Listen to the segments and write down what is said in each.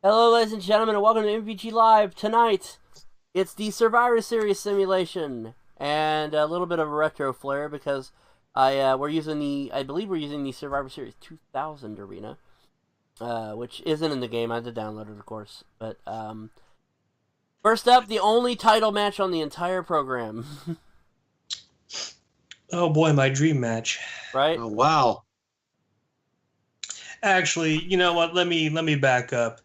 Hello, ladies and gentlemen, and welcome to MVGLive. Tonight, it's the Survivor Series simulation, and a little bit of a retro flair because I believe we're using the Survivor Series 2000 arena, which isn't in the game. I had to download it, of course. But first up, the only title match on the entire program. Oh boy, my dream match. Right? Oh wow. Actually, you know what? Let me back up.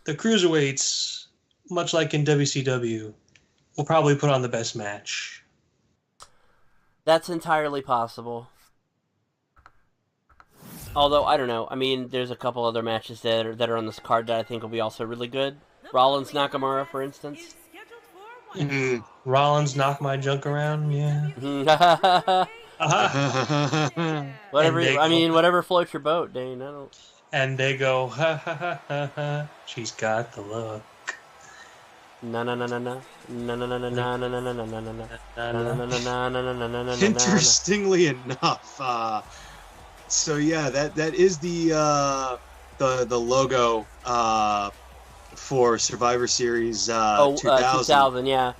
The cruiserweights, much like in WCW, will probably put on the best match. That's entirely possible. Although, I don't know. I mean, there's a couple other matches that are on this card that I think will be also really good. Rollins Nakamura, for instance. Rollins knock my junk around, yeah. Whatever floats your boat, Dane. I don't. And they go, ha ha ha ha ha. She's got the look. Interestingly enough, so yeah, that is the logo for Survivor Series 2000. 2000, yeah.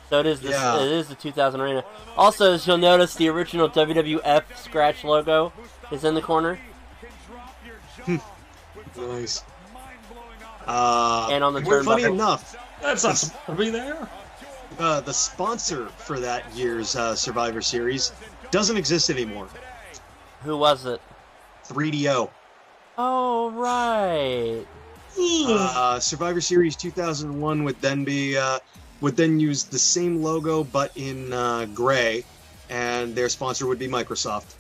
So it is it is the 2000 arena. Also, as you'll notice, the original WWF scratch logo is in the corner. Nice. And on the turnbuckle. Funny enough, That's not supposed to be there. the sponsor for that year's Survivor Series doesn't exist anymore. Who was it? 3DO. Oh, right. Survivor Series 2001 would then use the same logo but in gray, and their sponsor would be Microsoft.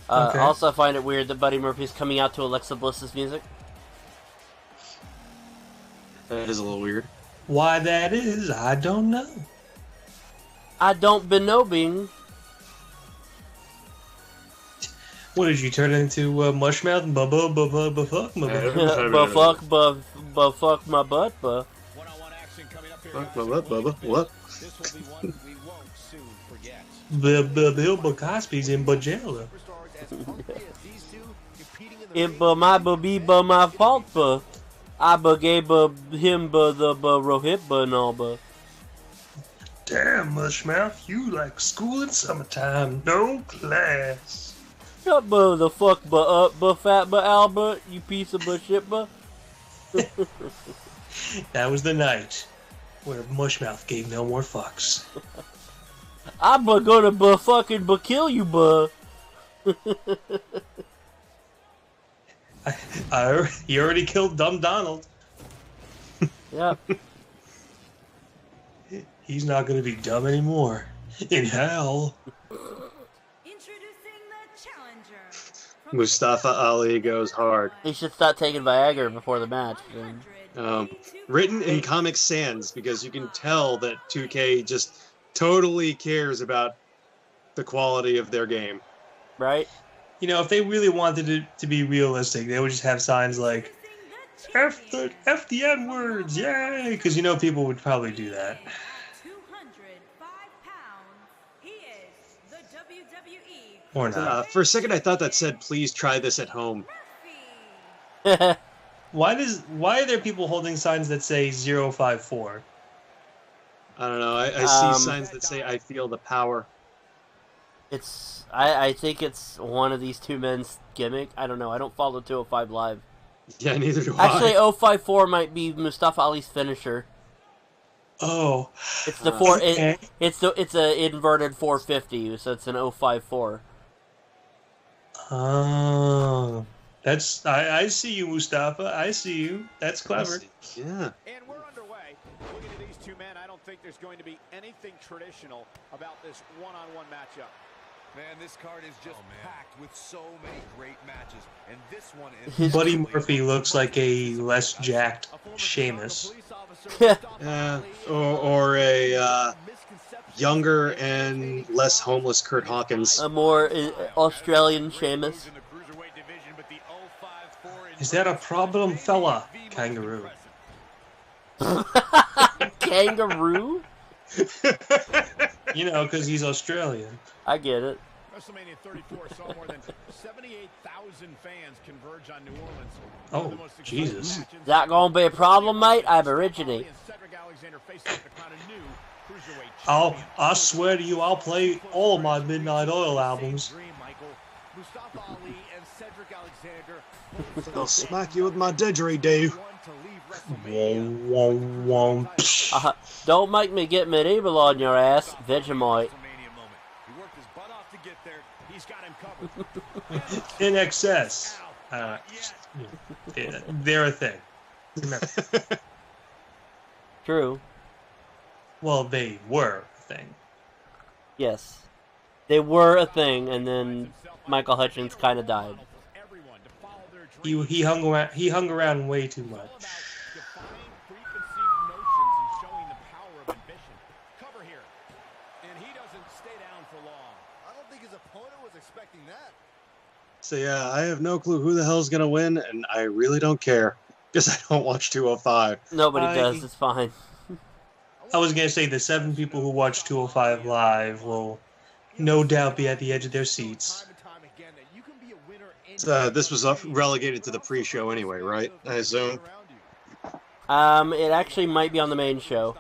Okay. Also, I find it weird that Buddy Murphy's coming out to Alexa Bliss's music. That is a little weird. Why that is, I don't know. I don't be knowing. What did you turn into, Mushmouth? Fuck my butt, What? Bill Cosby's in Bajela. It my my fault, I gave him the rohit and all, Damn, Mushmouth, you like school in summertime, no class. Shut the fuck fat Albert, you piece of shit, That was the night where Mushmouth gave no more fucks. I'm gonna fucking kill you, He already killed Dumb Donald. Yep. He's not gonna be dumb anymore. In hell. Introducing the challenger. Mustafa Ali goes hard. He should stop taking Viagra before the match. Written in Comic Sans, because you can tell that 2K just totally cares about the quality of their game. Right? You know, if they really wanted it to be realistic, they would just have signs like F the N-words, yay! Because you know people would probably do that. 205 pounds. He is the WWE. Or not. For a second I thought that said, please try this at home. Why are there people holding signs that say 054? I don't know, I see signs that say, I feel the power. I think it's one of these two men's gimmick. I don't know. I don't follow 205 Live. Yeah, neither do I. Actually, 054 might be Mustafa Ali's finisher. Oh. It's the okay. It's a inverted 450, so it's an 054. Oh. That's I see you, Mustafa. I see you. That's clever. Yeah. And we're underway. Looking at these two men, I don't think there's going to be anything traditional about this one-on-one matchup. Man, this card is just packed with so many great matches, and this one is... Buddy Murphy looks like a less jacked Sheamus. Or a younger and less homeless Kurt Hawkins. A more Australian Sheamus. Is that a problem, fella? Kangaroo. Kangaroo? You know, because he's Australian. I get it. WrestleMania 34 saw more than 78,000 fans converge on New Orleans. Oh, Jesus. Is that gonna be a problem, mate? Aborigine. I swear to you, I'll play all of my Midnight Oil albums. I'll smack you with my didgeridoo. Don't make me get medieval on your ass, Vegemite. In excess. They're a thing. True. Well, they were a thing. Yes. They were a thing, and then Michael Hutchins kind of died. He hung around way too much. So yeah, I have no clue who the hell's gonna win, and I really don't care because I don't watch 205. Nobody does. It's fine. I was gonna say the 7 people who watch 205 live will no doubt be at the edge of their seats. This was relegated to the pre-show anyway, right? I assume. It actually might be on the main show.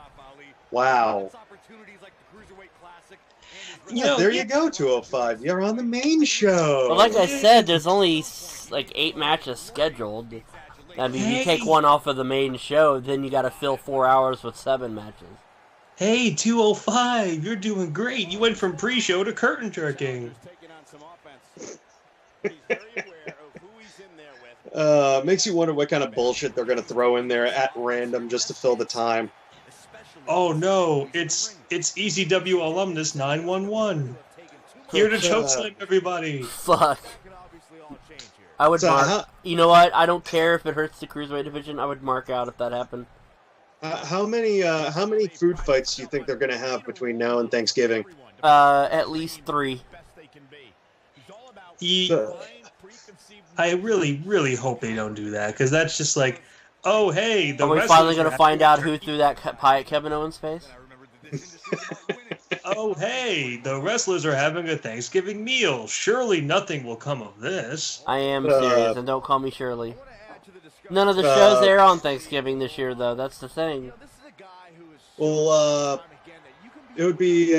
Wow. Yeah, there you go, 205. You're on the main show. But like I said, there's only like 8 matches scheduled. I mean, if you take one off of the main show, then you got to fill 4 hours with 7 matches. Hey, 205, you're doing great. You went from pre-show to curtain jerking. Makes you wonder what kind of bullshit they're gonna throw in there at random just to fill the time. Oh no, it's ECW alumnus 911. Here to chokeslam everybody. Fuck. I would mark. You know what? I don't care if it hurts the Cruiserweight division. I would mark out if that happened. How many food fights do you think they're gonna have between now and Thanksgiving? At least 3. I really, really hope they don't do that, because that's just like, oh hey, the Are we finally gonna find out who threw that pie at Kevin Owens' face? Oh hey, the wrestlers are having a Thanksgiving meal. Surely nothing will come of this. I am serious, and don't call me Shirley. None of the shows air on Thanksgiving this year, though. That's the thing. Well, it would be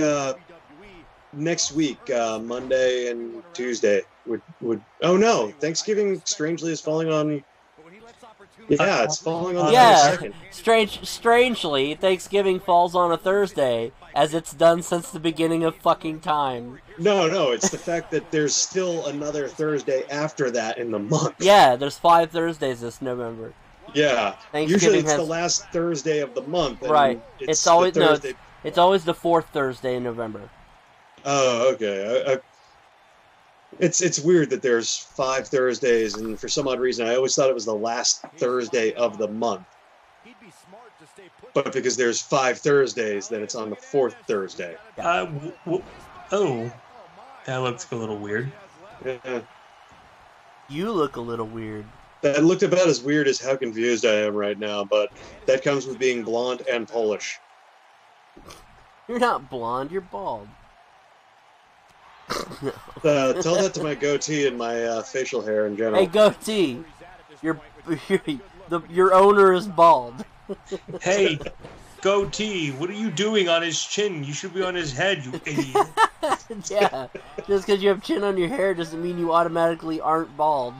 next week, Monday and Tuesday. Oh no, Thanksgiving strangely is falling on. Yeah, it's falling on the 22nd. Strangely, Thanksgiving falls on a Thursday, as it's done since the beginning of fucking time. No, it's the fact that there's still another Thursday after that in the month. Yeah, there's 5 Thursdays this November. Yeah, usually it's the last Thursday of the month. Right. It's always it's always the 4th Thursday in November. Oh, okay. It's weird that there's 5 Thursdays, and for some odd reason, I always thought it was the last Thursday of the month. But because there's 5 Thursdays, then it's on the 4th Thursday. Oh, that looks a little weird. Yeah. You look a little weird. That looked about as weird as how confused I am right now, but that comes with being blonde and Polish. You're not blonde, you're bald. Tell that to my goatee and my facial hair in general. Hey, goatee, your owner is bald. Hey, goatee, what are you doing on his chin? You should be on his head, you idiot. Yeah, just because you have chin on your hair doesn't mean you automatically aren't bald.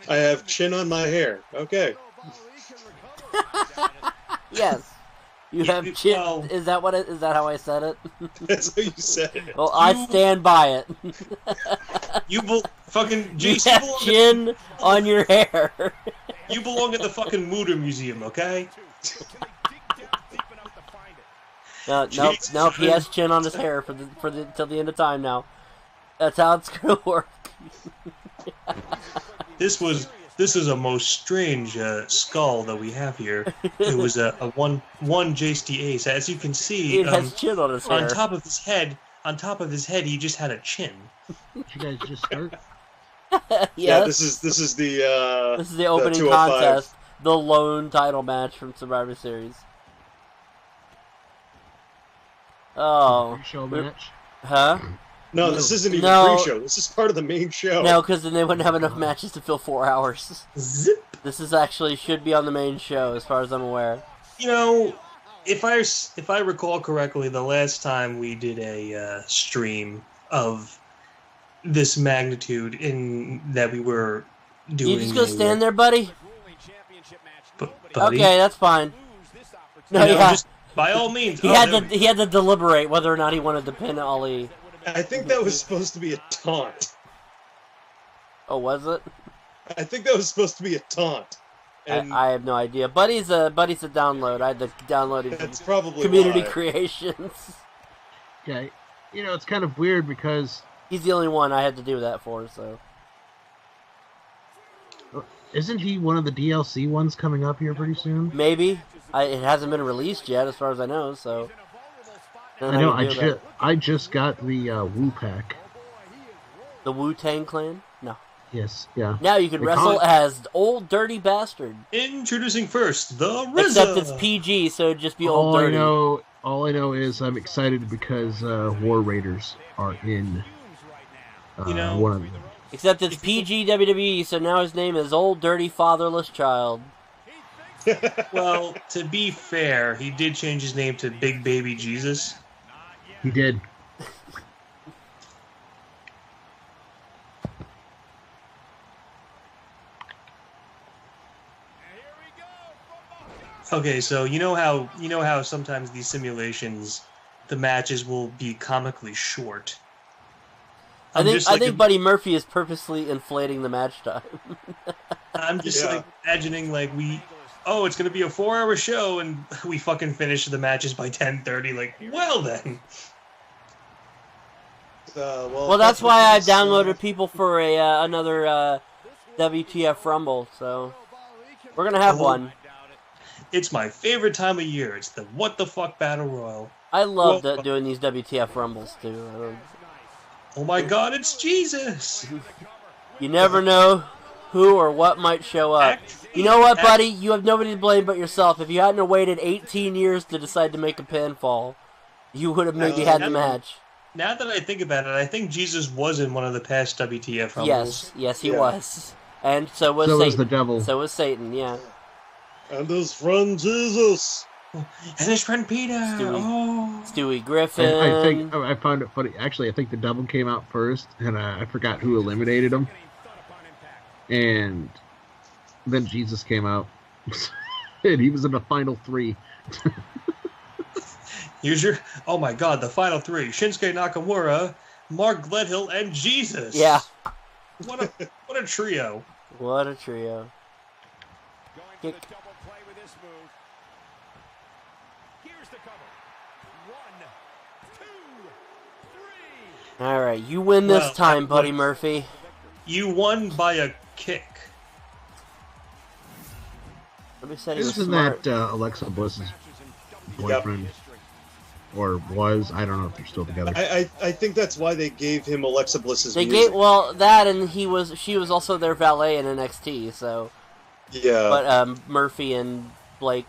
I have chin on my hair. Okay. Yes. You have chin. Well, is that how I said it? That's how you said it. Well, I stand by it. Fucking Jason, you have chin on your hair. You belong at the fucking Muda Museum, okay? No, he has chin on his hair till the end of time now. That's how it's gonna work. This is a most strange skull that we have here. It was a one JST Ace. As you can see, it has chin on his hair. On top of his head, he just had a chin. Did you guys just start? Yes. Yeah, this is the opening contest, the lone title match from Survivor Series. Oh. Pre-show match. Huh? No, this isn't even No. pre-show. This is part of the main show. No, because then they wouldn't have enough matches to fill 4 hours. Zip. This is actually should be on the main show, as far as I'm aware. You know, if I recall correctly, the last time we did a stream of this magnitude in that we were doing. You just gonna stand there, buddy? Buddy? Okay, that's fine. No, You know, yeah. just by all means. He had to deliberate whether or not he wanted to pin Ali. I think that was supposed to be a taunt. Oh, was it? I think that was supposed to be a taunt. And I have no idea. Buddy's a download. I had to download it that's from probably Community why. Creations. Okay. You know, it's kind of weird because He's the only one I had to do that for, so. isn't he one of the DLC ones coming up here pretty soon? Maybe. It hasn't been released yet, as far as I know, so. I know. I just got the Wu Pack. The Wu-Tang Clan? No. Yes. Yeah. Now you can They wrestle call it- as Old Dirty Bastard. Introducing first the RZA. Except it's PG, so it'd just be Old Dirty. All I know is I'm excited because War Raiders are in. You know- one of them. Except it's PG WWE, so now his name is Old Dirty Fatherless Child. Well, to be fair, he did change his name to Big Baby Jesus. He did. Okay, so you know how sometimes these simulations, the matches will be comically short. I think Buddy Murphy is purposely inflating the match time. I'm just Yeah. like imagining it's gonna be a 4-hour show and we fucking finish the matches by 10:30. Like, well then. Well, that's why I downloaded people for another WTF Rumble, so we're gonna have one. It's my favorite time of year. It's the What the Fuck Battle Royal. I love doing these WTF Rumbles too. Oh my god, it's Jesus! You never know who or what might show up. You know what, buddy? You have nobody to blame but yourself. If you hadn't waited 18 years to decide to make a pinfall, you would have maybe had the match. Now that I think about it, I think Jesus was in one of the past WTF Rumbles. Yes, he was. And so was So Satan. was the devil. So was Satan, yeah. And his friend Jesus. And his friend Peter. Stewie Griffin. I found it funny. Actually, I think the devil came out first, and I forgot who eliminated him. And then Jesus came out, and he was in the final 3. Here's your... Oh my god, the final 3. Shinsuke Nakamura, Mark Gledhill, and Jesus. Yeah. What a trio. What a trio. Going for the double play with this move. Here's the cover. 1, 2, 3. Alright, you win this Well, time, Buddy Murphy. You won by a kick. Let me say he was Isn't smart. that Alexa Bliss's boyfriend? Or was? I don't know if they're still together. I think that's why they gave him Alexa Bliss's They music. gave that, and she was also their valet in NXT. So, Yeah. but Murphy and Blake.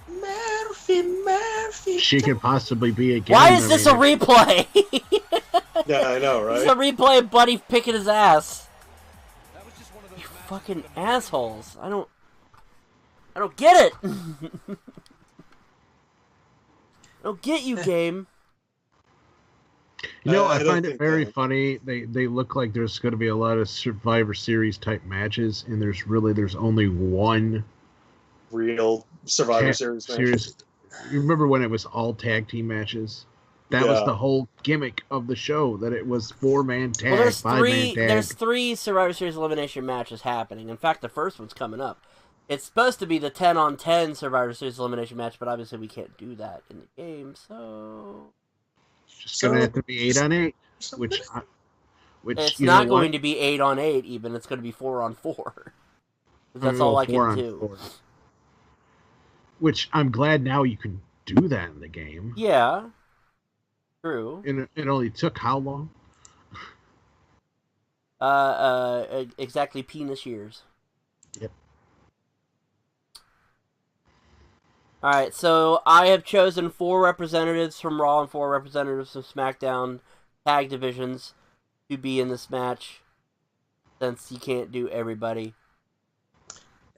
Murphy. She could possibly be again. Why is this a replay? Yeah, I know, It's right? a replay of Buddy picking his ass. You fucking assholes! I don't get it. I don't get you, game. You know, I I don't find it think very that- funny. They look like there's going to be a lot of Survivor Series type matches, and there's only one Real Survivor Series matches. You remember when it was all tag team matches? That was Yeah. the whole gimmick of the show. That it was 4-man tag, Well, there's 5-man tag. There's 3 Survivor Series elimination matches happening. In fact, the first one's coming up. It's supposed to be the 10-on-10 Survivor Series elimination match, but obviously we can't do that in the game. So Just going to have to be 8-on-8, which it's you not know what? going to be 8-on-8. Even it's going to be 4-on-4. That's Oh, all I can 4-on-4. do. Which I'm glad now you can do that in the game. Yeah, true. And it only took how long? Exactly penis years. Yep. All right, so I have chosen 4 representatives from Raw and 4 representatives from SmackDown tag divisions to be in this match, since you can't do everybody.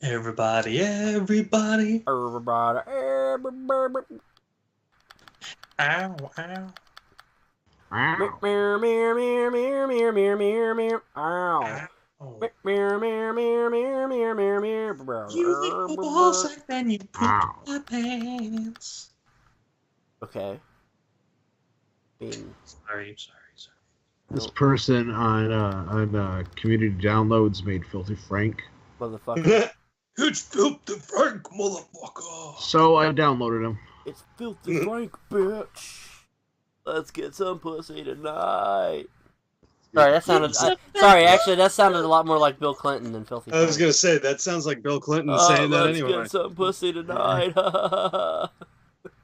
Everybody. Everybody. Ow, ow. Mirror, mirror, mirror, mirror, mirror, mirror, mirror, mirror. Ow. Oh. Mirror, mirror, mirror, mirror, mirror, mirror, mirror. You lick my balls like then you pick my pants. Okay. Sorry. This person on community downloads made Filthy Frank. Motherfucker. It's Filthy Frank, motherfucker. So I downloaded him. It's Filthy Frank, bitch. Let's get some pussy tonight. Sorry, that sounded. Actually, that sounded a lot more like Bill Clinton than Filthy Frank. I was gonna say that sounds like Bill Clinton saying that anyway. Let's get some pussy tonight.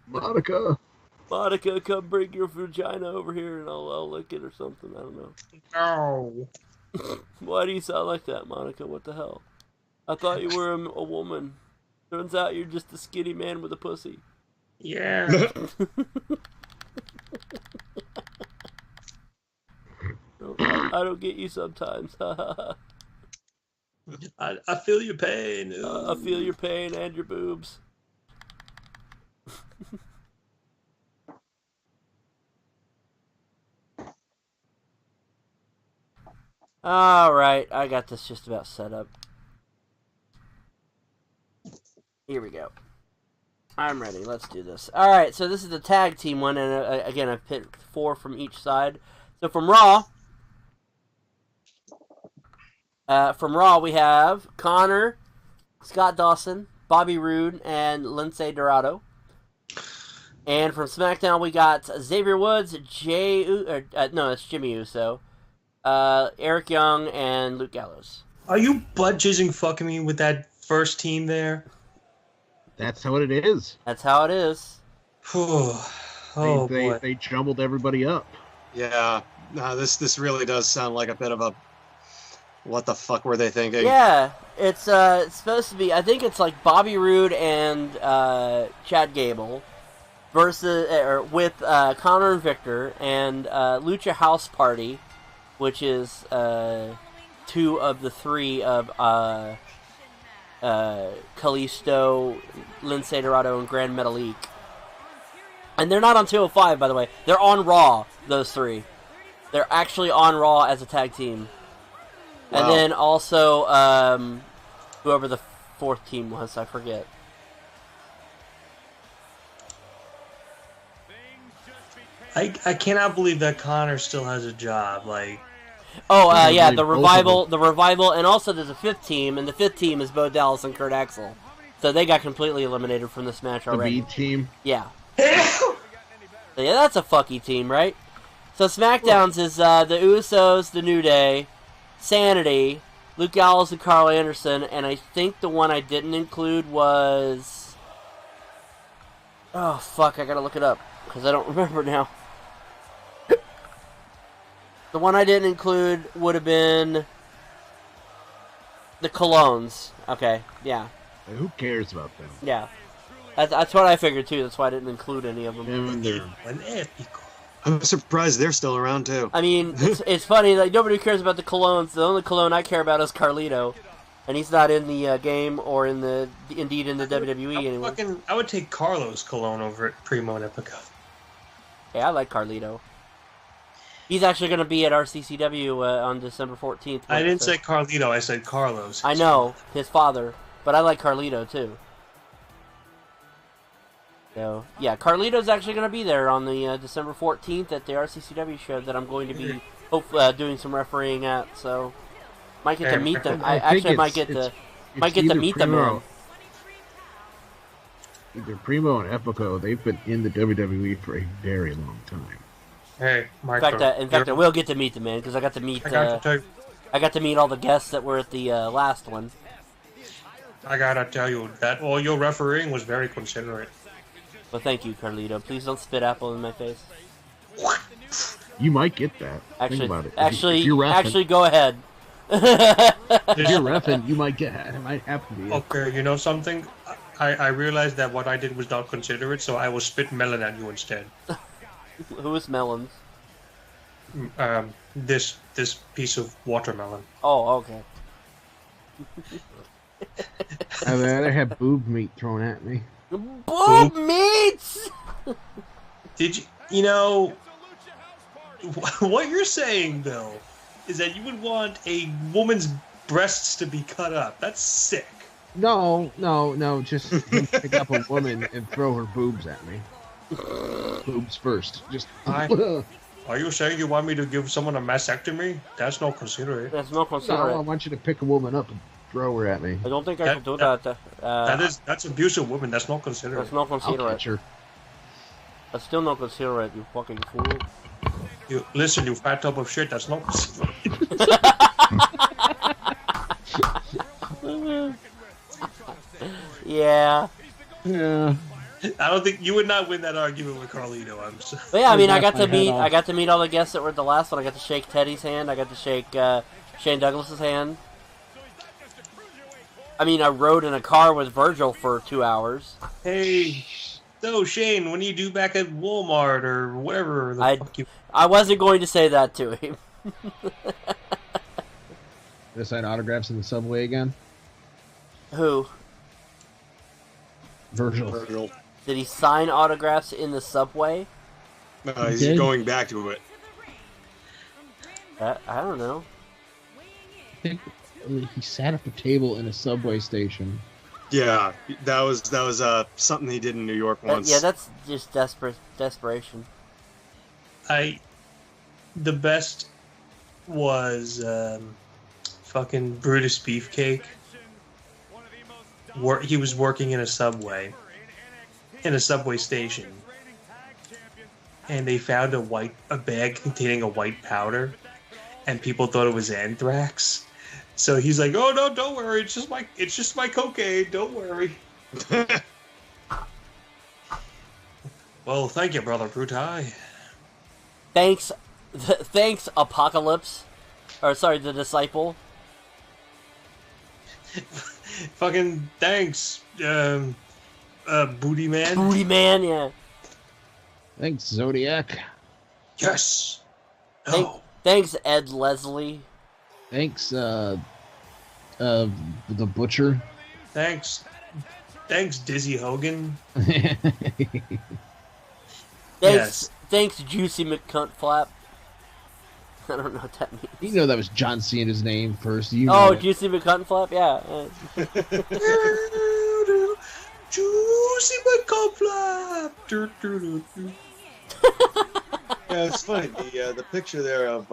Monica, come bring your vagina over here and I'll lick it or something. I don't know. No. Why do you sound like that, Monica? What the hell? I thought you were a woman. Turns out you're just a skinny man with a pussy. Yeah. I don't get you sometimes. I feel your pain. I feel your pain and your boobs. Alright, I got this just about set up. Here we go. I'm ready. Let's do this. Alright, so this is the tag team one, and again, I've picked 4 from each side. So from Raw, we have Connor, Scott Dawson, Bobby Roode, and Lindsay Dorado. And from SmackDown, we got Xavier Woods, it's Jimmy Uso, Eric Young, and Luke Gallows. Are you butt jizzing fucking me with that first team there? That's how it is. That's how it is. Boy. They jumbled everybody up. Yeah, no, this really does sound like a bit of a what the fuck were they thinking? Yeah, it's supposed to be. I think it's like Bobby Roode and Chad Gable versus with Connor and Victor and Lucha House Party, which is 2 of the 3 of Kalisto, Lindsay Dorado, and Grand Metalik. And they're not on 205, by the way. They're on Raw, those 3. They're actually on Raw as a tag team. Wow. And then also, whoever the 4th team was, I forget. I cannot believe that Connor still has a job. Like, yeah, the revival, and also there's a 5th team, and the 5th team is Bo Dallas and Kurt Axel. So they got completely eliminated from this match already. The B team? Yeah. So yeah, that's a fucky team, right? So SmackDown's is the Usos, the New Day, Sanity, Luke Gallows and Carl Anderson, and I think the one I didn't include was... Oh, fuck, I gotta look it up, because I don't remember now. The one I didn't include would have been the Colognes. Okay, yeah. Who cares about them? Yeah. That's what I figured, too. That's why I didn't include any of them. I'm surprised they're still around, too. I mean, it's funny. Like, nobody cares about the Colognes. The only Cologne I care about is Carlito. And he's not in the game or in the WWE anymore. I would take Carlos Colon over at Primo and Epico. Yeah, I like Carlito. He's actually going to be at RCCW on December 14th. I didn't say Carlito, I said Carlos. I know, his father. But I like Carlito, too. So, yeah, Carlito's actually going to be there on the December 14th at the RCCW show that I'm going to be doing some refereeing at. So, might get to meet them. I might get to meet them. Either Primo and Epico, they've been in the WWE for a very long time. Hey, Mark. In fact, I will get to meet them, man, because I got to meet. I got to meet all the guests that were at the last one. I gotta tell you that all your refereeing was very considerate. Well, thank you, Carlito. Please don't spit apple in my face. You might get that. Actually, think about it. Actually, go ahead. If you're reffing, you might get it. It might happen to you. Okay, you know something? I realized that what I did was not considerate, so I will spit melon at you instead. Who is melons? This piece of watermelon. Oh, okay. I'd rather have boob meat thrown at me. Boob meats! Did you? You know, what you're saying, Bill, is that you would want a woman's breasts to be cut up. That's sick. No. Just pick up a woman and throw her boobs at me. Boobs first. Just. Are you saying you want me to give someone a mastectomy? That's not considerate. That's not No, considerate. I want you to pick a woman up and throw her at me. I don't think I can do that. That's abuse of women. That's not considerate. That's not I'll considerate. catch her. That's still not considerate, you fucking fool. You listen, you fat tub of shit. That's not considerate. Yeah. Yeah. I don't think you would not win that argument with Carlito. I'm sorry. But yeah, I mean, I knocked got to my head meet, off. I got to meet all the guests that were at the last one. I got to shake Teddy's hand. I got to shake Shane Douglas's hand. I mean, I rode in a car with Virgil for 2 hours. Hey, so Shane, when are you due back at Walmart or wherever the fuck you? I wasn't going to say that to him. Did I sign autographs in the subway again? Who? Virgil. Did he sign autographs in the subway? He's did? going back to it. I don't know. I think he sat at the table in a subway station. Yeah, that was something he did in New York once. Yeah, that's just desperation. The best was fucking Brutus Beefcake. He was working in a subway station, and they found a bag containing a white powder, and people thought it was anthrax. So he's like, "Oh no, don't worry, it's just my cocaine. Don't worry." Well, thank you, brother Brutai. Thanks, Apocalypse. Or sorry, the Disciple. Fucking thanks, Booty Man. Booty Man, yeah. Thanks, Zodiac. Yes. No. Thanks, Ed Leslie. Thanks, the Butcher. Thanks, Dizzy Hogan. Thanks, Juicy McCuntflap. I don't know what that means. You know that was John Cena's name first. You know it. Juicy McCuntflap, yeah. Juicy McCuntflap. Yeah, it's funny. The picture there of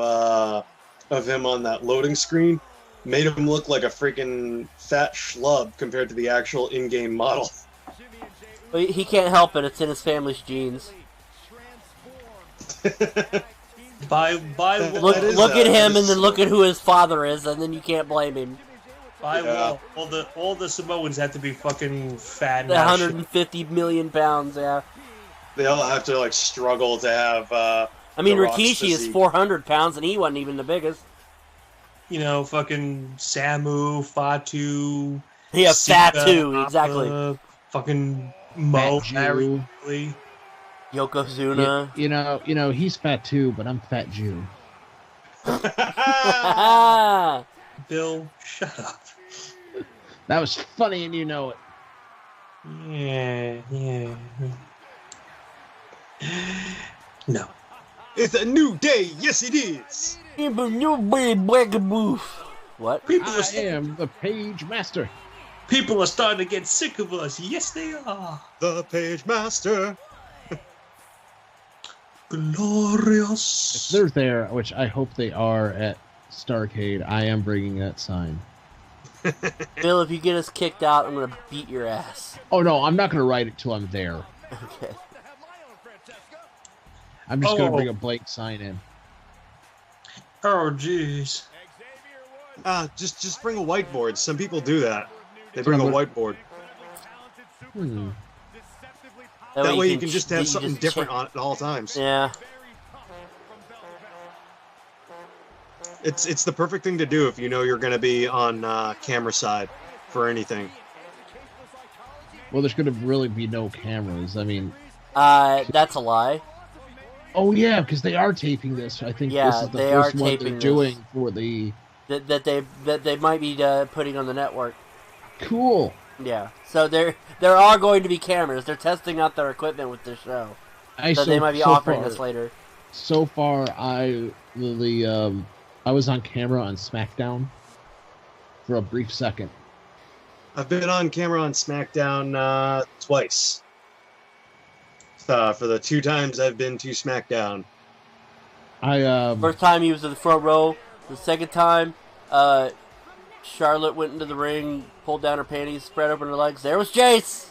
him on that loading screen made him look like a freaking fat schlub compared to the actual in-game model. But he can't help it. It's in his family's genes. Look at him, and then look at who his father is, and then you can't blame him. All the Samoans have to be fucking fat. 150 million pounds, yeah. They all have to like struggle to have. I mean, Rikishi is 400 pounds, and he wasn't even the biggest. You know, fucking Samu, Fatu. Yeah, Sika, Fatu, exactly. Fucking Mo, Jew. Harry. Yokozuna. You know, he's fat too, but I'm Fat Jew. Bill, shut up. That was funny, and you know it. Yeah. No. It's a new day. Yes, it is. What? I am the Page Master. People are starting to get sick of us. Yes, they are. The Page Master. Glorious. If they're there, which I hope they are at Starcade, I am bringing that sign. Bill, if you get us kicked out, I'm gonna beat your ass. Oh no, I'm not going to write it till I'm there. Okay. I'm just going to bring a blank sign in. Oh, jeez. Just bring a whiteboard. Some people do that. They bring a whiteboard. That way you can just have something different on it at all times. Yeah. It's the perfect thing to do if you know you're going to be on camera side for anything. Well, there's going to really be no cameras. I mean, that's a lie. oh yeah, because they are taping this. I think Yeah, this is the they first are one taping they're this. doing for the. That they might be putting on the network. Cool. Yeah, so there are going to be cameras. They're testing out their equipment with this show, so they might be offering this later. So far, I was on camera on SmackDown for a brief second. I've been on camera on SmackDown twice. For the 2 times I've been to SmackDown. First time he was in the front row. The second time, Charlotte went into the ring, pulled down her panties, spread open her legs. There was Jace.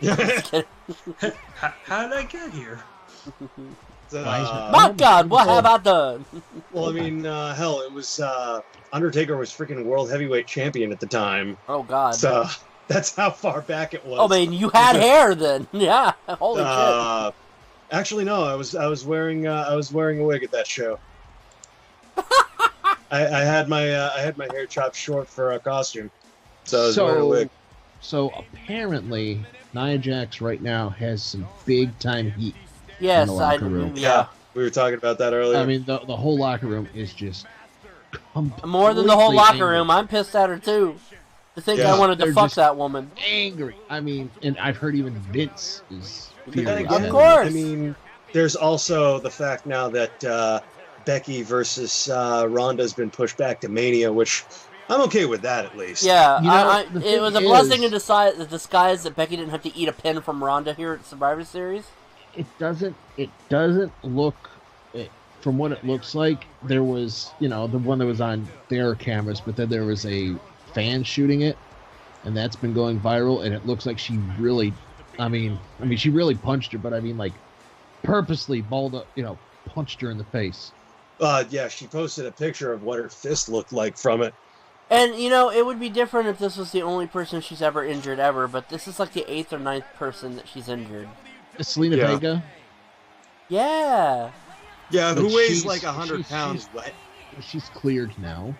How did I get here? My God, what have I done? Well, I mean, hell, it was Undertaker was freaking world heavyweight champion at the time. Oh God. So that's how far back it was. Oh man, you had hair then. Yeah. Holy shit. Actually, no. I was wearing a wig at that show. I had my hair chopped short for a costume, so I was wearing a wig. So apparently, Nia Jax right now has some big time heat. Yes, in the locker room. Yeah. We were talking about that earlier. I mean, the whole locker room is just more than the whole locker angry. room. I'm pissed at her too. To think Yeah. I wanted to They're fuck just that woman. Angry. I mean, and I've heard even Vince is But furious. then Of again, course. I mean, there's also the fact now that Becky versus Ronda's been pushed back to Mania, which I'm okay with that at least. Yeah, You know, the it was a thing blessing is- in disguise that Becky didn't have to eat a pin from Ronda here at Survivor Series. It doesn't look. From what it looks like, there was, the one that was on their cameras, but then there was a fan shooting it, and that's been going viral, and it looks like she really, she really punched her, but I mean, like, purposely punched her in the face. Yeah, she posted a picture of what her fist looked like from it. And, it would be different if this was the only person she's ever injured ever, but this is like the 8th or 9th person that she's injured. Selena Yeah. Vega? Yeah. Yeah, But who weighs she's- like 100 she's- pounds wet. She's cleared now.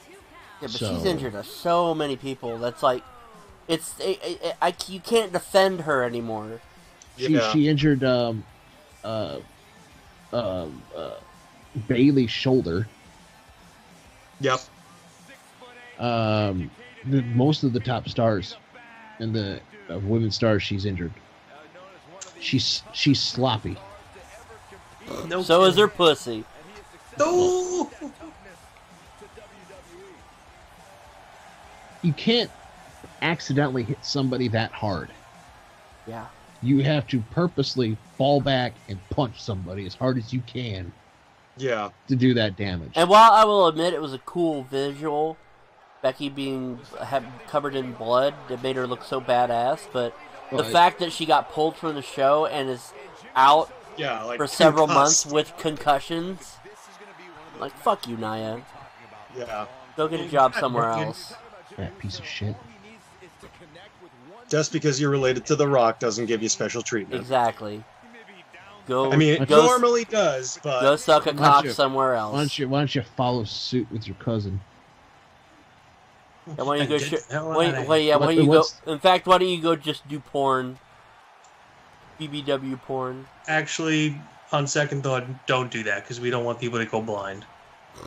Yeah, but So- she's injured so many people. That's like, you can't defend her anymore. Yeah. She injured Bailey's shoulder. Yep. Most of the top stars and the women's stars she's injured. She's sloppy. No So is her kidding. pussy. No. You can't accidentally hit somebody that hard. Yeah. You have to purposely fall back and punch somebody as hard as you can Yeah. to do that damage. And while I will admit it was a cool visual, Becky being covered in blood, it made her look so badass, but the Right. fact that she got pulled from the show and is out Yeah, like for several concussed. months with concussions, like, fuck you, Nia. Yeah. Go get a job somewhere else. That piece of shit. Just because you're related to The Rock doesn't give you special treatment. Exactly. Go. I mean, it go, normally does, but go suck a Why cock don't you- somewhere Why else. don't you follow suit with your cousin? And why don't you go? Get the hell Why outta don't you go? What's- In fact, why don't you go just do porn? BBW porn. Actually, on second thought, don't do that because we don't want people to go blind.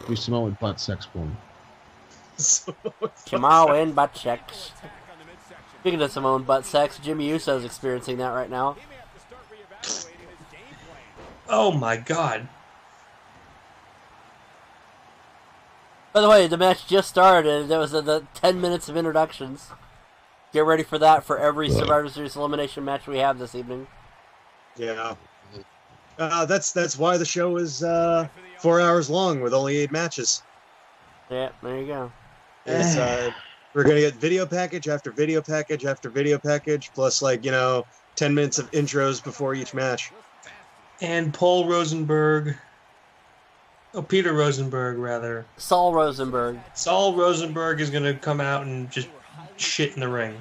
Do Samoan butt sex porn. Samoan butt sex. Speaking of Samoan butt sex, Jimmy Uso is experiencing that right now. Oh my God. By the way, the match just started. There was the 10 minutes of introductions. Get ready for that for every Survivor Series elimination match we have this evening. yeah. That's why the show is 4 hours long with only 8 matches. Yeah, there you go. It's, we're gonna get video package after video package after video package, plus 10 minutes of intros before each match. And Paul Rosenberg. Oh, Peter Rosenberg, rather. Saul Rosenberg. Saul Rosenberg is going to come out and just shit in the ring.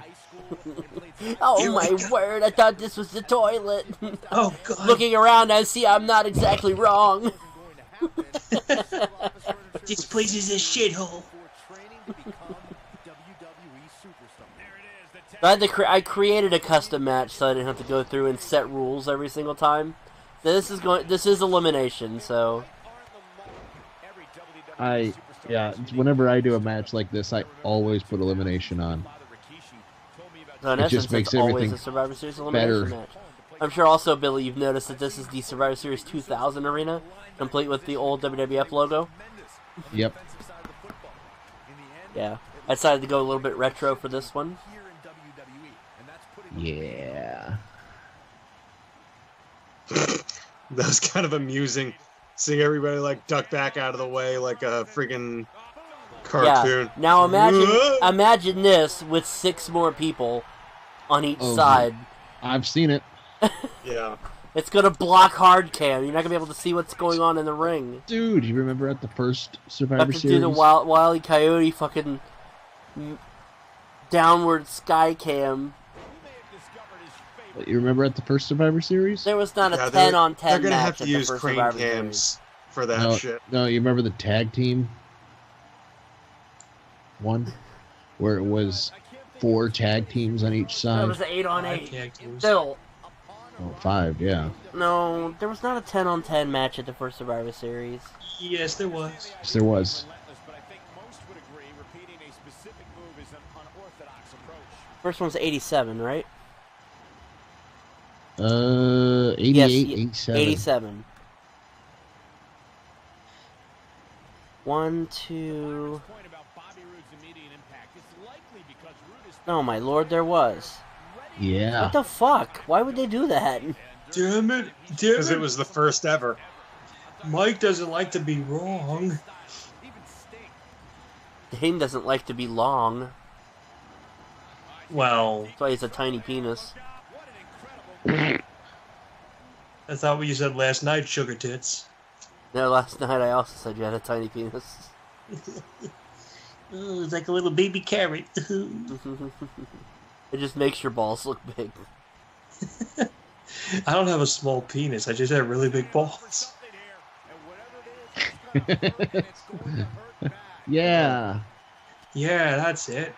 Oh my word, I thought this was the toilet. Oh, God. Looking around, I see I'm not exactly wrong. This place is a shithole. I created a custom match so I didn't have to go through and set rules every single time. So this is elimination. So whenever I do a match like this, I always put elimination on. So in It essence, just makes it's always everything a Survivor Series elimination better. match. I'm sure also, Billy, you've noticed that this is the Survivor Series 2000 arena, complete with the old WWF logo. Yep. Yeah. I decided to go a little bit retro for this one. Yeah. That was kind of amusing. Seeing everybody like duck back out of the way like a freaking cartoon. Yeah. Now imagine this with 6 more people on each side. I've seen it. Yeah. It's gonna block hard cam. You're not gonna be able to see what's going on in the ring. Dude, you remember at the first You Survivor have to Series? do the Wile E. Coyote fucking downward sky cam. You remember at the first Survivor Series? There was not a Yeah, 10 on 10 They're gonna match have to at the use first crane Survivor cams Series. for that shit. No, you remember the tag team one? Where it was 4 tag teams on each That side? was an 8 on 5 8. tag teams. Still, Oh, 5, yeah. no, there was not a 10 on 10 match at the first Survivor Series. Yes, there was. Yes, there was. First one was 87, right? 88, Yes, 87. 87. 1, 2. Oh my lord, there was. Yeah. What the fuck? Why would they do that? Damn it. Because it was the first ever. Mike doesn't like to be wrong. Dane doesn't like to be long. Well, That's why he's a tiny penis. that's not what you said last night, sugar tits. No, last night I also said you had a tiny penis. Oh, it's like a little baby carrot. It just makes your balls look big. I don't have a small penis. I just have really big balls. Yeah. Yeah, that's it.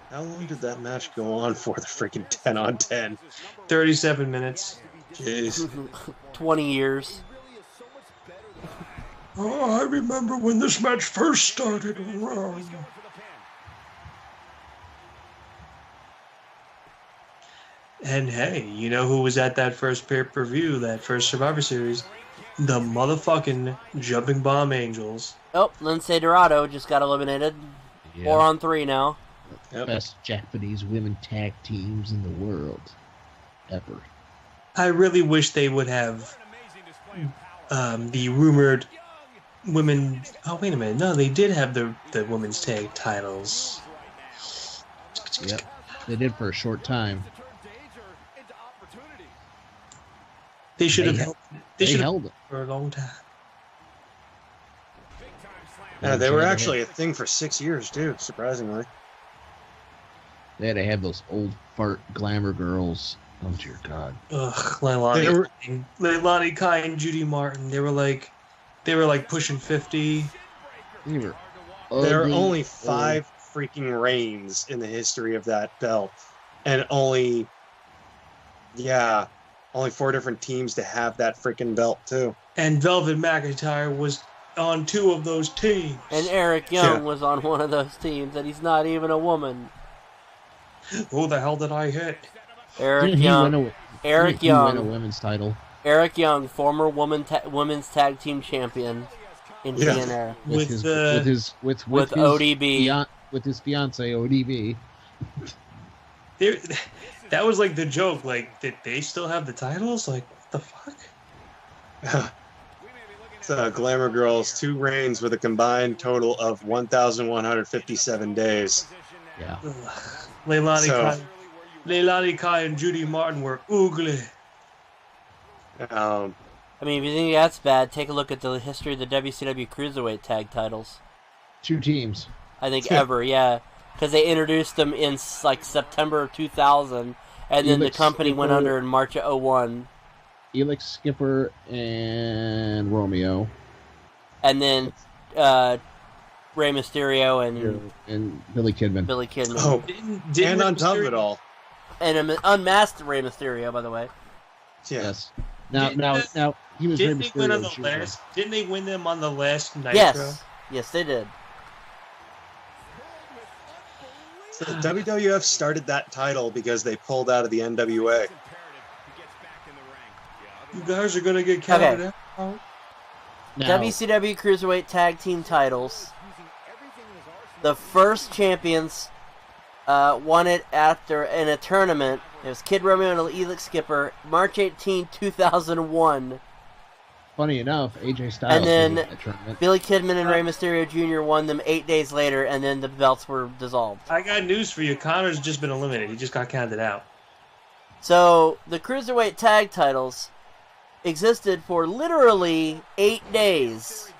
How long did that match go on for? The freaking 10 on 10. 37 minutes. Jeez. 20 years. Oh, I remember when this match first started. And hey, you know who was at that first pay-per-view, that first Survivor Series? The motherfucking Jumping Bomb Angels. Oh, Lindsay Dorado just got eliminated. Yeah. 4 on 3 now. Yep. Best Japanese women tag teams in the world. Ever. I really wish they would have the rumored women... Oh, wait a minute. No, they did have the women's tag titles. Yep. They did for a short time. They should have They held, they They should have held it. for a long time. Yeah, they were actually a thing for 6 years, too, surprisingly. They had to have those old fart glamour girls. Oh dear God. Ugh, They were- Leilani Kai and Judy Martin. They were like pushing 50. They were There are ugly, only old- 5 freaking reigns in the history of that belt. And only 4 different teams to have that freaking belt, too. And Velvet McIntyre was on 2 of those teams. And Eric Young Yeah. was on one of those teams, and he's not even a woman. Who the hell did I hit? Eric Didn't he Young. win Eric he win a Young. women's title Eric Young, former women's tag team champion in Yeah. TNA. with his ODB. With his fiance ODB. That was like the joke. Like, did they still have the titles? Like, what the fuck? So, Glamour Girls, 2 reigns with a combined total of 1,157 days. Yeah. Ugh. Leilani Kai and Judy Martin were ugly. I mean, if you think that's bad, take a look at the history of the WCW Cruiserweight tag titles. 2 teams. I think ever, yeah. Because they introduced them in, like, September of 2000, and then the Felix company went Skipper- under in March of 01. Elix Skipper and Romeo. And then Rey Mysterio and Billy Kidman. Billy Kidman. Oh, Didn't and on top of Mysterio- it all, And an unmasked Rey Mysterio, by the way. yeah. Yes. Now he was Didn't Rey they win on Mysterio the Jr. last? Didn't they win them on the last Nitro? Yes, they did. So the WWF started that title because they pulled out of the NWA. You guys are gonna get counted out. Now, WCW Cruiserweight Tag Team titles. The first champions won it in a tournament. It was Kid Romeo and Elix Skipper, March 18, 2001. funny enough, AJ Styles And then was in that tournament. Billy Kidman and Rey Mysterio Jr. won them 8 days later, and then the belts were dissolved. I got news for you. Connor's just been eliminated. He just got counted out. So the Cruiserweight Tag titles existed for literally 8 days.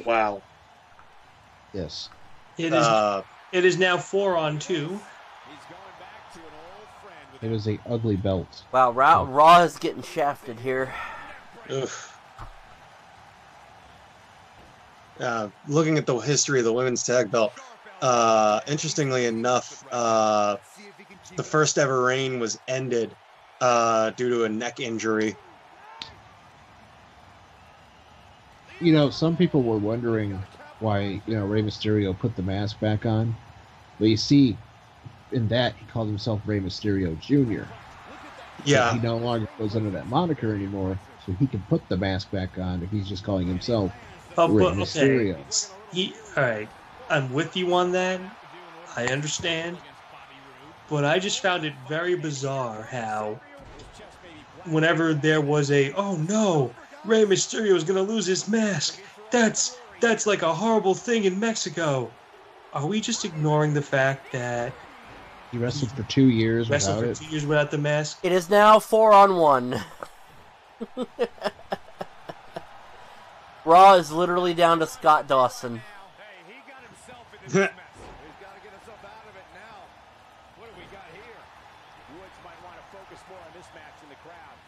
Wow. Yes. It is now 4-on-2. It was a ugly belt. Wow, Raw is getting shafted here. Looking at the history of the women's tag belt, interestingly enough, the first ever reign was ended due to a neck injury. You know, some people were wondering why, Rey Mysterio put the mask back on. But you see, in that, he called himself Rey Mysterio Jr. Yeah. So he no longer goes under that moniker anymore, so he can put the mask back on if he's just calling himself Rey Mysterio. All right, I'm with you on that. I understand. But I just found it very bizarre how whenever there was oh no, Rey Mysterio is going to lose his mask. That's like a horrible thing in Mexico. Are we just ignoring the fact that He wrestled for 2 years wrestled without for it. 2 years without the mask? It is now 4-on-1. Raw is literally down to Scott Dawson. Hey, he got himself in this mess. He's got to get himself out of it now. What do we got here? Woods might want to focus more on this match in the crowd.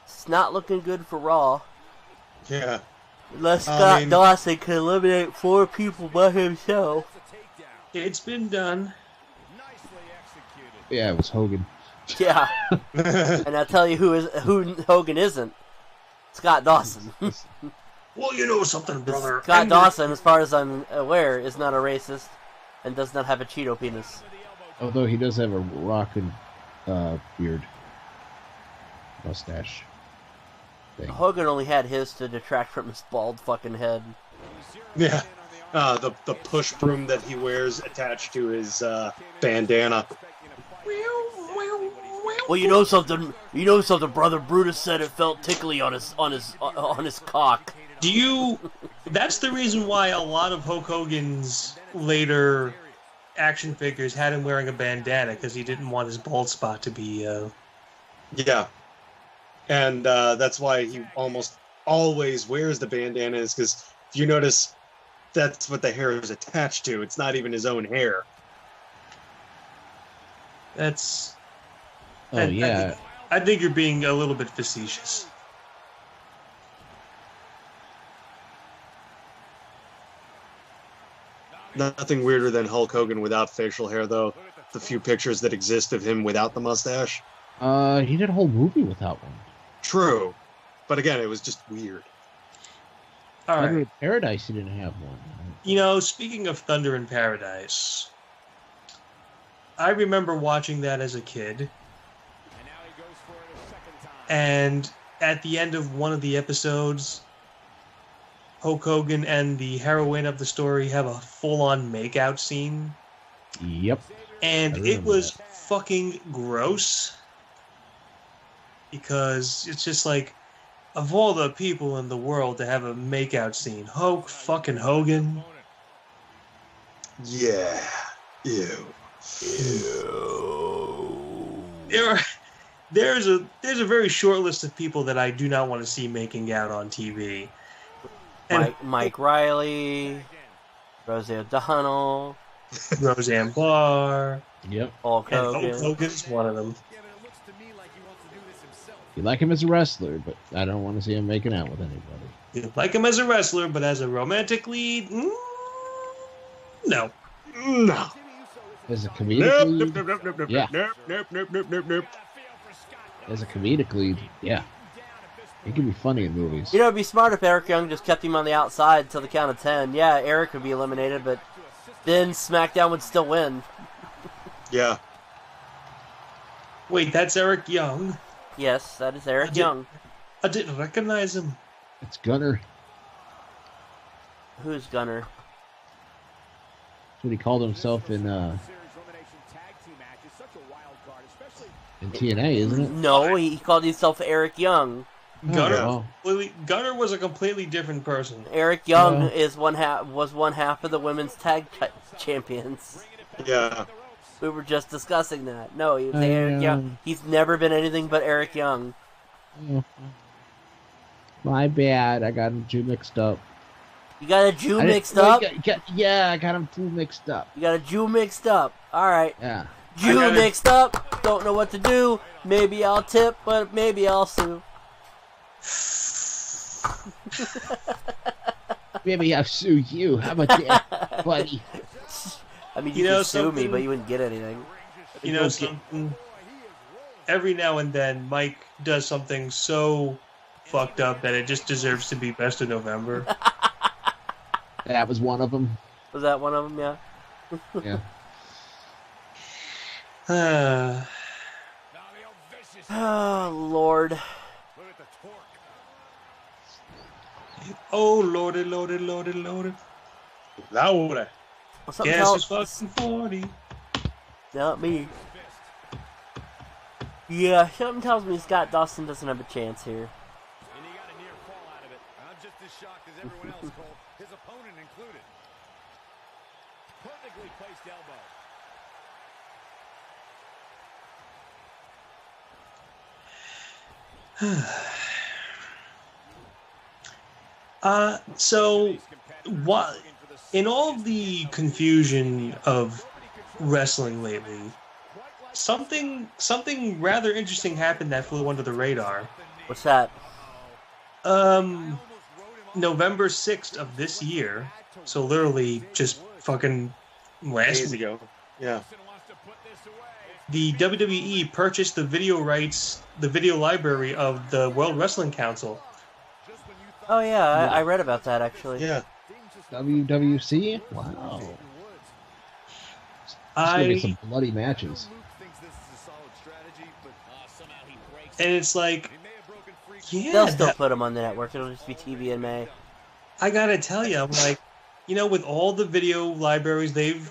It's not looking good for Raw. Yeah. Unless Scott Dawson can eliminate 4 people by himself. It's been done. Nicely executed. Yeah, it was Hogan. Yeah. And I'll tell you who Hogan isn't. Scott Dawson. Well, you know something, brother. Scott Dawson, as far as I'm aware, is not a racist and does not have a Cheeto penis. Although he does have a rockin' beard. Mustache. Thing. Hogan only had his to detract from his bald fucking head. Yeah. The push broom that he wears attached to his bandana. Well, you know something, brother. Brutus said it felt tickly on his cock. That's the reason why a lot of Hulk Hogan's later action figures had him wearing a bandana, because he didn't want his bald spot to be Yeah. And that's why he almost always wears the bandanas, because if you notice, that's what the hair is attached to. It's not even his own hair. That's... Oh, yeah. I think you're being a little bit facetious. Nothing weirder than Hulk Hogan without facial hair, though. The few pictures that exist of him without the mustache. He did a whole movie without one. True. But again, it was just weird. All right. Thunder in Paradise, he didn't have one. You know, speaking of Thunder in Paradise, I remember watching that as a kid. And at the end of one of the episodes, Hulk Hogan and the heroine of the story have a full-on makeout scene. Yep. And it was fucking gross. Because it's just like, of all the people in the world to have a makeout scene, Hulk fucking Hogan. Yeah. Ew. There's a very short list of people that I do not want to see making out on TV. And Mike Riley, Rosie O'Donnell, Roseanne Barr. Yep. Hulk And Hogan. Hulk Hogan's one of them. You like him as a wrestler, but I don't want to see him making out with anybody. You like him as a wrestler, but as a romantic lead, no. No. As a comedic lead, Nope. yeah. Nope. As a comedic lead, yeah. He can be funny in movies. You know, it'd be smart if Eric Young just kept him on the outside till the count of 10. Yeah, Eric would be eliminated, but then SmackDown would still win. Yeah. Wait, that's Eric Young. Yes, that is Eric Young. I didn't recognize him. It's Gunner. Who's Gunner? That's what he called himself in TNA, isn't it? No, he called himself Eric Young. Gunner was a completely different person. Eric Young was one half of the women's tag champions. Yeah. We were just discussing that. No, he was Eric Young. He's never been anything but Eric Young. My bad. I got him too mixed up. You got a Jew mixed up? Yeah, I got him too mixed up. You got a Jew mixed up. All right. Yeah. Jew mixed up. Don't know what to do. Maybe I'll tip, but maybe I'll sue. Maybe I'll sue you. How about that, buddy? I mean, you could sue me, but you wouldn't get anything. You know something? Every now and then, Mike does something so fucked up that it just deserves to be best of November. That was one of them. Was that one of them? Yeah. Yeah. Oh, Lord. Oh, Lordy, Lordy, Lordy, Lordy. Laura. Guess it's fucking 40. Not me. Yeah, something tells me Scott Dawson doesn't have a chance here. And he got a near fall out of it. I'm just as shocked as everyone else, Cole. His opponent included. Perfectly placed elbow. So, what? In all the confusion of wrestling lately, something rather interesting happened that flew under the radar. What's that? November 6th of this year, so literally just fucking last Days week ago. Yeah. the WWE purchased the video rights, the video library of the World Wrestling Council. Oh, yeah, I read about that, actually. Yeah. WWC? Wow. There's going to be some bloody matches. And it's like, yeah. They'll still put them on the network. It'll just be TV in May. I gotta tell you, I'm like, with all the video libraries they've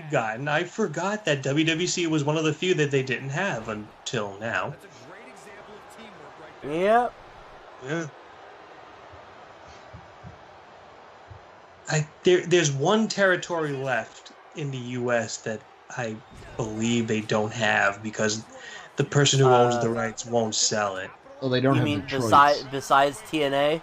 gotten, I forgot that WWC was one of the few that they didn't have until now. Yep. Yeah. There's one territory left in the U.S. that I believe they don't have because the person who owns the rights won't sell it. Oh, they don't you have mean Detroit. besides TNA?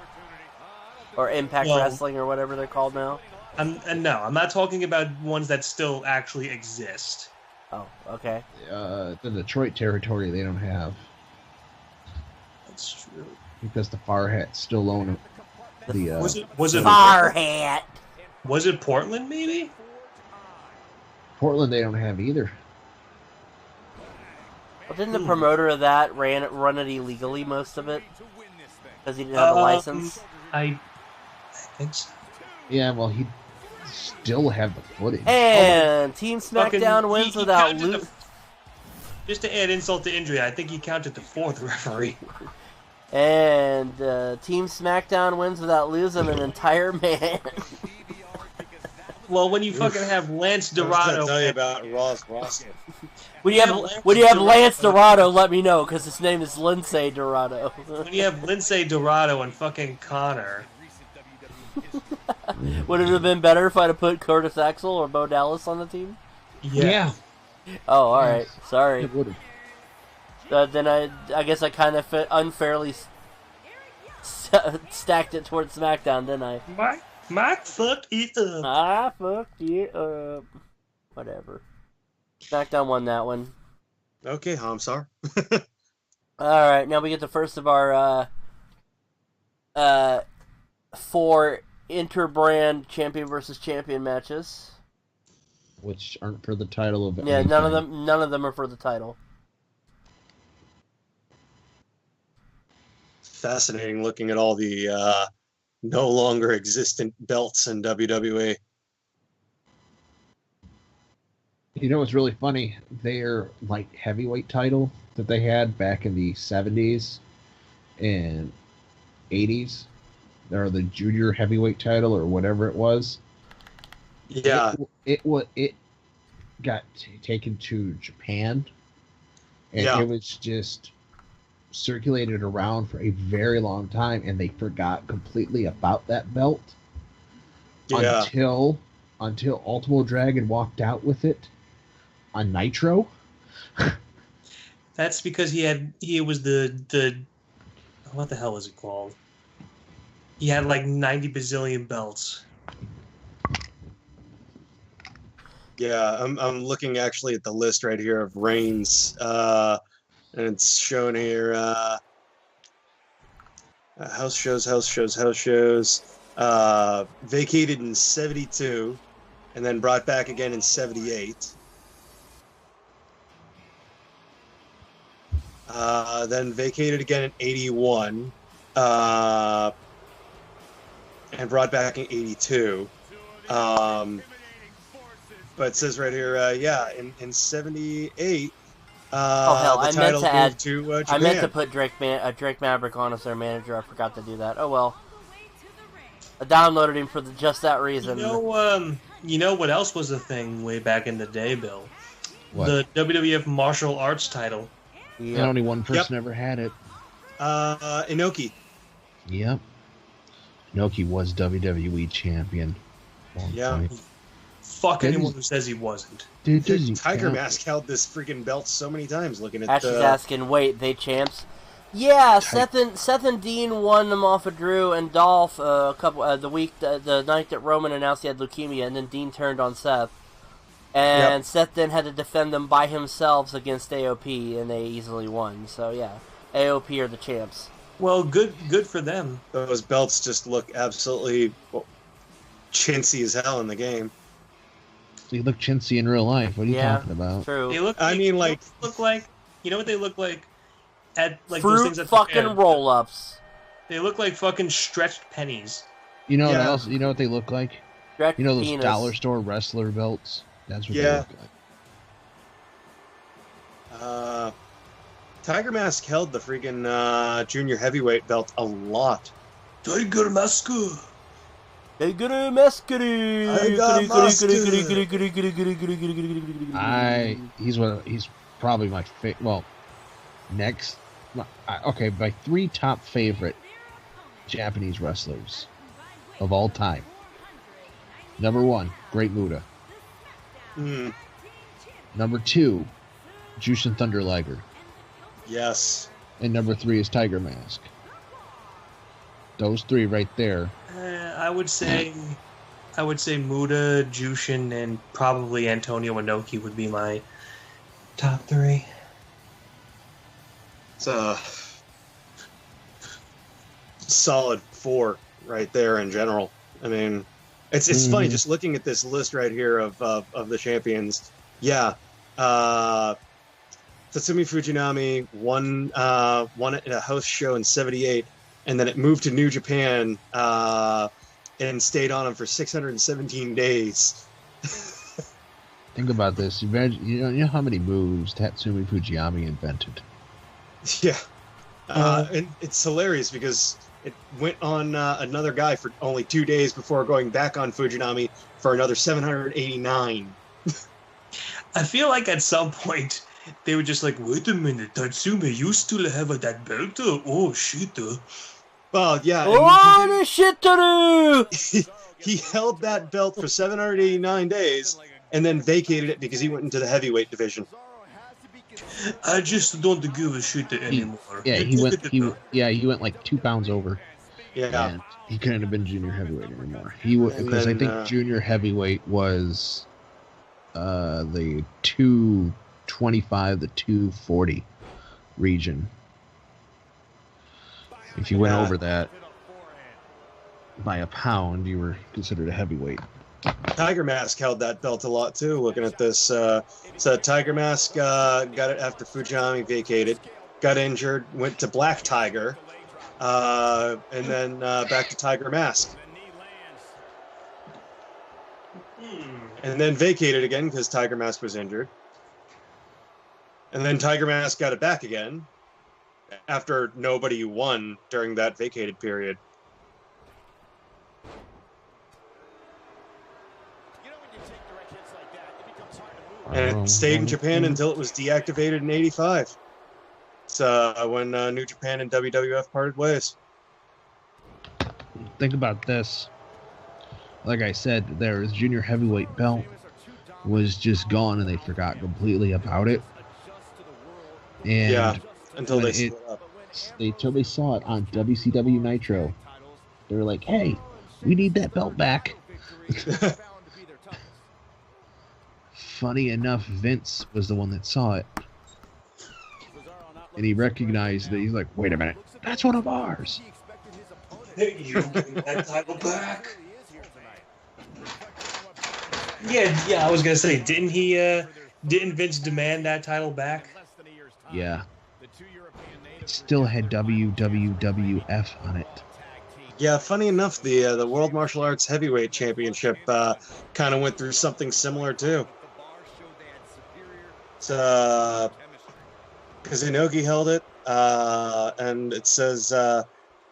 Or Impact Wrestling or whatever they're called now? No, I'm not talking about ones that still actually exist. Oh, okay. The Detroit territory they don't have. That's true. Because the Far Hats still own it. Was it Far Hat? Was it Portland, maybe? Portland they don't have either. Well, didn't the promoter of that run it illegally, most of it? Because he didn't have a license? I think so. Yeah, well, he still have the footage. And Team SmackDown wins without losing. Just to add insult to injury, I think he counted the fourth referee. And Team SmackDown wins without losing an entire man. Well, when you fucking have Lance I was Dorado, gonna tell you about Ross Ross. When you have Lance Dorado, let me know, because his name is Lindsay Dorado. when you have Lindsay Dorado and fucking Connor. Would it have been better if I'd have put Curtis Axel or Bo Dallas on the team? Yeah. Oh, all right. Sorry. It would have. Then I guess I kind of unfairly stacked it towards SmackDown, didn't I? Mike fucked it up. I fucked it up. Whatever. SmackDown won that one. Okay, Hamsar. All right, now we get the first of our 4 interbrand champion versus champion matches. Which aren't for the title of Yeah, anything. none of them are for the title. Fascinating looking at all the no longer existent belts in WWE. You know what's really funny? Their like heavyweight title that they had back in the 70s and 80s, or the junior heavyweight title or whatever it was. Yeah, It got taken to Japan, and Yeah. it was just circulated around for a very long time, and they forgot completely about that belt yeah. until Ultimo Dragon walked out with it on Nitro. That's because he was the what the hell was it called? He had like 90 bazillion belts. Yeah, I'm looking actually at the list right here of reigns, and it's shown here. House shows. Vacated in 72, and then brought back again in 78. Then vacated again in 81, and brought back in 82. But it says right here, in 78, Oh hell, the I meant title to moved add. to Japan. I meant to put Drake Maverick on as their manager. I forgot to do that. Oh well. I downloaded him for just that reason. You know what else was a thing way back in the day, Bill? What? The WWF Martial Arts title. And only one person ever had it. Inoki. Yep. Inoki was WWE champion. Long Yeah. time. Fuck Did anyone he- who says he wasn't. Dude, Tiger Mask held this freaking belt so many times. Looking at Ashley's asking, wait, they champs? Yeah, Seth and Dean won them off of Drew and Dolph the night that Roman announced he had leukemia, and then Dean turned on Seth, and Seth then had to defend them by himself against AOP, and they easily won. So yeah, AOP are the champs. Well, good for them. those belts just look absolutely chintzy as hell in the game. So you look chintzy in real life. What are you talking about? True. They look. I mean, like, look like. You know what they look like? At like Fruit those things at the fucking fair. roll-ups. They look like fucking stretched pennies. You know what Yeah. else? You know what they look like? Stretch You know those penis. dollar store wrestler belts? That's what they Yeah. look like. Tiger Mask held the freaking junior heavyweight belt a lot. Tiger Mask. Tiger Mask. He's probably my favorite. Well, next. Okay, my 3 top favorite Japanese wrestlers of all time. Number 1, Great Muta. Number 2, Jushin Thunder Liger. Yes. And number 3 is Tiger Mask. Those 3 right there. I would say Muda, Jushin, and probably Antonio Inoki would be my top 3. It's a solid 4 right there in general. I mean, it's funny just looking at this list right here of the champions. Yeah. Tatsumi Fujinami won at a house show in 78, and then it moved to New Japan and stayed on him for 617 days. Think about this. Imagine, you know how many moves Tatsumi Fujinami invented? Yeah. And it's hilarious because it went on another guy for only 2 days before going back on Fujinami for another 789. I feel like at some point they were just like, wait a minute, Tatsumi, you still have that belt? Oh shit. Well, yeah. What shit to do? He held that belt for 789 days and then vacated it because he went into the heavyweight division. I just don't give a shit anymore. He went like 2 pounds over. Yeah. And he couldn't have been junior heavyweight anymore. Because I think junior heavyweight was the 225 to 240 region. If you went Yeah. over that by a pound, you were considered a heavyweight. Tiger Mask held that belt a lot too. Looking at this, so Tiger Mask got it after Fujinami vacated, got injured, went to Black Tiger, and then back to Tiger Mask, and then vacated again because Tiger Mask was injured, and then Tiger Mask got it back again after nobody won during that vacated period. And it stayed in Japan until it was deactivated in '85. It's when New Japan and WWF parted ways. Think about this. Like I said, their junior heavyweight belt was just gone, and they forgot completely about it. And Yeah, until when they split up. until they saw it on WCW Nitro, they were like, "Hey, we need that belt back." Funny enough, Vince was the one that saw it, and he recognized that. He's like, "Wait a minute, that's one of ours." You bring that title back? Yeah. I was gonna say, didn't he? Didn't Vince demand that title back? Yeah. It still had WWF on it. Yeah, funny enough, the World Martial Arts Heavyweight Championship kind of went through something similar too. So, Inoki held it, and it says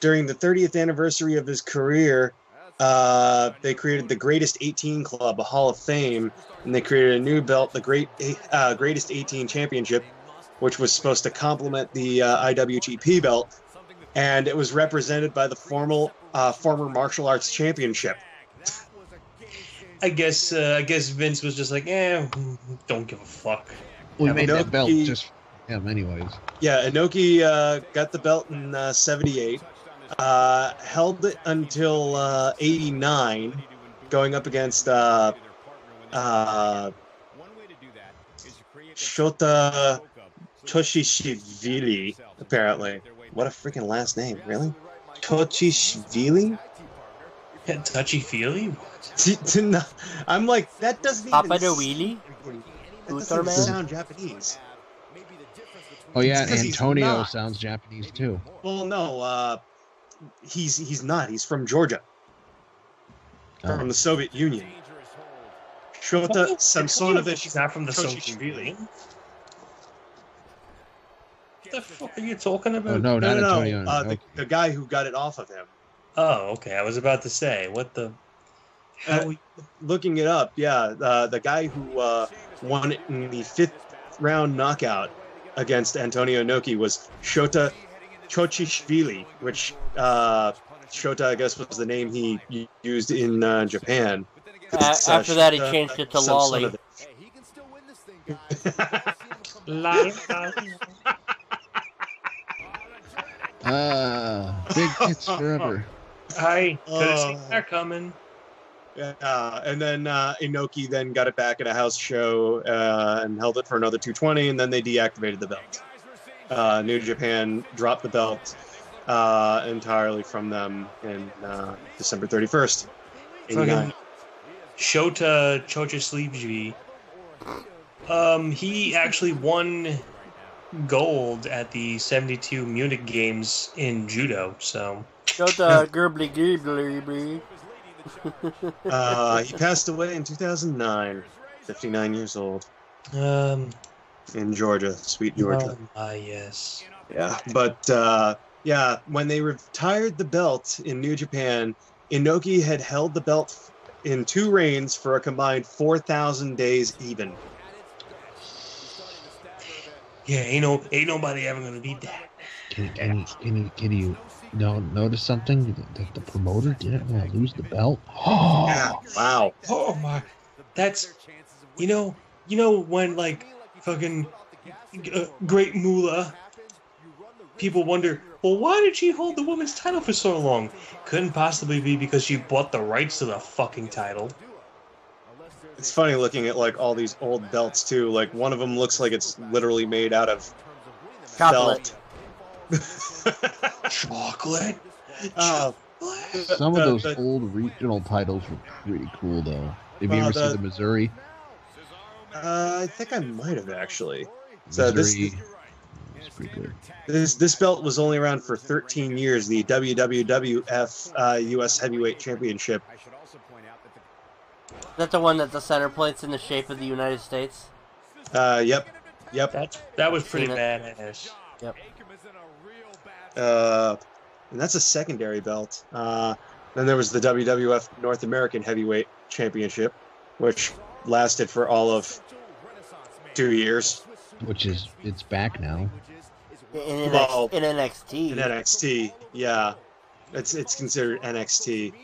during the 30th anniversary of his career, they created the Greatest 18 Club, a Hall of Fame, and they created a new belt, the Greatest 18 Championship, which was supposed to complement the IWGP belt, and it was represented by the former Martial Arts Championship. I guess Vince was just like, don't give a fuck. We made that belt Inoki- just for him, anyways. Yeah, Inoki got the belt in '78, held it until '89, going up against Shota Toshishvili, apparently. What a freaking last name, really? Tochishvili? Touchy-feely? I'm like, that doesn't even Papa the Wheelie? that doesn't sound Japanese. Oh yeah, It's 'cause he's Antonio not. sounds Japanese too. Well, no, he's not. He's from Georgia, from the Soviet Union. Shota Samsonovich He's not from the Soviet Toshishvili. Union. What the fuck are you talking about? Oh no, not Antonio. No, the guy who got it off of him. Oh, okay. I was about to say, what the hell? Looking it up, yeah, the guy who won it in the 5th round knockout against Antonio Inoki was Shota Chochishvili, which Shota, I guess, was the name he used in Japan. After that, he Shota changed it to Lolly. Samsonovich. Big hits forever. I could have seen that coming. Yeah, and then Inoki then got it back at a house show and held it for another 220, and then they deactivated the belt. New Japan dropped the belt entirely from them in December 31st. Fucking Shota Chochishvili. He actually won gold at the 72 Munich Games in judo, so... Shota Gerbly Gerbly. He passed away in 2009, 59 years old, in Georgia, sweet Georgia. Yes. Yeah, but when they retired the belt in New Japan, Inoki had held the belt in 2 reigns for a combined 4,000 days even. Yeah, ain't nobody ever gonna beat that. Can you notice something? That the promoter didn't want to lose the belt. Yeah, wow. Oh my, that's you know when like fucking Great Moolah. People wonder, well, why did she hold the women's title for so long? Couldn't possibly be because she bought the rights to the fucking title. It's funny looking at like all these old belts too. Like one of them looks like it's literally made out of Chocolate. felt. Chocolate. Some of those old regional titles were pretty cool, though. Have you ever seen the Missouri? I think I might have actually. So Missouri. It's pretty good. This belt was only around for 13 years. The WWF U.S. Heavyweight Championship. Is that the one that the center plate's in the shape of the United States? Yep. That was pretty Seen it. badass. Yep. And that's a secondary belt. Then there was the WWF North American Heavyweight Championship, which lasted for all of 2 years. Which is, it's back now. In Well, NXT. In NXT, yeah. It's considered NXT.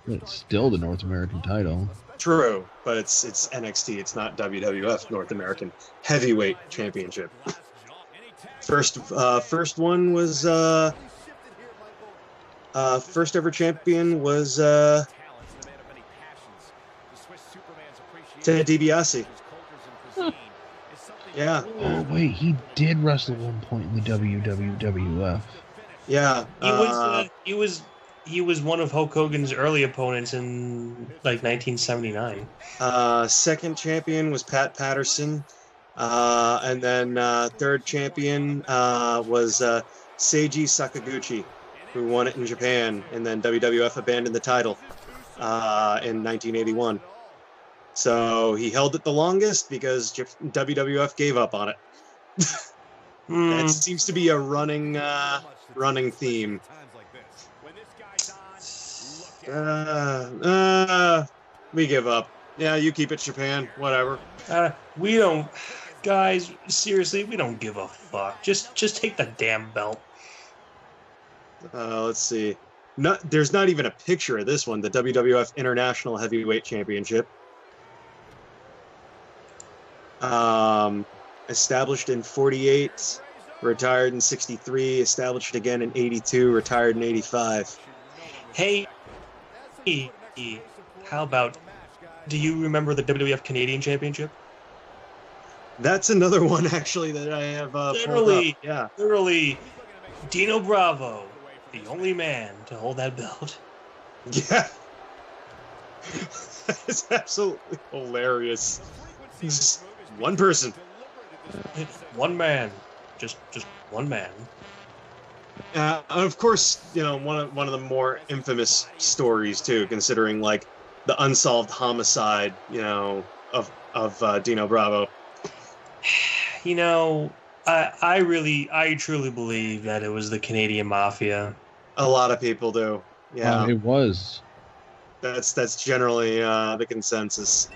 It's still the North American title. True, but it's NXT. It's not WWF North American Heavyweight Championship. First one was first ever champion was Ted DiBiase. Yeah. Oh wait, he did wrestle at one point in the WWF. Yeah. He was one of Hulk Hogan's early opponents in like 1979. Second champion was Pat Patterson. And then third champion was Seiji Sakaguchi, who won it in Japan, and then WWF abandoned the title in 1981. So he held it the longest because WWF gave up on it. That seems to be a running theme. We give up. Yeah, you keep it, Japan. Whatever. We don't, guys. Seriously, we don't give a fuck. Just take the damn belt. Let's see. There's not even a picture of this one. The WWF International Heavyweight Championship. Established in 48, retired in 63, established again in 82, retired in 85. Hey, how about, do you remember the WWF Canadian Championship? That's another one, actually, that I have Literally, pulled up. Yeah. literally, Dino Bravo, the only man to hold that belt. Yeah. It's absolutely hilarious. He's one person. One man. Just one man. Of course, you know, one of the more infamous stories too, considering like the unsolved homicide, you know, of Dino Bravo. You know, I truly believe that it was the Canadian Mafia. A lot of people do. Yeah, It was. that's generally the consensus.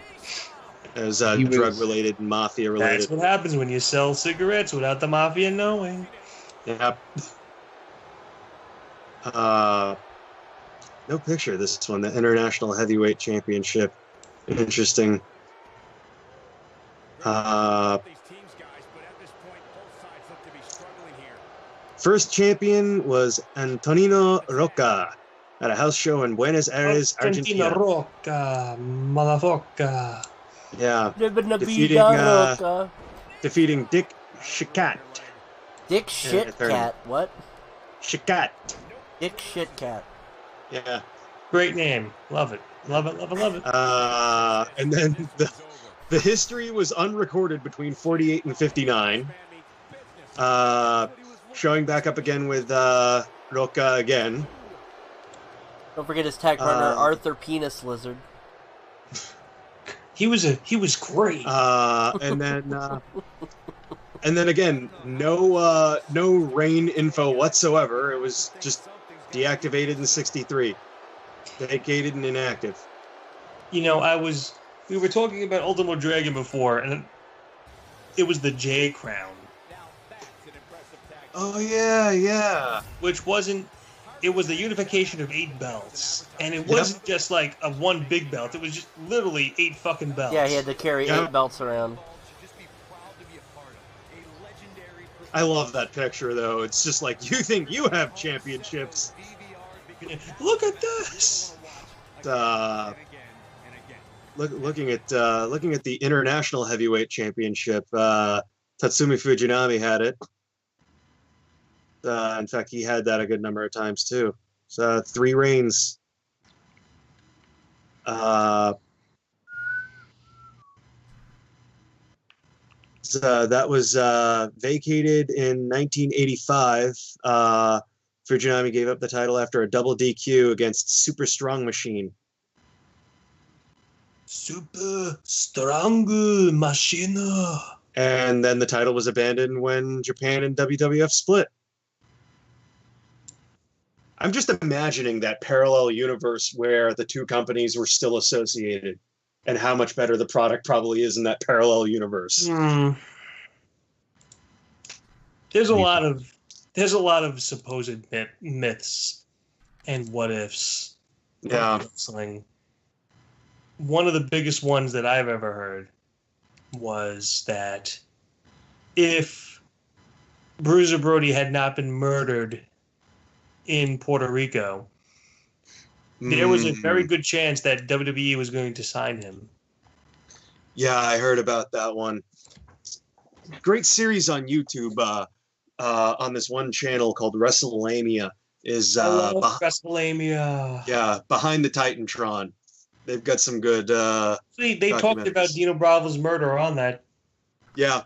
As He was- drug-related and mafia-related. That's what happens when you sell cigarettes without the Mafia knowing. Yep. No picture of this one, the International Heavyweight Championship. Interesting. First champion was Antonino Rocca at a house show in Buenos Aires, Argentina Argentina. Rocca, motherfucker. Yeah. Living the Defeating, vida loca. Defeating Dick Shikat. Dick Shit Cat. What? Shikat. Dick Shit Cat. Yeah. Great name. Love it. Love it, love it, love it. And then the history was unrecorded between 48 and 59. Showing back up again with Rocca again. Don't forget his tag partner, Arthur Penis Lizard. He was great. And then again, no reign info whatsoever. It was just deactivated in 63. Vacated and inactive. You know, we were talking about Ultimo Dragon before, and it was the J Crown. Oh yeah. Which wasn't, it was the unification of 8 belts. And it wasn't just like a one big belt, it was just literally 8 fucking belts. Yeah, he had to carry 8 belts around. I love that picture though. It's just like, you think you have championships. Look at this! Looking at the International Heavyweight Championship, Tatsumi Fujinami had it. In fact, he had that a good number of times too. So 3 reigns. So that was vacated in 1985. Fujinami gave up the title after a double DQ against Super Strong Machine. Super strong machine. And then the title was abandoned when Japan and WWF split. I'm just imagining that parallel universe where the two companies were still associated, and how much better the product probably is in that parallel universe. There's a lot of supposed myths and what ifs. Yeah. Wrestling. One of the biggest ones that I've ever heard was that if Bruiser Brody had not been murdered in Puerto Rico, there was a very good chance that WWE was going to sign him. Yeah, I heard about that one. Great series on YouTube on this one channel called WrestleLamia. WrestleLamia. Yeah, Behind the Titantron. They've got some good See, they talked about Dino Bravo's murder on that. Yeah.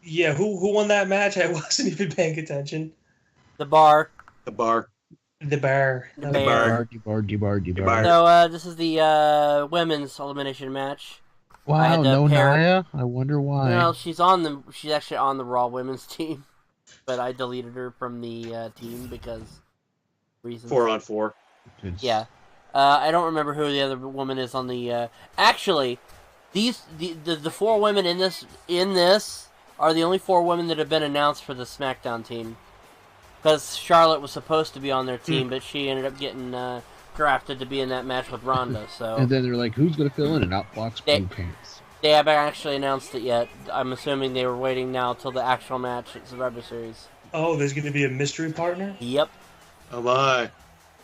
Yeah, who won that match? I wasn't even paying attention. The Bar. The Bar. The Bar. The Bear. Bar. So this is the women's elimination match. Wow, no Naya? I wonder why. Well, she's actually on the Raw women's team, but I deleted her from the team because reasons. 4-on-4. Yeah. I don't remember who the other woman is on the actually the 4 women in this are the only 4 women that have been announced for the SmackDown team. Because Charlotte was supposed to be on their team, but she ended up getting drafted to be in that match with Ronda. So. And then they're like, who's going to fill in? And out walks Blue Pants. They haven't actually announced it yet. I'm assuming they were waiting now till the actual match at Survivor Series. Oh, there's going to be a mystery partner? Yep. Oh my.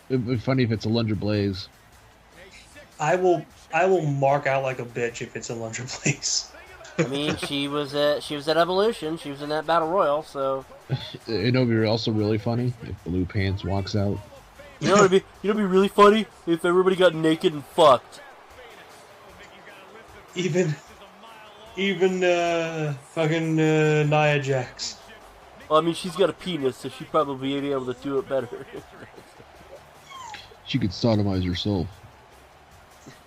It'd be funny if it's a Lunger Blaze. I will mark out like a bitch if it's a Lunger Blaze. I mean, she was at Evolution. She was in that Battle Royal, so. It'd be also really funny if Blue Pants walks out. You know what'd be really funny if everybody got naked and fucked. Even fucking Nia Jax. Well, I mean, she's got a penis, so she'd probably be able to do it better. She could sodomize herself.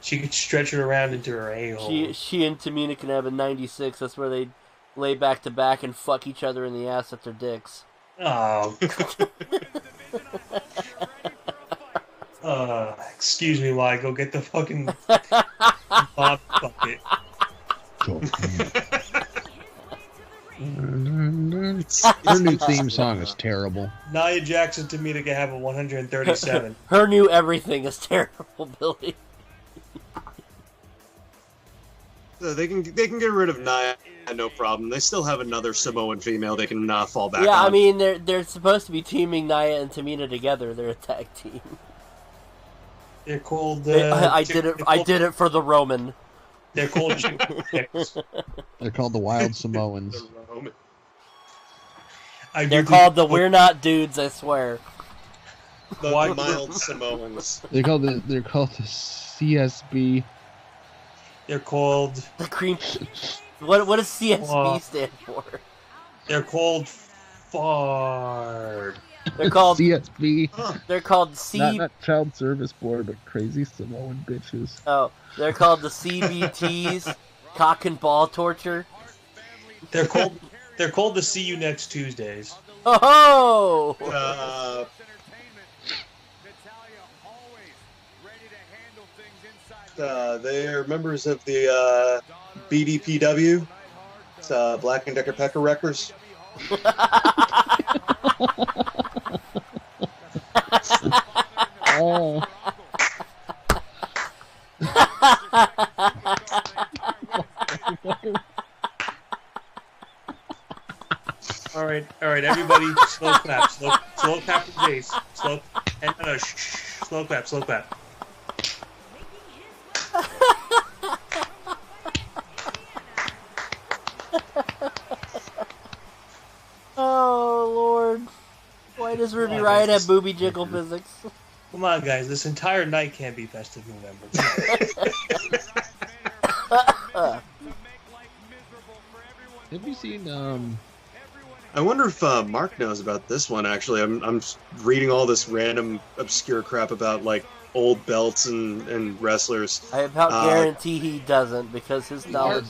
She could stretch it around into her a-hole. She and Tamina can have a 96. That's where they lay back to back and fuck each other in the ass at their dicks. Oh. Excuse me, Why? Go get the fucking Bob bucket. Her new theme song is terrible. Nia Jax and Tamina can have a 137. Her new everything is terrible, Billy. So they can get rid of Nia, no problem. They still have another Samoan female they can fall back on. Yeah, I mean, they're supposed to be teaming Nia and Tamina together. They're a tag team. They're called... I did it for the Roman. They're called chicks. They're called the Wild Samoans. They're called the We're Not Dudes, I swear. The mild Samoans. They're called the CSB. They're called... The cream... What does CSB stand for? They're called... Fard. They're called... CSB. They're called Not Child Service Board, but Crazy Samoan Bitches. Oh, they're called the CBTs. Cock and ball torture. They're called the See You Next Tuesdays. Oh! They're members of the BDPW. It's Black and Decker Pecker Wreckers. Oh. All right, everybody, slow clap, slow clap for Jace, slow clap, slow clap. does Ruby Riot have booby jiggle physics? Come on, guys. This entire night can't be Best of November. Have you seen I wonder if Mark knows about this one. Actually, I'm reading all this random obscure crap about like old belts and wrestlers. I about guarantee he doesn't because his knowledge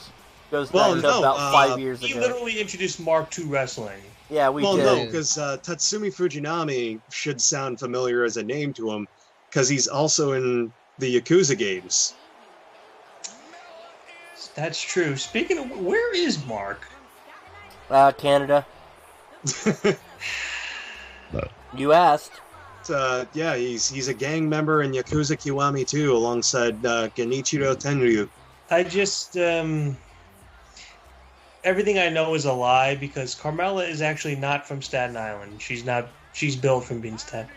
goes back to about 5 years ago. He literally introduced Mark to wrestling. Yeah, we Well, did. no, because Tatsumi Fujinami should sound familiar as a name to him, because he's also in the Yakuza games. That's true. Speaking of, where is Mark? Canada. You asked. Yeah, he's a gang member in Yakuza Kiwami 2 alongside Genichiro Tenryu. I just everything I know is a lie because Carmella is actually not from Staten Island. She's billed from Beanstown.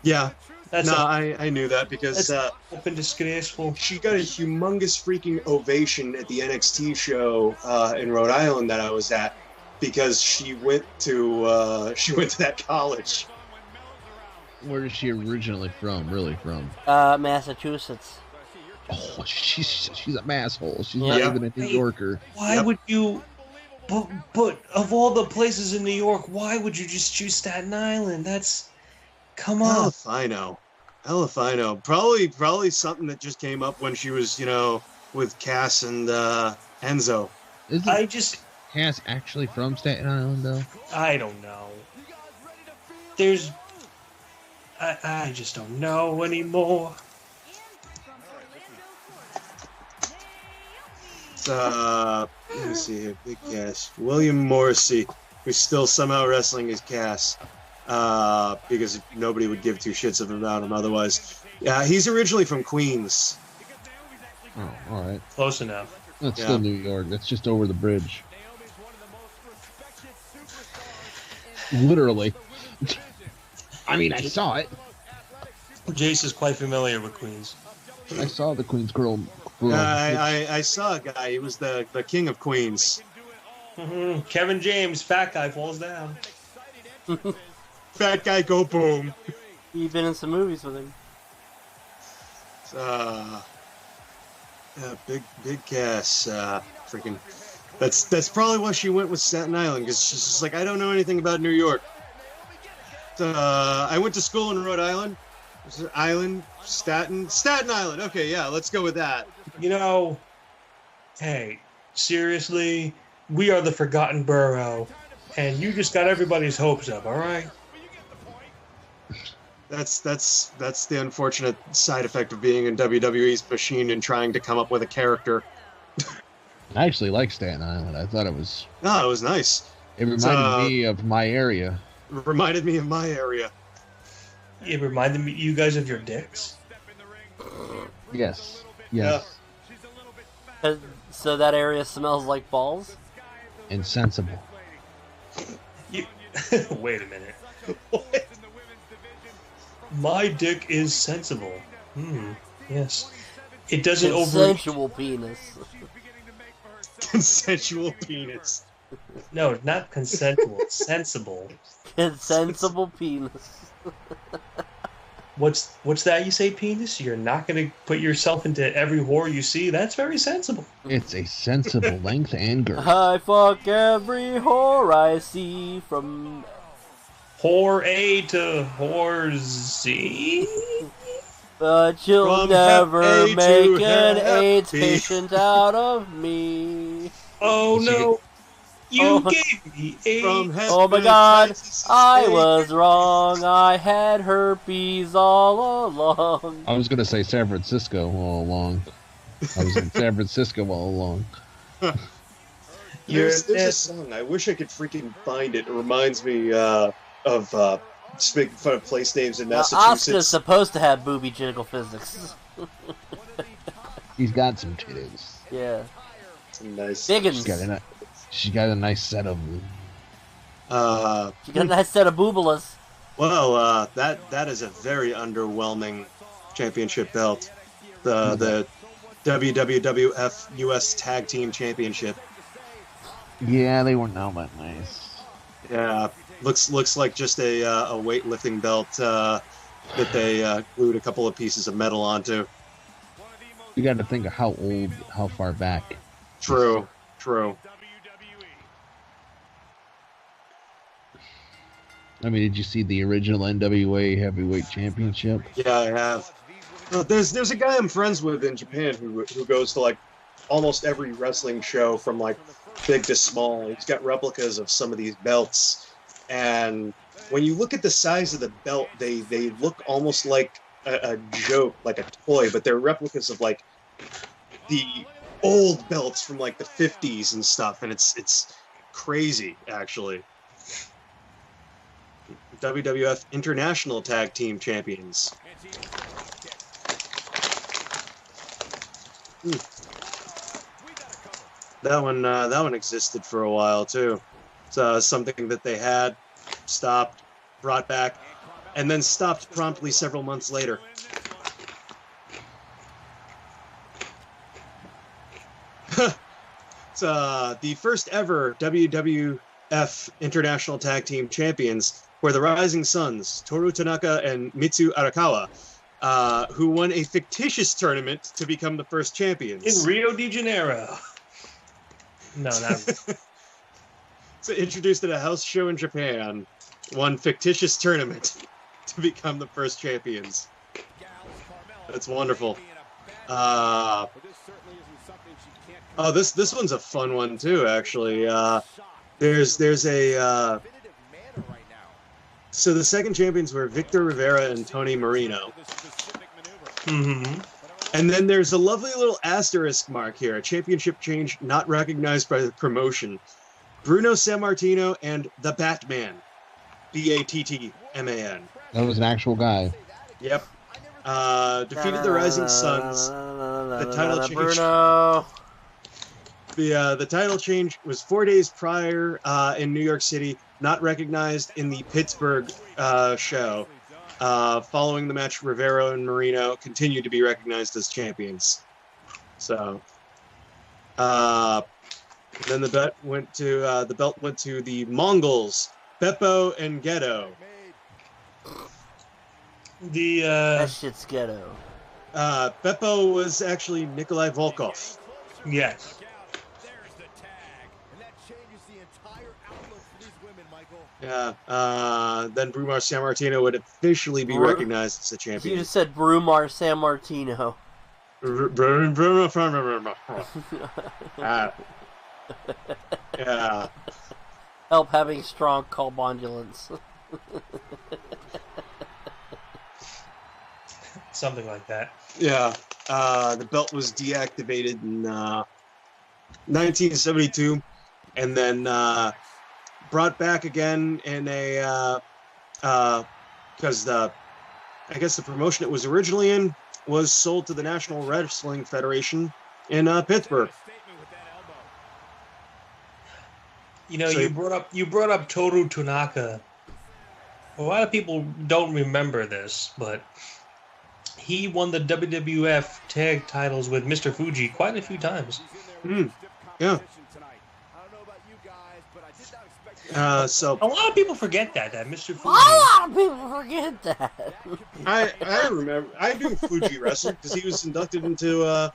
Yeah. That's I knew that because open disgraceful. she got a humongous freaking ovation at the NXT show in Rhode Island that I was at because she went to that college. where is she originally from? Really from? Massachusetts. Oh, she's a masshole. She's Yeah. not even a New Yorker. Why would you? But of all the places in New York, why would you just choose Staten Island? Come on. Hell if I know. Hell if I know. Probably something that just came up when she was, with Cass and Enzo. Isn't Cass actually from Staten Island, though? I don't know. I just don't know anymore. Let me see here. Big Cass. William Morrissey, who's still somehow wrestling as Cass. Because nobody would give two shits about him otherwise. Yeah, he's originally from Queens. Oh, all right. Close enough. That's still New York. That's just over the bridge. Literally. I mean, I saw it. Jace is quite familiar with Queens. I saw the Queens girl. I saw a guy. He was the king of Queens. Mm-hmm. Kevin James, fat guy, falls down. Fat guy, go boom. You've been in some movies with him. Big Cass. Freaking. That's probably why she went with Staten Island, because she's just like, I don't know anything about New York. I went to school in Rhode Island. Staten Island. Okay, yeah, let's go with that. Hey, seriously, we are the forgotten borough, and you just got everybody's hopes up, all right? That's the unfortunate side effect of being in WWE's machine and trying to come up with a character. I actually like Staten Island. I thought it was... No, it was nice. It reminded me of my area. Reminded me of my area. It reminded me, you guys, of your dicks? Yes. So that area smells like balls? Insensible. Wait a minute. What? My dick is sensible. Yes. It doesn't Consensual penis. Consensual penis. No, not consensual. Sensible. Consensible penis. What's that you say, penis? You're not going to put yourself into every whore you see? That's very sensible. It's a sensible length and girth. I fuck every whore I see from... Whore A to whore Z? But you'll From never happy make to an happy. AIDS patient out of me. Oh no! You Oh. gave me AIDS. Oh my god, I was wrong. I had herpes all along. I was going to say San Francisco all along. I was in San Francisco all along. There's a song. I wish I could freaking find it. It reminds me of making fun of place names in Oscar's Massachusetts. supposed to have booby jiggle physics. He's got some titties. Yeah. Nice. Biggins. She's got a nice set of them. She got a nice set of boobalas. Well, that is a very underwhelming championship belt. The WWF US Tag Team Championship. Yeah, they weren't all that nice. Yeah, Looks like just a weightlifting belt that they glued a couple of pieces of metal onto. You got to think of how far back. True. I mean, did you see the original NWA Heavyweight Championship? Yeah, I have. There's a guy I'm friends with in Japan who goes to like almost every wrestling show from like big to small. He's got replicas of some of these belts, and when you look at the size of the belt, they look almost like a joke, like a toy, but they're replicas of like the old belts from like the 50s and stuff, and it's crazy actually. WWF International Tag Team Champions. That one existed for a while too. It's something that they had, stopped, brought back, and then stopped promptly several months later. It's the first ever WWF International Tag Team Champions were the Rising Suns, Toru Tanaka and Mitsu Arakawa, who won a fictitious tournament to become the first champions. In Rio de Janeiro. No, not. So introduced at a house show in Japan, won fictitious tournament to become the first champions. That's wonderful. Oh, this one's a fun one too, actually. There's a. So the second champions were Victor Rivera and Tony Marino. Mm-hmm. And then there's a lovely little asterisk mark here, a championship change not recognized by the promotion. Bruno Sammartino and the Batman. Battman. That was an actual guy. Yep. Defeated the Rising Suns. The title change. Bruno. The title change was 4 days prior in New York City, not recognized in the Pittsburgh show. Following the match, Rivera and Marino continued to be recognized as champions. So, then the belt went to the Mongols, Beppo and Ghetto. That shit's ghetto. Beppo was actually Nikolai Volkov. Yes. Yeah. Then Brumar Sammartino would officially be recognized as the champion. You just said Brumar Sammartino. Yeah. Help having strong ambulance. Something like that. Yeah. The belt was deactivated in 1972, and then brought back again in a because I guess the promotion it was originally in was sold to the National Wrestling Federation in Pittsburgh. You know, So- you brought up Toru Tanaka. A lot of people don't remember this, but he won the WWF tag titles with Mr. Fuji quite a few times. Yeah. So A lot of people forget that Mr. Fuji. A lot of people forget that. I remember I knew Fuji wrestled because he was inducted into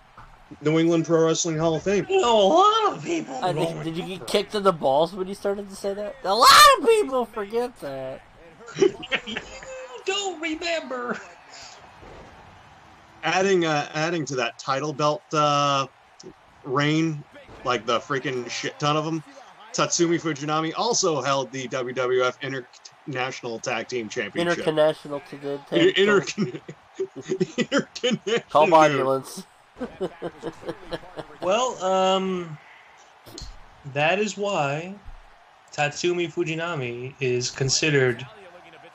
New England Pro Wrestling Hall of Fame. You know, a lot of people. Did you get kicked in the balls when you started to say that? A lot of people forget that. You don't remember. Adding to that title belt reign, like the freaking shit ton of them, Tatsumi Fujinami also held the WWF International Tag Team Championship. International to the Interconnection. Call ambulance. Well, that is why Tatsumi Fujinami is considered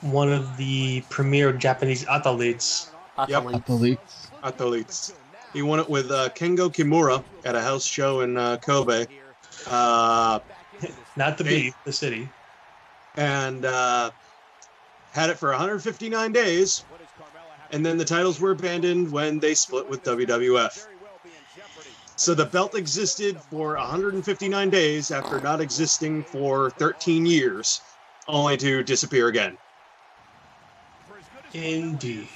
one of the premier Japanese athletes. Athletes. He won it with Kengo Kimura at a house show in Kobe. Not the city. And had it for 159 days. And then the titles were abandoned when they split with WWF. So the belt existed for 159 days after not existing for 13 years. only to disappear again. Indeed.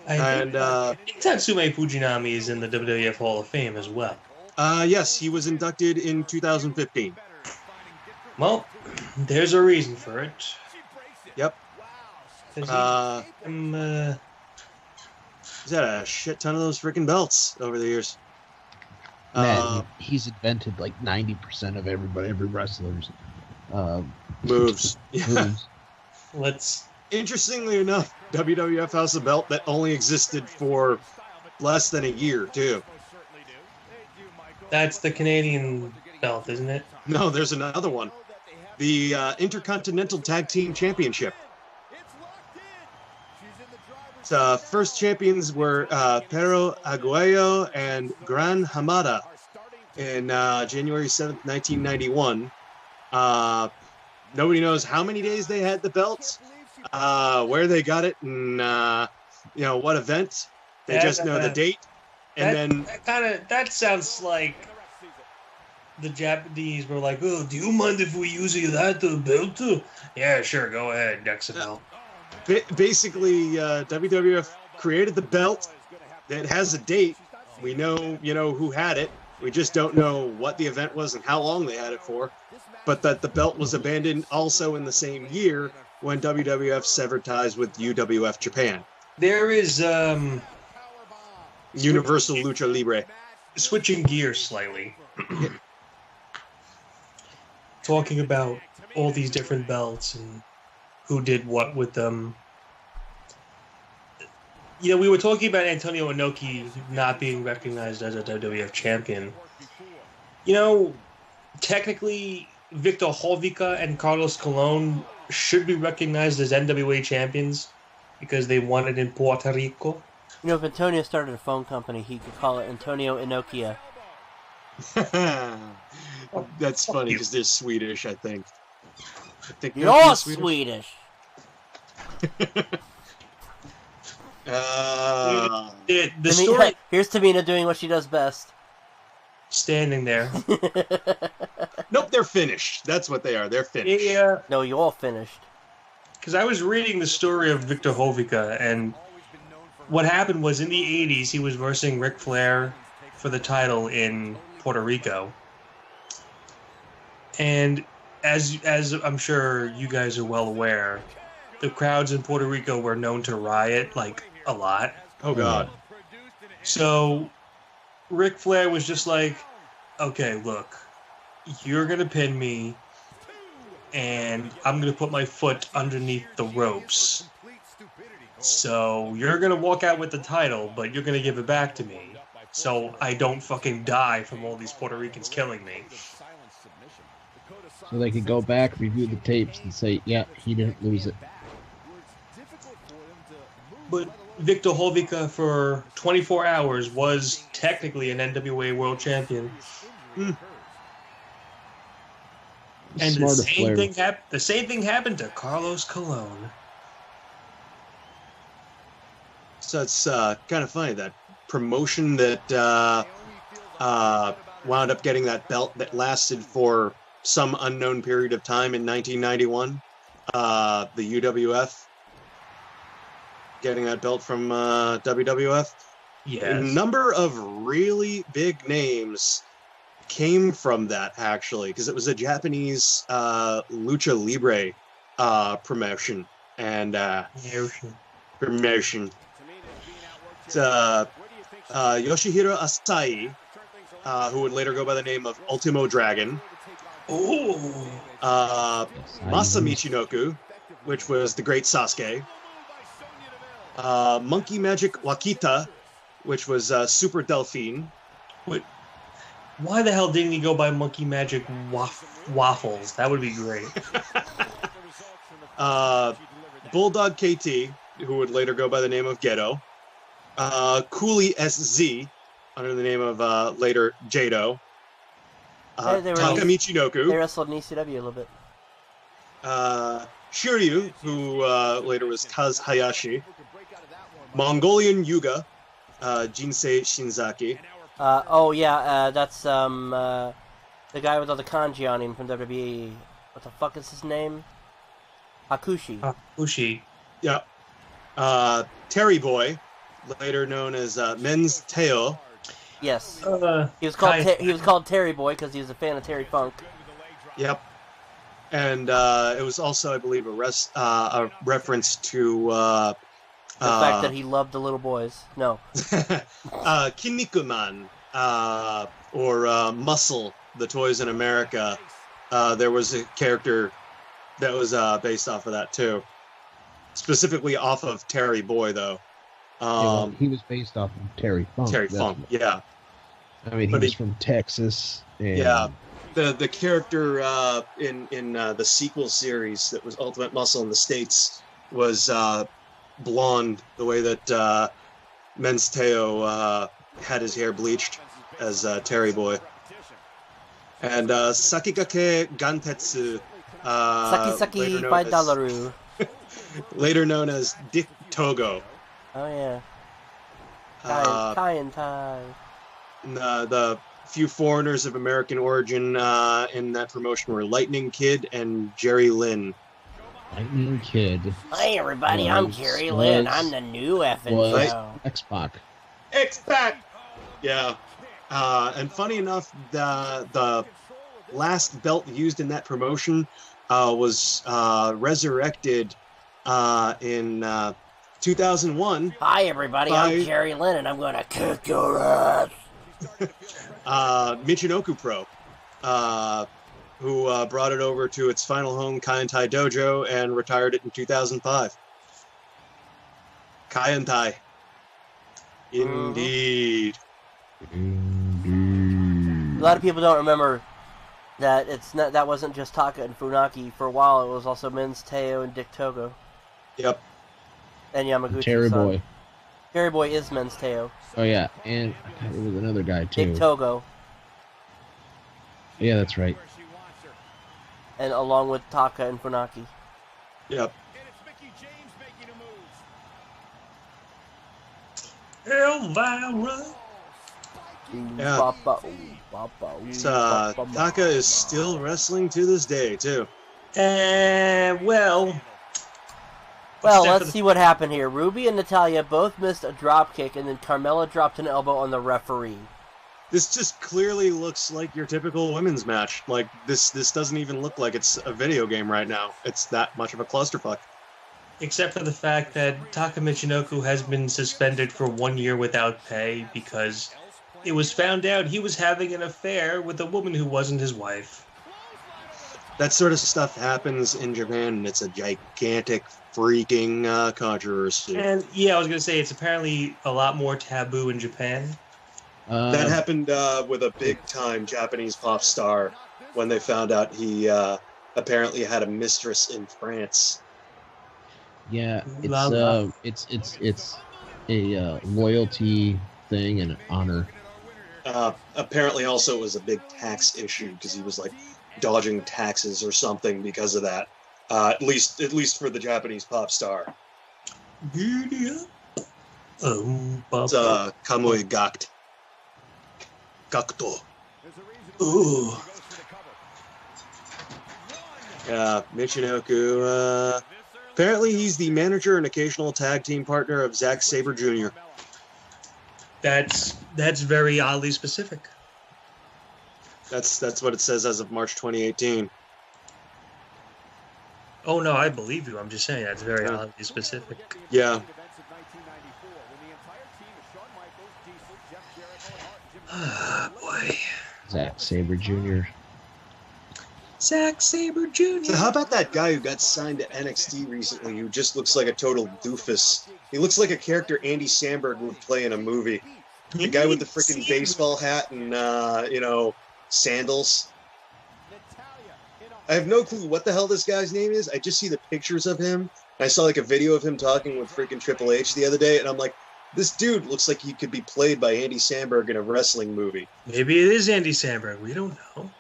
And Tatsume Fujinami is in the WWF Hall of Fame as well. yes, he was inducted in 2015. Well, there's a reason for it. Yep. He's had a shit ton of those freaking belts over the years. Man, he's invented like 90% of every wrestler's Moves. Yeah. moves. Interestingly enough, WWF has a belt that only existed for less than a year, too. That's the Canadian belt, isn't it? No, there's another one. The Intercontinental Tag Team Championship. First champions were Pero Aguayo and Gran Hamada in January 7th, 1991. Nobody knows how many days they had the belt, where they got it, and what event. They just know the date. And that sounds like the Japanese were like, "Oh, do you mind if we use that belt?" Yeah, sure, go ahead, XFL. Basically, WWF created the belt that has a date. We know, who had it. We just don't know what the event was and how long they had it for. But that the belt was abandoned also in the same year when WWF severed ties with UWF Japan. There is Universal Lucha Libre. Switching gears slightly. Talking about all these different belts and who did what with them. We were talking about Antonio Inoki not being recognized as a WWF champion. Technically, Victor Holvica and Carlos Colon should be recognized as NWA champions because they won it in Puerto Rico. If Antonio started a phone company, he could call it Antonio Inokia. That's funny because they're Swedish, I think. You're Swedish. The story. Here's Tamina doing what she does best. Standing there. Nope, they're finished. That's what they are. They're finished. Yeah. No, you all finished. Because I was reading the story of Victor Holvica, and what happened was in the 80s, he was versing Ric Flair for the title in Puerto Rico. And as I'm sure you guys are well aware, the crowds in Puerto Rico were known to riot, like, a lot. Oh, God. So Ric Flair was just like, okay, look, you're going to pin me, and I'm going to put my foot underneath the ropes. So you're going to walk out with the title, but you're going to give it back to me, so I don't fucking die from all these Puerto Ricans killing me. So they could go back, review the tapes, and say, yeah, he didn't lose it. But Victor Holvica for 24 hours was technically an NWA World Champion. And the same thing happened to Carlos Colon. So it's kind of funny, that promotion that wound up getting that belt that lasted for some unknown period of time in 1991, the UWF, getting that belt from WWF. Yes. A number of really big names came from that, actually, because it was a Japanese lucha libre promotion. And promotion. It's Yoshihiro Asai, who would later go by the name of Ultimo Dragon. Masa Michinoku, which was the Great Sasuke. Monkey Magic Wakita, which was Super Delphine. Wait, why the hell didn't he go by Monkey Magic Waffles? That would be great. Bulldog KT, who would later go by the name of Gedo. Cooley SZ, under the name of later Jado. Taka Michinoku. They wrestled in ECW a little bit. Shiryu, who later was Kaz Hayashi. Mongolian Yuga, Jinsei Shinzaki. That's The guy with all the kanji on him from WWE. What the fuck is his name? Hakushi. Hakushi. Yeah. Terry Boy, later known as Men's Teo. Yes. He was called Terry Boy because he was a fan of Terry Funk. Yep. And it was also, I believe, a reference to the fact that he loved the little boys. No. Kinnikuman, or Muscle, the Toys in America. There was a character that was based off of that too. Specifically off of Terry Boy, though. He was based off of Terry Funk. Terry Funk, yeah. I mean, he was from Texas. And... Yeah. The character in the sequel series that was Ultimate Muscle in the States was blonde, the way that Men's Teo had his hair bleached as Terry Boy. And Sakigake Gantetsu. Saki $5. Later known as Dick Togo. Oh, yeah. Kai and Tai. The few foreigners of American origin in that promotion were Lightning Kid and Jerry Lynn. Lightning Kid. Hi, everybody. I'm Jerry Lynn. I'm the new effing show. X-Pac. X-Pac! Yeah. And funny enough, the last belt used in that promotion was resurrected in 2001. Hi, everybody. I'm Jerry Lynn, and I'm going to kick your ass. Michinoku Pro, who brought it over to its final home, Kaientai Dojo, and retired it in 2005. Kaientai. Indeed. A lot of people don't remember that that wasn't just Taka and Funaki. For a while, it was also Men's Teo and Dick Togo. Yep. And Yamaguchi. Terry Boy. Terry Boy is Men's Teo. Oh yeah, and there was another guy too. Dick Togo. Yeah, that's right. And along with Taka and Funaki. Yep. Elvira. Yeah. Taka is still wrestling to this day, too. Well, let's see what happened here. Ruby and Natalya both missed a drop kick, and then Carmella dropped an elbow on the referee. This just clearly looks like your typical women's match. Like, this doesn't even look like it's a video game right now. It's that much of a clusterfuck. Except for the fact that Taka Michinoku has been suspended for 1 year without pay because it was found out he was having an affair with a woman who wasn't his wife. That sort of stuff happens in Japan, and it's a gigantic freaking controversy. And yeah, I was going to say, it's apparently a lot more taboo in Japan. That happened with a big-time Japanese pop star when they found out he apparently had a mistress in France. Yeah, it's a loyalty thing and honor. Apparently, also it was a big tax issue because he was like dodging taxes or something because of that. At least for the Japanese pop star. It's Kamui Gakto. Ooh. Yeah, Michinoku. Apparently, he's the manager and occasional tag team partner of Zack Sabre Jr. That's very oddly specific. That's what it says as of March 2018. Oh no, I believe you. I'm just saying that's very oddly specific. Yeah. Boy. Zack Sabre Jr. Zack Sabre Jr. So how about that guy who got signed to NXT recently who just looks like a total doofus? He looks like a character Andy Samberg would play in a movie. The guy with the freaking baseball hat and, sandals. I have no clue what the hell this guy's name is. I just see the pictures of him. I saw like a video of him talking with freaking Triple H the other day, and I'm like, this dude looks like he could be played by Andy Samberg in a wrestling movie. Maybe it is Andy Samberg. We don't know.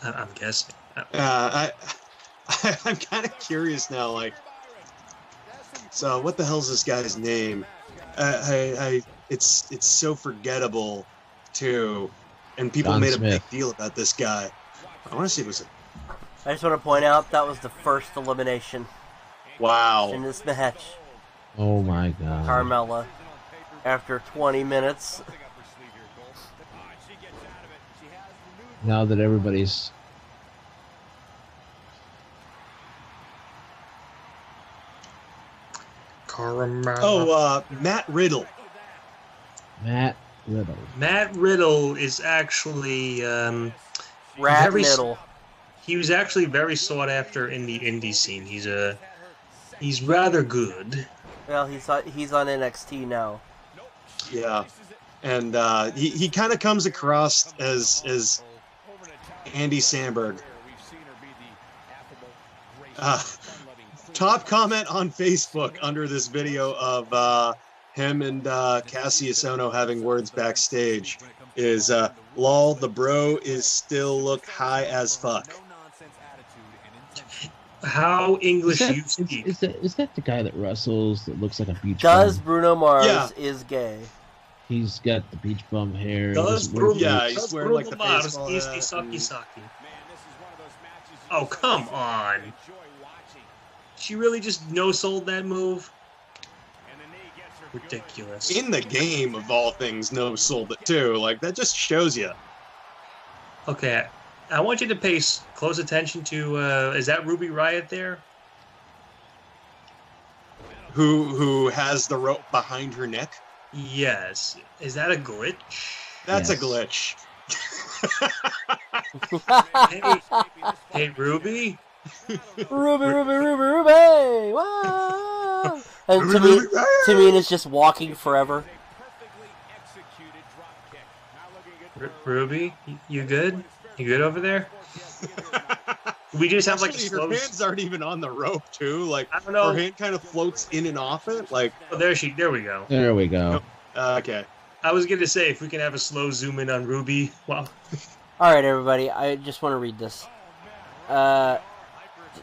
I'm guessing. I'm kind of curious now, like, so what the hell's this guy's name? I it's so forgettable too, and people John made Smith. a big deal about this guy. I want to see if it was I just want to point out that was the first elimination wow. in this match. Oh my god. Carmella, after 20 minutes. Now that everybody's Carmella. Oh, Matt Riddle. Matt Riddle. Matt Riddle is actually Rat very- middle. he was actually very sought after in the indie scene. He's rather good. Well, he's on NXT now. Yeah, and he kind of comes across as Andy Samberg. Top comment on Facebook under this video of him and Cassius Ohno having words backstage is lol, the bro is still look high as fuck. How English Is that- you speak? Is that the guy that wrestles that looks like a beach Does bum? Bruno Mars Yeah. is gay? He's got the beach bum hair. He Does doesn't wear Bruno, Yeah, boots. he's does wearing, like, Bruno the Mars baseball is hat the Saki and- Saki? Oh, come on. She really just no-sold that move? Ridiculous. In the game, of all things, no sold it too. Like, that just shows you. Okay, I want you to pay close attention to, is that Ruby Riott there? Who has the rope behind her neck? Yes. Is that a glitch? That's a Yes. glitch. Hey, Ruby? Ruby! Wow! And Tamina's just walking forever. Ruby? You good? You good over there? We just have like a Actually, slow... her hands aren't even on the rope too. Like, I don't know. her hand kind of floats in and off it. Like, Oh, there we go. There we go. okay. I was going to say, if we can have a slow zoom in on Ruby, well... Alright, everybody, I just want to read this. The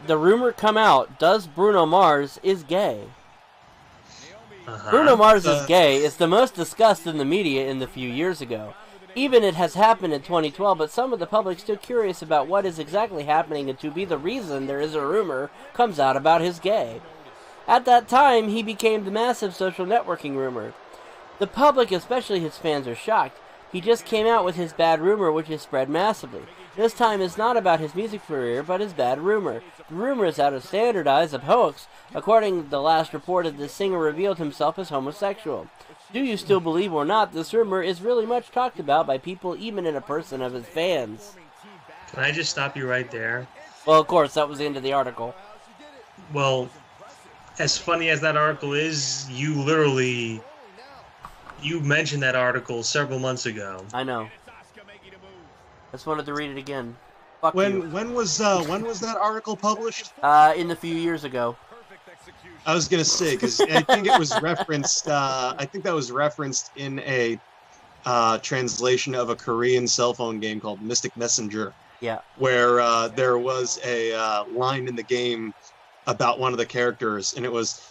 rumor come out, does Bruno Mars is gay? Bruno Mars is gay is the most discussed in the media in the few years ago. Even it has happened in 2012, but some of the public still curious about what is exactly happening, and to be the reason there is a rumor comes out about his gay. At that time, he became the massive social networking rumor. The public, especially his fans, are shocked. He just came out with his bad rumor, which has spread massively. This time it's not about his music career, but his bad rumor. The rumor is out of standardized of hoax. According to the last reported, the singer revealed himself as homosexual. Do you still believe or not, this rumor is really much talked about by people, even in a person of his fans. Can I just stop you right there? Well, of course, that was the end of the article. Well, as funny as that article is, you mentioned that article several months ago. I know. I just wanted to read it again. Fuck you. When was that article published? In the few years ago. I was gonna say, because I think it was referenced. I think that was referenced in a translation of a Korean cell phone game called Mystic Messenger. Yeah. Where there was a line in the game about one of the characters, and it was,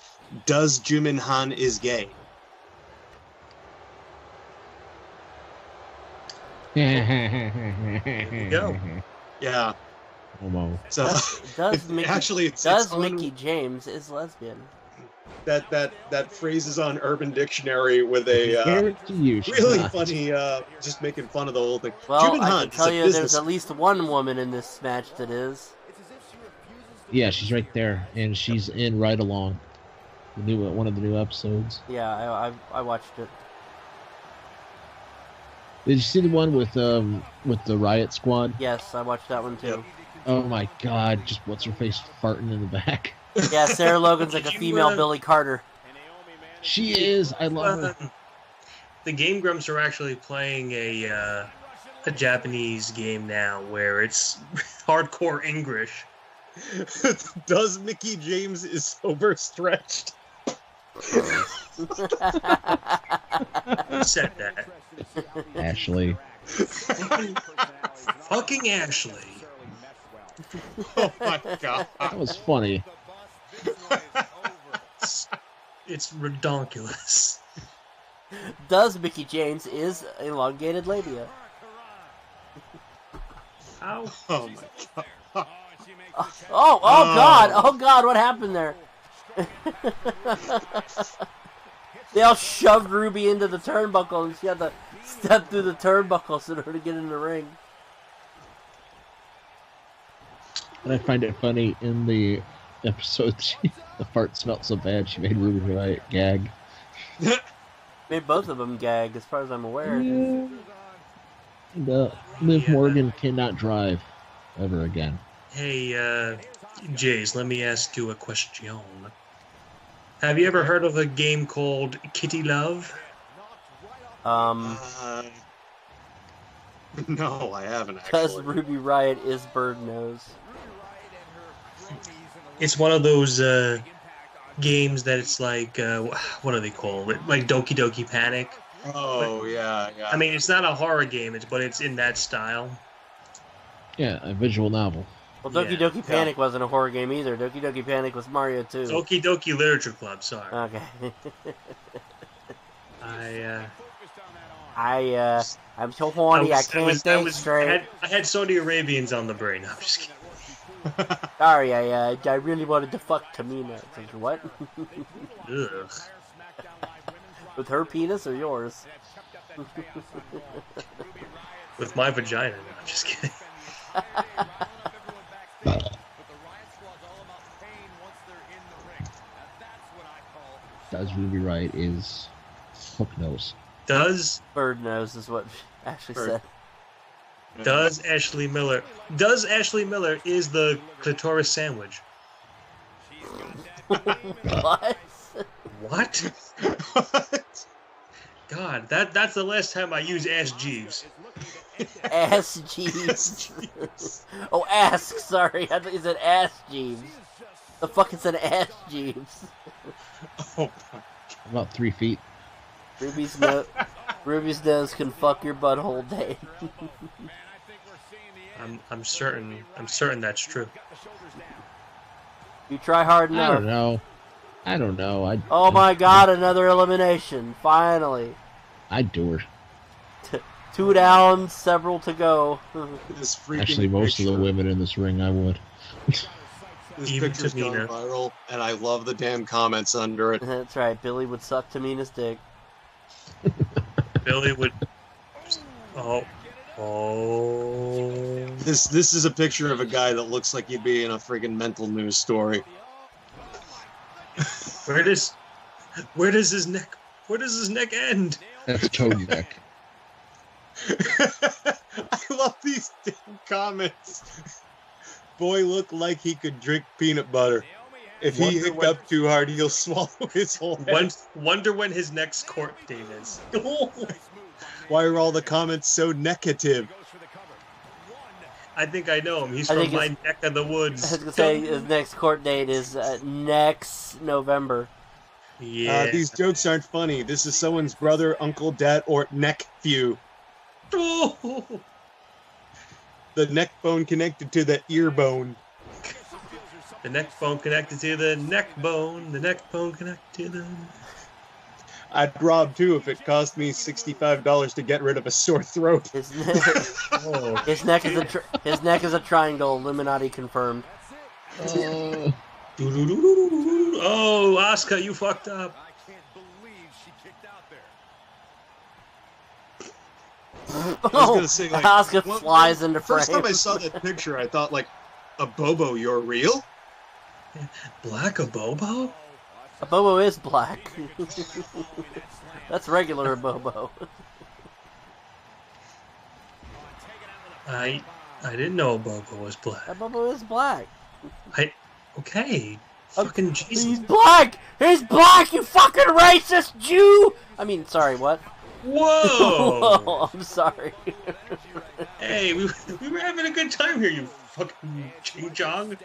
"Does Jumin Han is gay?" There you go. Yeah. Homo. So Does Mickey, actually, it's does on- Mickey James is lesbian? that phrase is on Urban Dictionary with a Guarantee you she's really not. funny, just making fun of the whole thing. Well, Jumin I Han can is tell a you there's business- at least one woman in this match that is. Yeah, she's right there, and she's in Right Along, one of the new episodes. Yeah, I watched it. Did you see the one with the Riot Squad? Yes, I watched that one too. Yep. Oh my God! Just what's her face farting in the back? Yeah, Sarah Logan's like a Did you, female Billy Carter. She is. I love her. The Game Grumps are actually playing a Japanese game now where it's hardcore English. Does Mickey James is sober stretched? Who said that? Ashley. Fucking Ashley. Oh my god. That was funny. It's redonkulous. Does Mickey James is elongated labia. Ow. Oh my god. Oh God, what happened there? They all shoved Ruby into the turnbuckle and she had to step through the turnbuckles in order to get in the ring. And I find it funny in the episode, the fart smelled so bad she made Ruby Riott gag. Made both of them gag, as far as I'm aware. Yeah. Liv Morgan cannot drive ever again. Hey, Jays, let me ask you a question. Have you ever heard of a game called Kitty Love? No, I haven't Because actually. Ruby Riott is Bird Nose. It's one of those games that it's like, what do they call it? Like Doki Doki Panic. Oh, yeah. I mean, it's not a horror game, but it's in that style. Yeah, a visual novel. Well, Doki Doki Panic wasn't a horror game either. Doki Doki Panic was Mario 2. Doki Doki Literature Club, sorry. Okay. I I'm so horny, I can't think straight. I had Saudi Arabians on the brain. I'm just kidding. Sorry, I really wanted to fuck Tamina. It's like, what? Ugh. With her penis or yours? With my vagina. No, I'm just kidding. Does Ruby Riott is hook nose. Bird Nose is what Ashley said. Does Ashley Miller is the clitoris sandwich? What? What? God, that's the last time I use Ass Jeeves. Ass Jeeves. Oh, ask, sorry. I thought you said Ass Jeeves. The fuck is an Ass Jeeves? Oh, About 3 feet. Ruby's nose can fuck your butthole, Dave. I'm certain that's true. You try hard enough. I don't know. Oh my god, another elimination. Finally. I'd do her. 2 down, several to go. this freaking Actually, most picture, of the women in this ring, I would. This Even picture's gone Tamina. viral, and I love the damn comments under it. That's right, Billy would suck Tamina's dick. Billy would. Oh. This is a picture of a guy that looks like he'd be in a friggin' mental news story. Where does his neck end? That's Toad Neck. I love these damn comments. Boy looked like he could drink peanut butter. If he hiccuped too hard, he'll swallow his whole head. Wonder when his next court date is. Why are all the comments so negative? I think I know him. He's from my neck of the woods. I was going to say his next court date is next November. Yeah. These jokes aren't funny. This is someone's brother, uncle, dad, or nephew. The neck bone connected to the ear bone. The neck bone connected to the neck bone. The neck bone connected to the... I'd rob too if it cost me $65 to get rid of a sore throat. His neck is a triangle. Illuminati confirmed. Oh, Asuka, you fucked up. I can't believe she kicked out there. I was gonna say, like, Asuka flies into frame. First time I saw that picture, I thought, like, a Bobo, you're real? Black a Bobo? A Bobo is black. That's regular Bobo. I didn't know a Bobo was black. A Bobo is black. Okay. Fucking Jesus. He's black! He's black, you fucking racist Jew! I mean, sorry, what? Whoa! Whoa, I'm sorry. Hey, we were having a good time here, you fucking ching chong.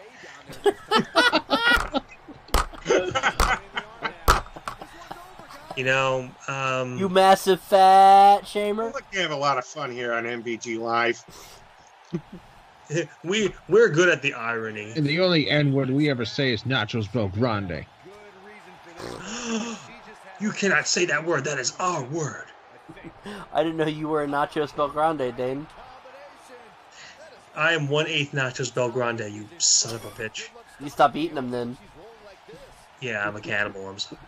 You know, You massive fat shamer. Look, we have a lot of fun here on MVGLive. we're good at the irony. And the only N word we ever say is Nachos Bel Grande. You cannot say that word. That is our word. I didn't know you were a Nachos Belgrande, Dane. I am 1/8 Nachos Belgrande, you son of a bitch. You stop eating them then. Yeah, I'm a cannibal. I'm sorry.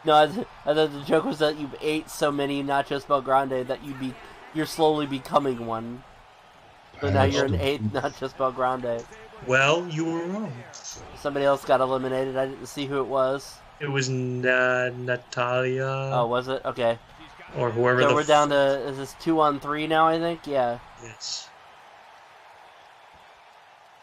No, I thought the joke was that you ate so many Nachos Belgrande that you're slowly becoming one. So now you're an 8th Nachos Belgrande. Well, you were wrong. Somebody else got eliminated. I didn't see who it was. It was Natalia. Oh, was it? Okay. Or whoever So the we're down to, is this 2-on-3 now, I think? Yeah. Yes.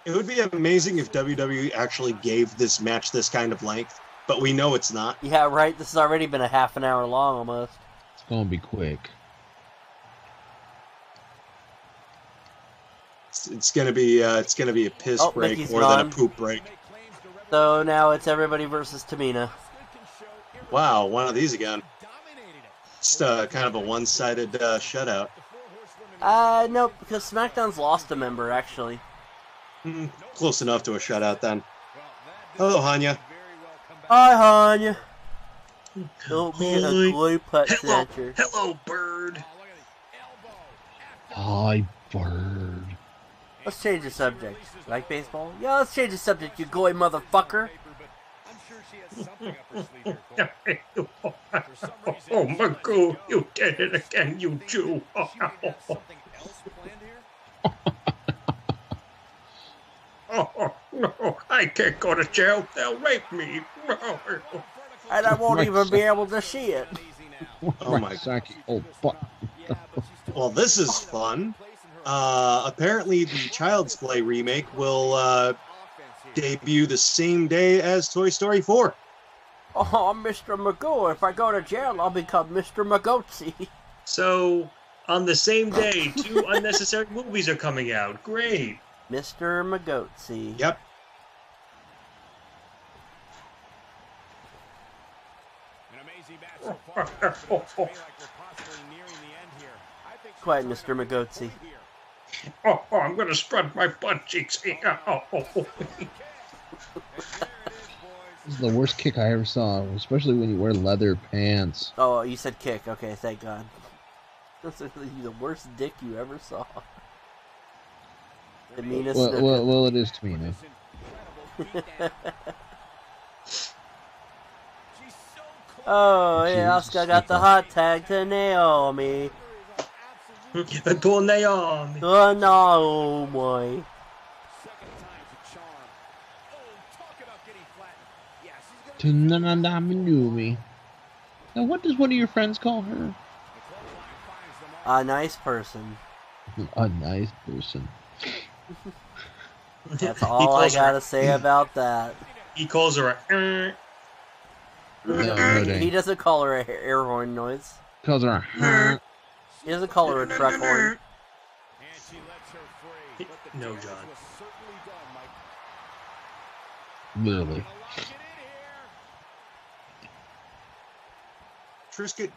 It would be amazing if WWE actually gave this match this kind of length, but we know it's not. Yeah, right? This has already been a half an hour long, almost. It's gonna be quick. It's gonna be a piss break Mickey's more gone. than a poop break. So now it's everybody versus Tamina. Wow, one of these again. Just kind of a one-sided shutout. Nope, because SmackDown's lost a member, actually. Close enough to a shutout then. Hello, Hanya. Hi, Hanya. Don't be a glue putt snatcher. Hello, bird. Hi, bird. Let's change the subject. Like baseball? Yeah, let's change the subject, you goy motherfucker. Oh my God, you did it again, you Jew. Oh no, I can't go to jail. They'll rape me. And I won't even be able to see it. Oh my God. Oh, fuck. Well, this is fun. Apparently, the Child's Play remake will debut the same day as Toy Story 4. Oh, I'm Mr. Magoo. If I go to jail, I'll become Mr. Magootsy. So, on the same day, 2 unnecessary movies are coming out. Great. Mr. Magootsy. Yep. Quite Mr. Magootsy. Oh, I'm going to spread my butt cheeks. This is the worst kick I ever saw, especially when you wear leather pants. Oh, you said kick. Okay, thank God. That's the worst dick you ever saw. The meanest. Well, it is Tamina. Oh, yeah, Asuka got the hot tag to Naomi. To Naomi. Oh, no, boy. To Naomi. Now, what does one of your friends call her? A nice person. A nice person. That's all I gotta say about that. He calls her a... No, He doesn't call her a air horn noise. Calls her a... He doesn't call her a truck horn. No, John. Literally. Triscuit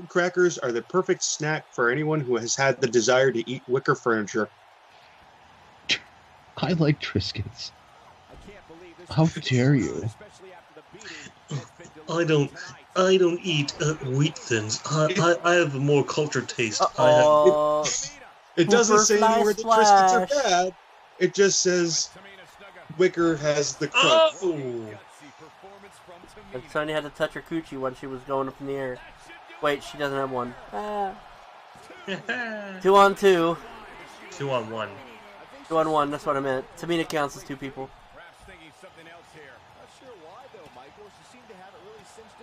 crackers are the perfect snack for anyone who has had the desire to eat wicker furniture. I like Triscuits. How dare you? I don't eat wheat thins. I have a more cultured taste. It doesn't say anywhere that Triscuits are Splash. bad. It just says wicker has the crunch. Oh! And Sonya had to touch her coochie when she was going up in the air. Wait, she doesn't have one. 2-on-2. 2-on-1. 2-on-1, that's what I meant. Tamina counts as 2 people.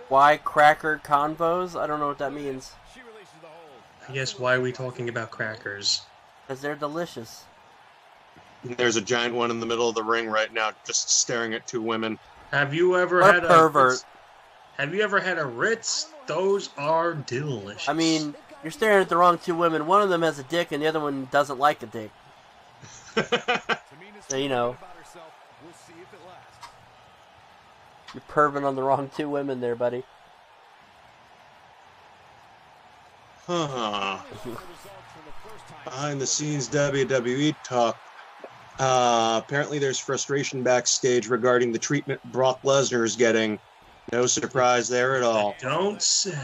Why cracker convos? I don't know what that means. I guess why are we talking about crackers? Because they're delicious. There's a giant one in the middle of the ring right now, just staring at 2 women. Have you ever What had a pervert. Have you ever had a Ritz? Those are delicious. I mean, you're staring at the wrong 2 women. One of them has a dick and the other one doesn't like a dick. So, you know. You're perving on the wrong 2 women there, buddy. Huh. Behind the scenes WWE talk. Apparently there's frustration backstage regarding the treatment Brock Lesnar is getting No surprise there at all. Don't say.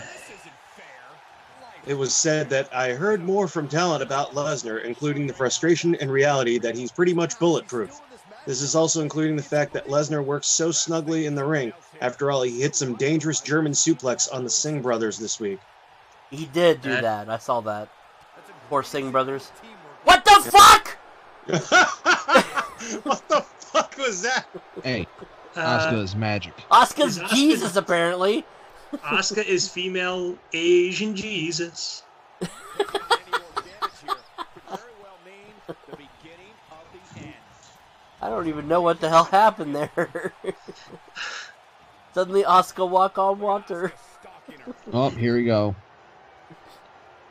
It was said that I heard more from talent about Lesnar, including the frustration and reality that he's pretty much bulletproof. This is also including the fact that Lesnar works so snugly in the ring. After all, he hit some dangerous German suplex on the Singh brothers this week. He did do that. I saw that. Poor Singh brothers. What the fuck? What the fuck was that? Hey, Asuka is magic. Asuka's Jesus, apparently. Asuka is female Asian Jesus. I don't even know what the hell happened there. Suddenly Asuka walk on water. Oh, here we go.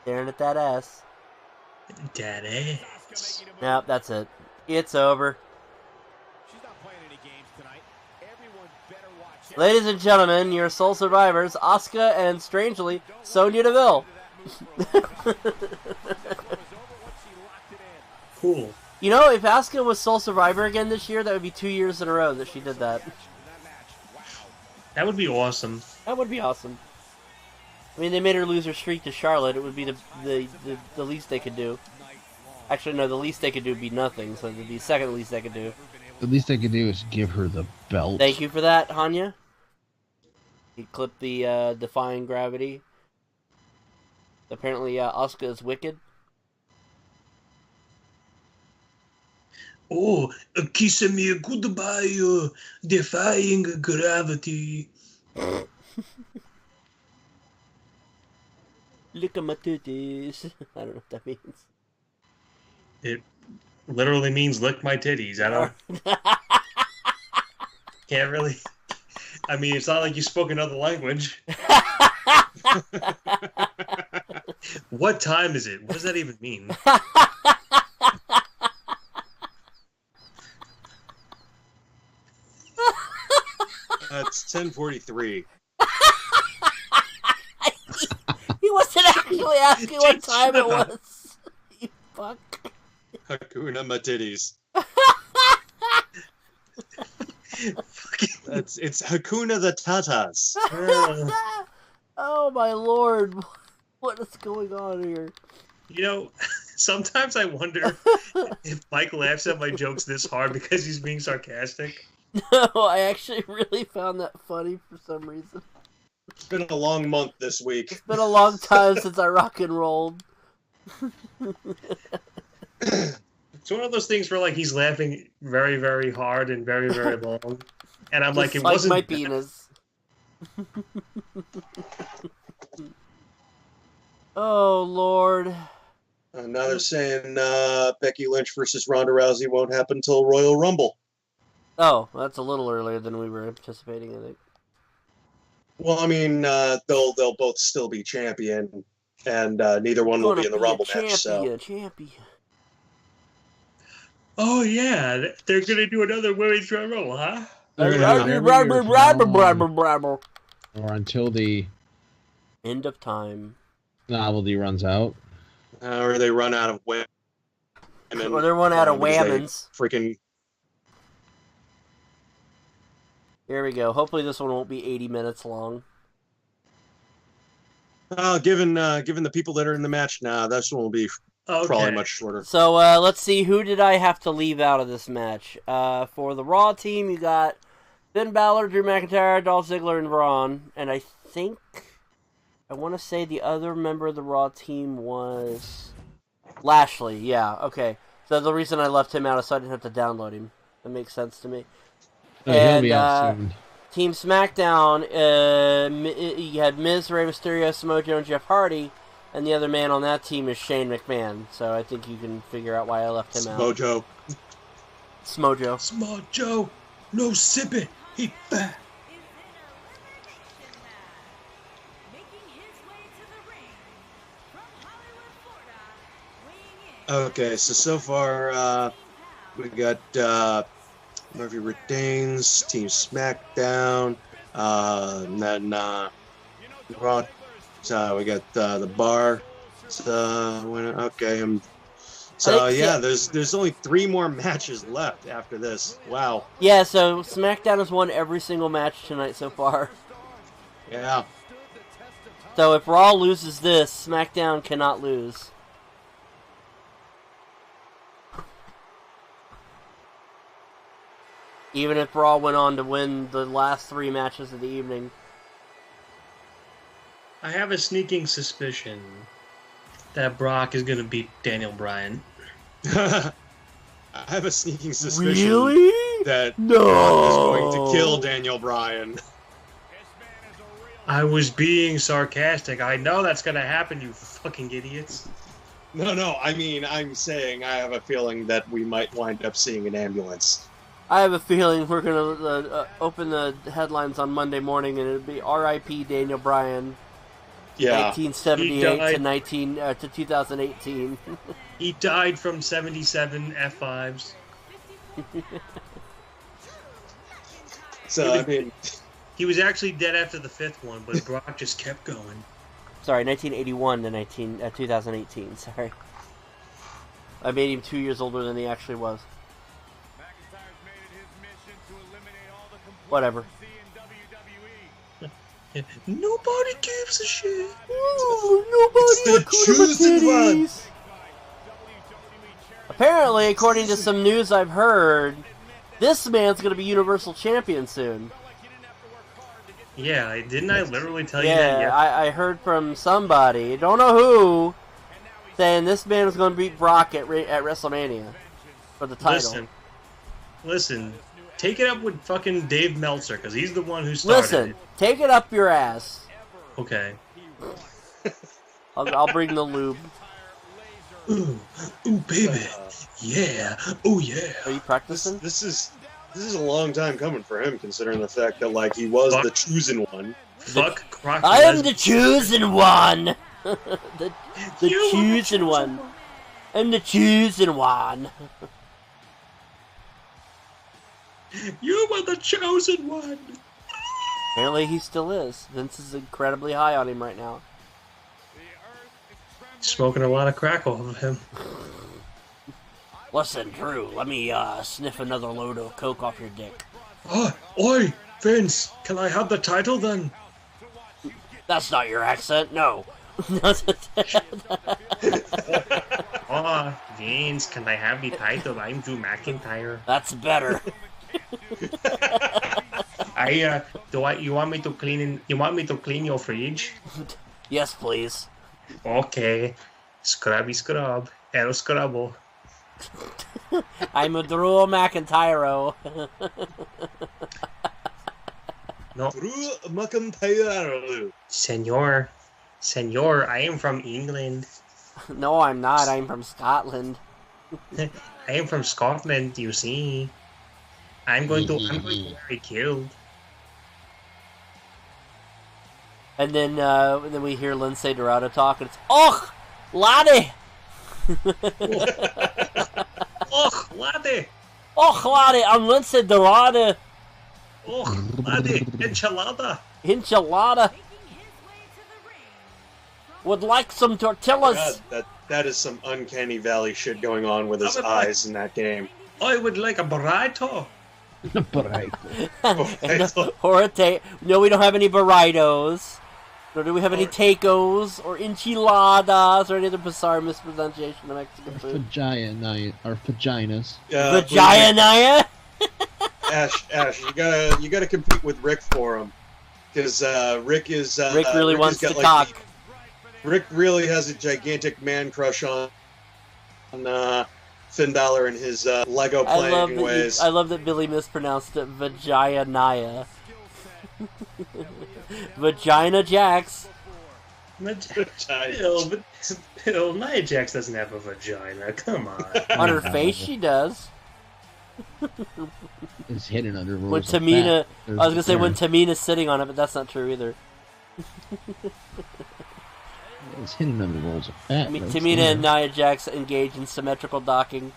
Staring at that ass. That ass. Nope, that's it. It's over. Ladies and gentlemen, your sole survivors, Asuka and, strangely, Sonya Deville. Cool. You know, if Asuka was sole survivor again this year, that would be 2 years in a row that she did that. That would be awesome. That would be awesome. I mean, they made her lose her streak to Charlotte. It would be the least they could do. Actually, no, the least they could do would be nothing, so it would be the second least they could do. The least they could do is give her the belt. Thank you for that, Hanya. He clipped the Defying Gravity. Apparently, Asuka is wicked. Oh, kiss me goodbye, defying gravity. Look at my titties. I don't know what that means. It literally means lick my titties. I don't... Can't really... I mean, it's not like you spoke another language. What time is it? What does that even mean? It's 10:43. He wasn't actually asking what time it was. You fuck. Hakuna Matitties. It's Hakuna the Tatas. Oh my lord. What is going on here? You know, sometimes I wonder if Mike laughs at my jokes this hard because he's being sarcastic. No, I actually really found that funny for some reason. It's been a long month this week. It's been a long time since I rock and rolled. It's one of those things where, like, he's laughing very, very hard and very, very long. And I'm like, it like wasn't... my penis. Oh, Lord. Now they're saying Becky Lynch versus Ronda Rousey won't happen until Royal Rumble. Oh, that's a little earlier than we were anticipating, I think. Well, I mean, they'll both still be champion, and neither one will be in the Rumble match. So. Champion. Oh, yeah. They're going to do another Women's Royal Rumble, huh? Or until the end of time. novelty runs out. Or they run out of women. Or they run out of whammons. Freaking. Here we go. Hopefully this one won't be 80 minutes long. Given the people that are in the match now, this one will be probably much shorter. So let's see. Who did I have to leave out of this match? For the Raw team, you got Finn Balor, Drew McIntyre, Dolph Ziggler, and Braun. And I think... I want to say the other member of the Raw team was... Lashley. Yeah, okay. So the reason I left him out is so I didn't have to download him. That makes sense to me. He'll be out soon. Team SmackDown, you had Miz, Rey Mysterio, Samoa Joe, and Jeff Hardy, and the other man on that team is Shane McMahon. So I think you can figure out why I left him out. Smojo. Smojo. No sipping. He back. Okay, so far we got Murphy retains, Team SmackDown, and then Raw. So we got the Bar. Okay, so yeah, there's only 3 more matches left after this. Wow. Yeah, so SmackDown has won every single match tonight so far. Yeah. So if Raw loses this, SmackDown cannot lose. Even if Raw went on to win the last 3 matches of the evening. I have a sneaking suspicion that Brock is going to beat Daniel Bryan. I have a sneaking suspicion Really? that No. Brock is going to kill Daniel Bryan. I was being sarcastic. I know that's going to happen, you fucking idiots. No, I mean, I'm saying I have a feeling that we might wind up seeing an ambulance. I have a feeling we're going to open the headlines on Monday morning and it'll be R.I.P. Daniel Bryan. Yeah. 1978 to 2018. He died from 77 F5s. So, I mean... He was actually dead after the 5th one, but Brock just kept going. Sorry, 1981 to 2018. Sorry. I made him 2 years older than he actually was. Whatever. Nobody gives a shit. It's the chosen one. Apparently, according to some news I've heard, this man's going to be Universal Champion soon. Yeah, didn't I literally tell you that? Yeah, I heard from somebody, don't know who, saying this man is going to beat Brock at WrestleMania for the title. Listen, take it up with fucking Dave Meltzer, because he's the one who started Listen, it. take it up your ass. Okay. I'll bring the lube. Ooh, baby. Yeah. Oh, yeah. Are you practicing? This is a long time coming for him, considering the fact that, like, he was the chosen one. Fuck Croc. I am the chosen one! the chosen one. I'm the chosen one. You were the chosen one! Apparently he still is. Vince is incredibly high on him right now. Smoking a lot of crack off of him. Listen, Drew, let me sniff another load of coke off your dick. Oh, oi, Vince, can I have the title then? That's not your accent, no. Oh, Vince, can I have the title? I'm Drew McIntyre. That's better. You want me to clean your fridge? Yes, please. Okay. Scrubby scrub. El scrubbo. I'm a Drew McIntyre. No. Drew McIntyre. Senor, I am from England. No, I'm not. I'm from Scotland. I am from Scotland, you see. I'm going to be killed. And then we hear Lindsay Dorado talk, and it's, "Och, laddie! Och, laddie! Och, laddie, I'm Lindsay Dorado. Och, laddie, enchilada! Enchilada. Would like some tortillas." God, that is some uncanny valley shit going on with his eyes in that game. I would like a burrito. Or no, we don't have any burritos. Nor do we have any tacos or enchiladas or any other bizarre mispronunciation of Mexican food. Or vaginas. Vagina? Ash, you gotta compete with Rick for him, because Rick really wants to cock. Rick really has a gigantic man crush on Finn Balor and his Lego playing ways. I love that Billy mispronounced it. Vagina. Vagina Jax. Bill, Nia Jax doesn't have a vagina. Come on. On her face, she does. It's hidden under rolls When of Tamina, fat. I was gonna say when Tamina's sitting on it, but that's not true either. It's hidden under rolls of fat. I mean, Tamina and Nia Jax engage in symmetrical docking.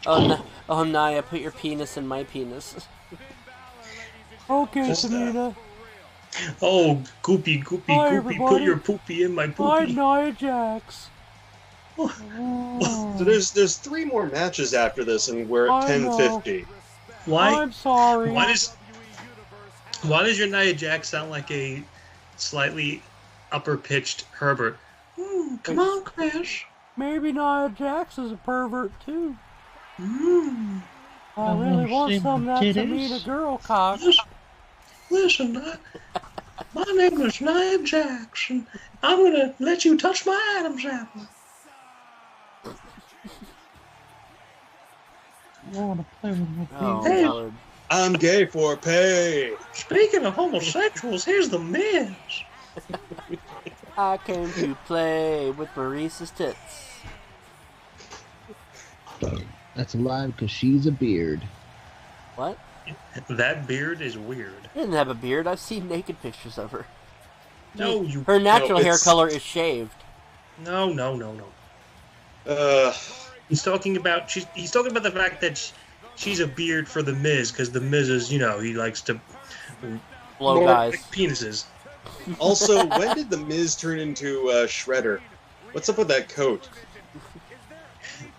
Oh, Nia, put your penis in my penis. Okay, Tamina. Oh, goopy, put your poopy in my poopy. Hi, Nia Jax. So there's 3 more matches after this, and we're at 10:50. Why? I'm sorry. Why does your Nia Jax sound like a slightly upper pitched Herbert? Come on, Chris. Maybe Nia Jax is a pervert too. I Oh, really want shame some of that to titties. meet a girl cock. Listen, my name is Nia Jax, and I'm gonna let you touch my Adam's apple. I want to play with my Oh, Hey. Lord. I'm gay for pay. Speaking of homosexuals, here's the Miz. I came to play with Maurice's tits. That's a lie because she's a beard. What? That beard is weird. She doesn't have a beard. I've seen naked pictures of her. No, you. Her natural hair it's- color is shaved. No. He's talking about the fact that she's a beard for the Miz because the Miz is, he likes to Blow more guys. like penises. Also, when did the Miz turn into Shredder? What's up with that coat?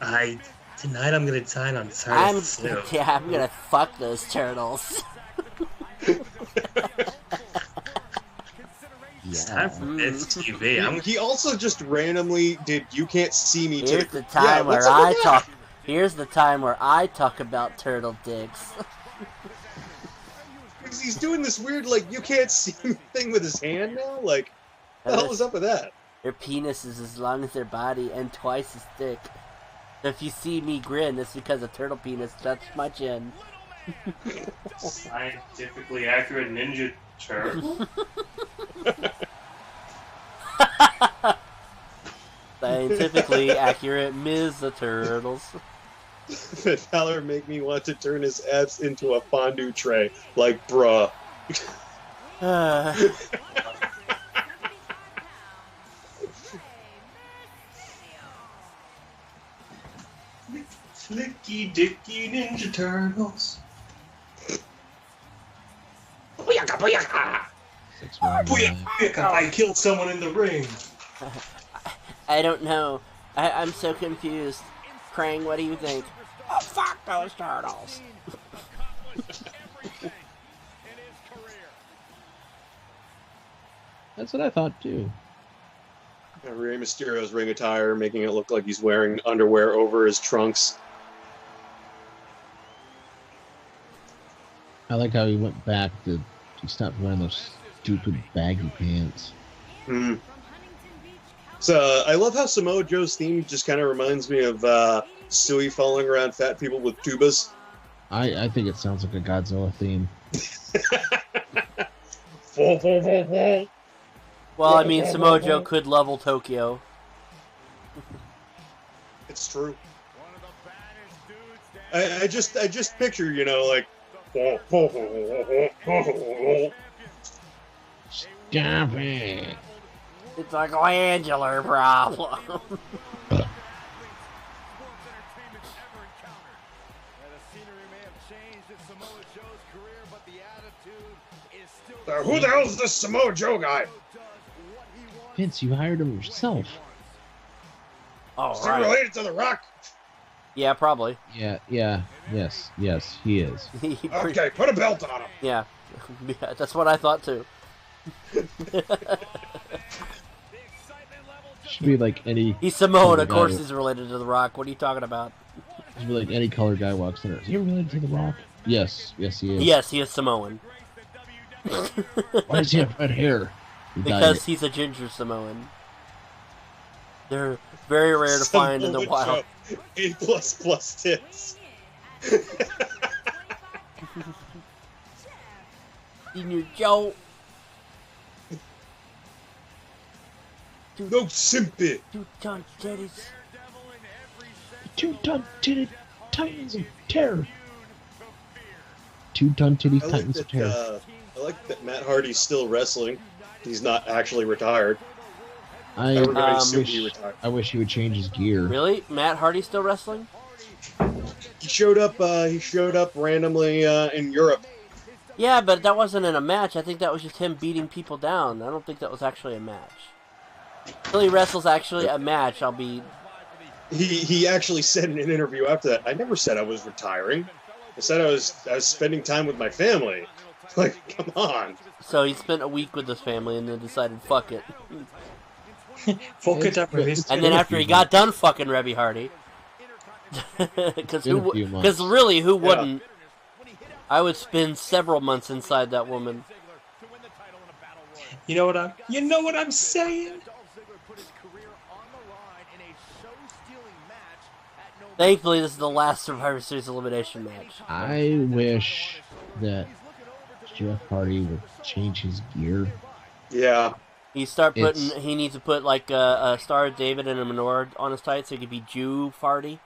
Tonight I'm gonna tie on I'm turtles. gonna fuck those turtles. It's time for Miz TV. He also just randomly did "You Can't See Me" to Here's the time what's where up with I that? talk. Here's the time where I talk about turtle dicks. Because he's doing this weird, like, you can't see me thing with his hand now? Like, what the hell was up with that? Their penis is as long as their body and twice as thick. If you see me grin, it's because a turtle penis touched my chin. Scientifically accurate Ninja Turtle. Scientifically accurate Ms. the Turtles. That Fowler make me want to turn his abs into a fondue tray. Like, bruh. Slicky Dicky Ninja Turtles. I killed someone in the ring. I don't know. I'm so confused. Krang, what do you think? Oh, fuck those turtles. That's what I thought too. Rey Mysterio's ring attire, making it look like he's wearing underwear over his trunks. I like how he went back to stop wearing those stupid baggy pants. Hmm. So I love how Samoa Joe's theme just kind of reminds me of Stewie falling around fat people with tubas. I think it sounds like a Godzilla theme. Well, I mean, Samoa Joe could level Tokyo. It's true. I just picture, like. Stop it. It's a glandular problem. Who the hell's this Samoa Joe guy? Vince, you hired him yourself. Oh, Is he right. related to The Rock? Yeah, probably. Yeah, yes, he is. Okay, put a belt on him. Yeah. Yeah, that's what I thought too. Should be like any. He's Samoan, color of course guy- he's related to The Rock. What are you talking about? Should be like any color guy walks in there. Is he related to The Rock? Yes, he is. Yes, he is Samoan. Why does he have red hair? He dyed Because it. he's a ginger Samoan. They're very rare to find in the Samoa wild. Joe. A++ tits. Senior Joe. No simpy. 2-ton titties. 2-ton titty titans of terror. 2-ton titty I like titans of terror. that. I like that Matt Hardy's still wrestling. He's not actually retired. Everybody assumed he retired. I wish he would change his gear. Really? Matt Hardy still wrestling? He showed up. He showed up randomly in Europe. Yeah, but that wasn't in a match. I think that was just him beating people down. I don't think that was actually a match. Until he wrestles actually a match, I'll be... He actually said in an interview after that, "I never said I was retiring." I said I was spending time with my family. Like, come on. So he spent a week with his family and then decided, fuck it. Fuck it up with his. And then after he got done fucking Rebby Hardy, because Been a few months. really, who wouldn't? I would spend several months inside that woman. You know what I'm saying? Thankfully, this is the last Survivor Series elimination match. I wish that Jeff Hardy would change his gear. Yeah. He needs to put like a Star of David and a menorah on his tights so he could be Jew Farty.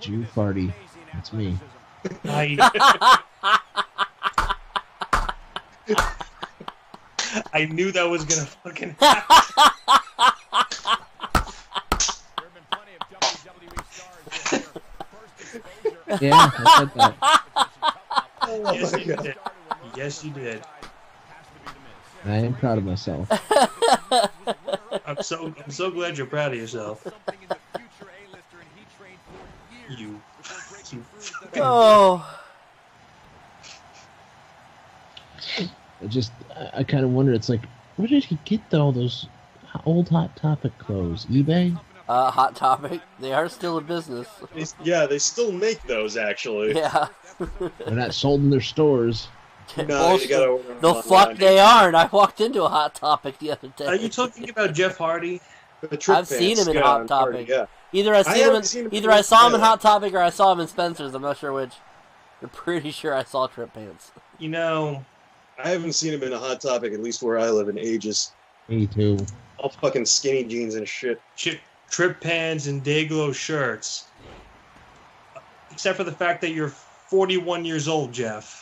Jew Farty. That's me. I knew that was gonna fucking happen. Yeah, I said that. Yes, you did. Yes, you did. I am proud of myself. I'm so glad you're proud of yourself. You. Oh. I kind of wonder. It's like, where did he get all those old Hot Topic clothes? eBay? Hot Topic. They are still in business. Yeah, they still make those, actually. Yeah. They're not sold in their stores. No, you gotta order them the online. fuck they aren't. I walked into a Hot Topic the other day. Are you talking about Jeff Hardy? The trip I've seen pants, him in yeah, Hot Topic. yeah. Either I saw him in yeah. Hot Topic or I saw him in Spencer's. I'm not sure which. I'm pretty sure I saw Trip Pants. You know, I haven't seen him in a Hot Topic, at least where I live, in ages. Me too. All fucking skinny jeans and shit. trip pants and Dayglow shirts. Except for the fact that you're 41 years old, Jeff.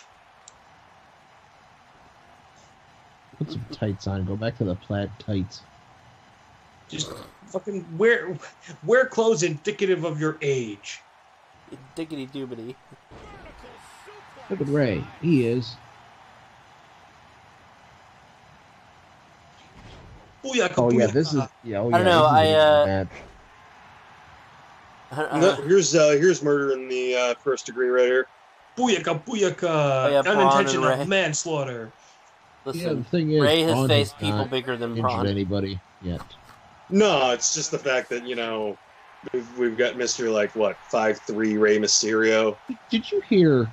Put some tights on. Go back to the plaid tights. Just fucking wear clothes indicative of your age. Diggity doobity. Look at Ray. He is. Booyaka, Oh yeah, booyaka. this is. Yeah, oh, yeah, I don't know, Here's murder in the first degree right here. Booyaka, booyaka. yeah, Braun and Unintentional Ray. manslaughter. Listen, Yeah, the thing is, Ray has Braun faced has people not bigger than injured Braun. anybody yet. No, it's just the fact that, you know, we've got Mr. like, what, 5'3" Rey Mysterio, Did you hear?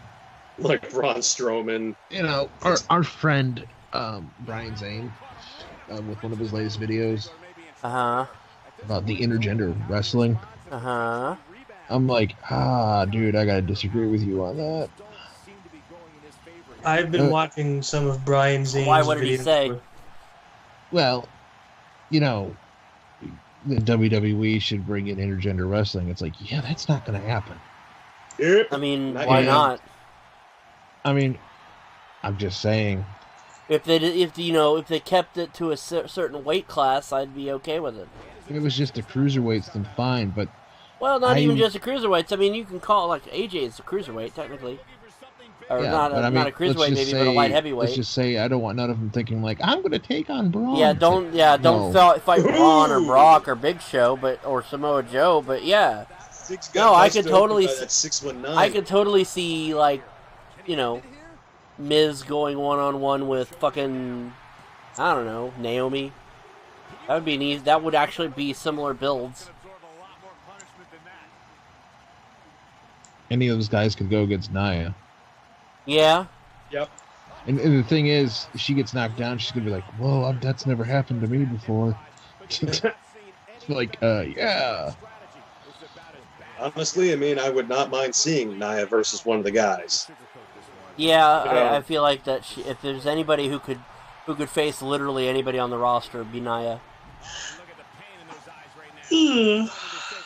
like Braun Strowman. You know, our friend Brian Zane with one of his latest videos Uh-huh. about the intergender wrestling. Uh-huh. I'm like, dude, I gotta disagree with you on that. I've been watching some of Brian Zane's Why? What did he videos. say? Well, you know, the WWE should bring in intergender wrestling. It's like, yeah, that's not gonna happen. Yep. I mean, Not why yet. not? I mean, I'm just saying. If they kept it to a certain weight class, I'd be okay with it. If it was just the cruiserweights, then fine. But Well, not even just a cruiserweight. I mean, you can call like AJ is a cruiserweight technically, or yeah, not but I mean, not a let's cruiserweight, just maybe, but a light Let's heavyweight. just say I don't want none of them thinking like I'm going to take on Braun. Yeah, It's don't like, no. fight Braun or Brock or Big Show, or Samoa Joe. But yeah, No, I could totally That's 6'9". I could totally see like, you know, Miz going 1-on-1 with fucking, I don't know, Naomi. That would be an easy. That would actually be similar builds. Any of those guys could go against Nia. Yeah. Yep. And the thing is, if she gets knocked down, she's gonna be like, "Whoa, that's never happened to me before." It's like, yeah. Honestly, I mean, I would not mind seeing Nia versus one of the guys. Yeah, Yeah. I feel like that if there's anybody who could face literally anybody on the roster, it'd be Nia.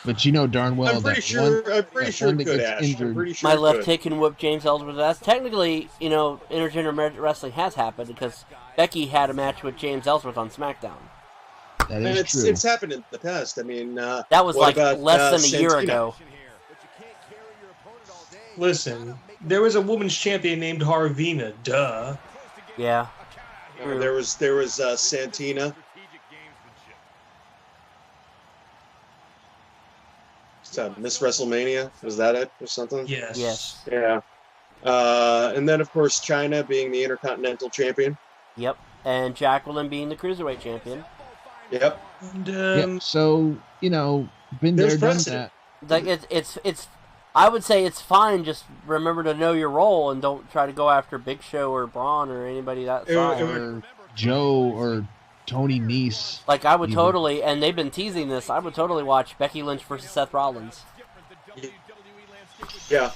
But you know darn well I'm pretty that sure. one, I'm pretty that sure one it that could, gets Ash. I'm injured. pretty sure My it left could. kick can whip James Ellsworth's ass. Technically, you know, intergender wrestling has happened because Becky had a match with James Ellsworth on SmackDown. That And is it's true. it's happened in the past. I mean, That was what like about, less than a year Santina? ago. Listen, there was a women's champion named Harvina. Duh. Yeah. There was that Miss WrestleMania? Was that it or something? Yes. Yes. Yeah. And then, of course, China being the Intercontinental Champion. Yep. And Jacqueline being the Cruiserweight Champion. Yep. And, Yeah, so, been There's there, done precedent. that. Like it's I would say it's fine. Just remember to know your role and don't try to go after Big Show or Braun or anybody that size. Or Joe or Tony Nese. Like I would Even. totally, and they've been teasing this. I would totally watch Becky Lynch versus Seth Rollins, Yeah.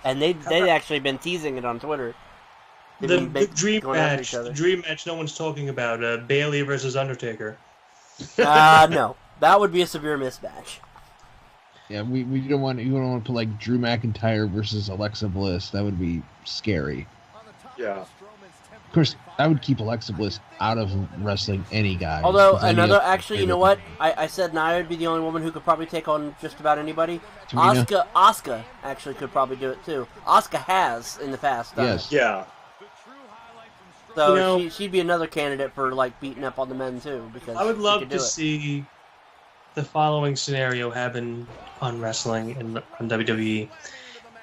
and they'd actually been teasing it on Twitter. They've the, been the dream going after match. each other. The dream match no one's talking about. Bailey versus Undertaker. No, that would be a severe mismatch. Yeah, we don't want to put like Drew McIntyre versus Alexa Bliss. That would be scary. Yeah. Of course, I would keep Alexa Bliss out of wrestling any guy. Although because then you have to actually, you know what? I said Nia would be the only woman who could probably take on just about anybody. Tamina? Asuka actually could probably do it too. Asuka has in the past. Done Yes. it. Yeah. So she'd be another candidate for like beating up on the men too, because I would she love could do to it. see the following scenario happen on wrestling and on WWE.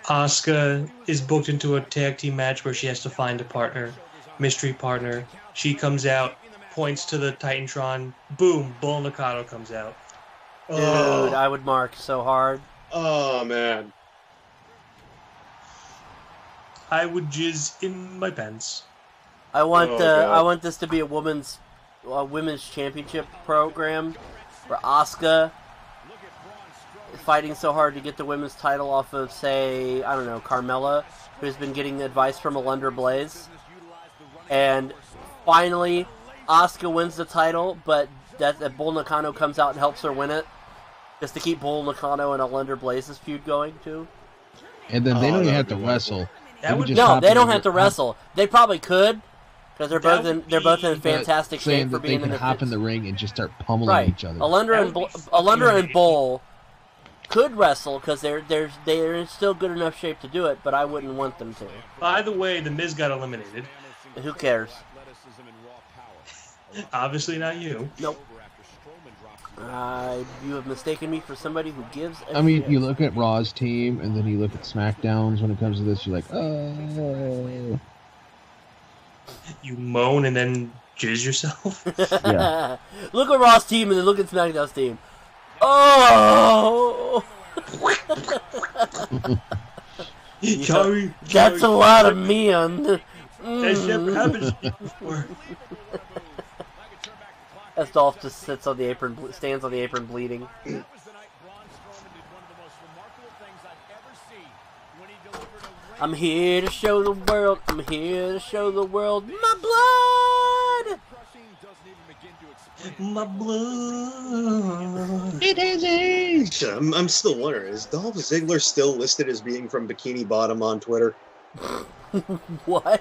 Asuka is booked into a tag team match where she has to find a partner, mystery partner. She comes out, points to the Titantron, boom, Bull Nakano comes out. Dude, I would mark so hard. Oh, man. I would jizz in my pants. I want God. I want this to be a women's championship program where Asuka is fighting so hard to get the women's title off of, say, I don't know, Carmella, who's been getting advice from Alundra Blaze. And finally, Asuka wins the title, but that Bull Nakano comes out and helps her win it, just to keep Bull Nakano and Alundra Blaze's feud going, too. And then they don't even that have would to be wrestle. That would No, they don't have to wrestle. They probably could, because they're both That would in be- fantastic saying shape for that they being can in the hop in the ring and just start pummeling right. each other. Alundra That would be and Bull could wrestle because they're in still good enough shape to do it, but I wouldn't want them to. By the way, The Miz got eliminated. Who cares? Obviously not you. Nope. You have mistaken me for somebody who gives a I mean, shit. you look at Raw's team, and then you look at SmackDown's when it comes to this, you're like, oh. You moan and then jizz yourself. Yeah. Look at Raw's team and then look at SmackDown's team. Oh! Sorry, That's a lot of men. That's never happened to me before. As Dolph just sits on the apron, stands on the apron bleeding. I'm here to show the world. I'm here to show the world my blood. My blood. It is. I'm still wondering, is Dolph Ziggler still listed as being from Bikini Bottom on Twitter? What?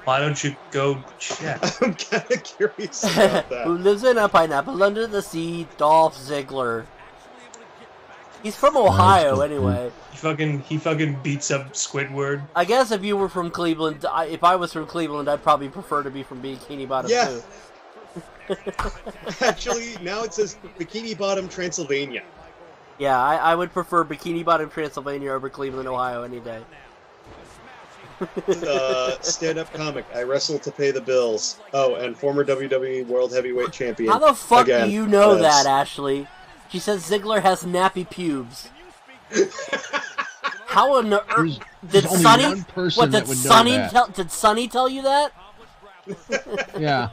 Why don't you go check? I'm kind of curious about Who that. lives in a pineapple under the sea? Dolph Ziggler. He's from Ohio, anyway. He fucking beats up Squidward. I guess if you were from Cleveland, if I was from Cleveland, I'd probably prefer to be from Bikini Bottom Yeah. too. Actually, now it says Bikini Bottom, Transylvania. Yeah, I would prefer Bikini Bottom, Transylvania over Cleveland, Ohio any day. Stand-up comic. I wrestle to pay the bills. Oh, and former WWE World Heavyweight Champion. How the fuck Again, do you know yes. that, Ashley? She says Ziggler has nappy pubes. How on earth did There's only Sonny? one person What that did would know Sonny that. tell? Did Sonny tell you that? Yeah.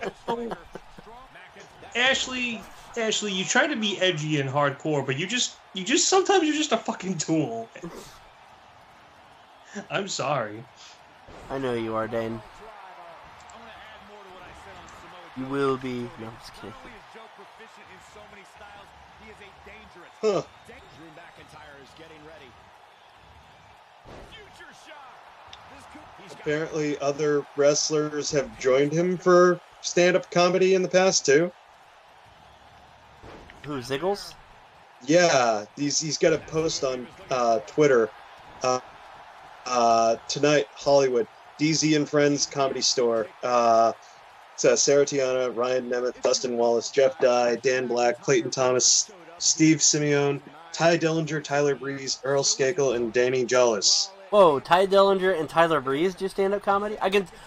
Ashley, you try to be edgy and hardcore, but you just sometimes you're just a fucking tool. I'm sorry. I know you are, Dane. You will be. No, I'm just kidding. Huh. Apparently, other wrestlers have joined him for stand-up comedy in the past too. Who, Ziggles? Yeah, he's got a post on Twitter. Tonight, Hollywood, DZ and Friends Comedy Store. It's Sarah Tiana, Ryan Nemeth, Dustin Wallace, Jeff Dye, Dan Black, Clayton Thomas, Steve Simeone, Ty Dillinger, Tyler Breeze, Earl Skakel, and Danny Jollis. Whoa, Ty Dillinger and Tyler Breeze do stand-up comedy?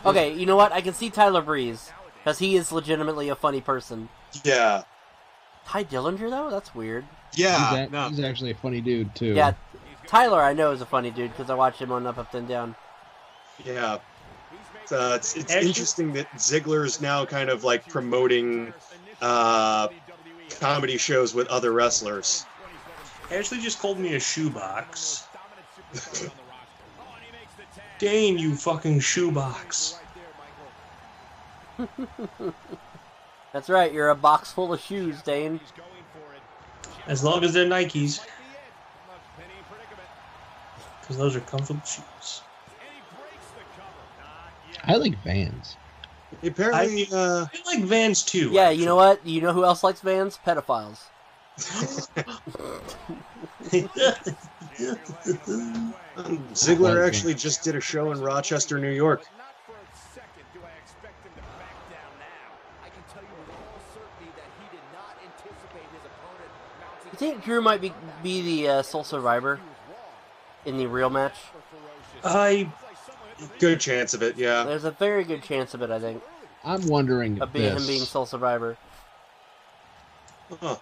Okay, you know what? I can see Tyler Breeze, because he is legitimately a funny person. Yeah. Ty Dillinger, though? That's weird. Yeah. He's actually a funny dude, too. Yeah, Tyler I know is a funny dude, because I watched him on Up, Up, and Down. Yeah. It's interesting that Ziggler is now kind of like promoting comedy shows with other wrestlers. Ashley just called me a shoebox. Dane, you fucking shoebox. That's right, you're a box full of shoes, Dane. As long as they're Nikes. Because those are comfortable shoes. I like Vans. Apparently, I like Vans too. Yeah, actually. you know what? You know who else likes Vans? Pedophiles. Ziggler actually just did a show in Rochester, New York. You think Drew might be the sole survivor in the real match? Good chance of it, yeah. There's a very good chance of it, I think. I'm wondering Of if him being sole survivor. Huh.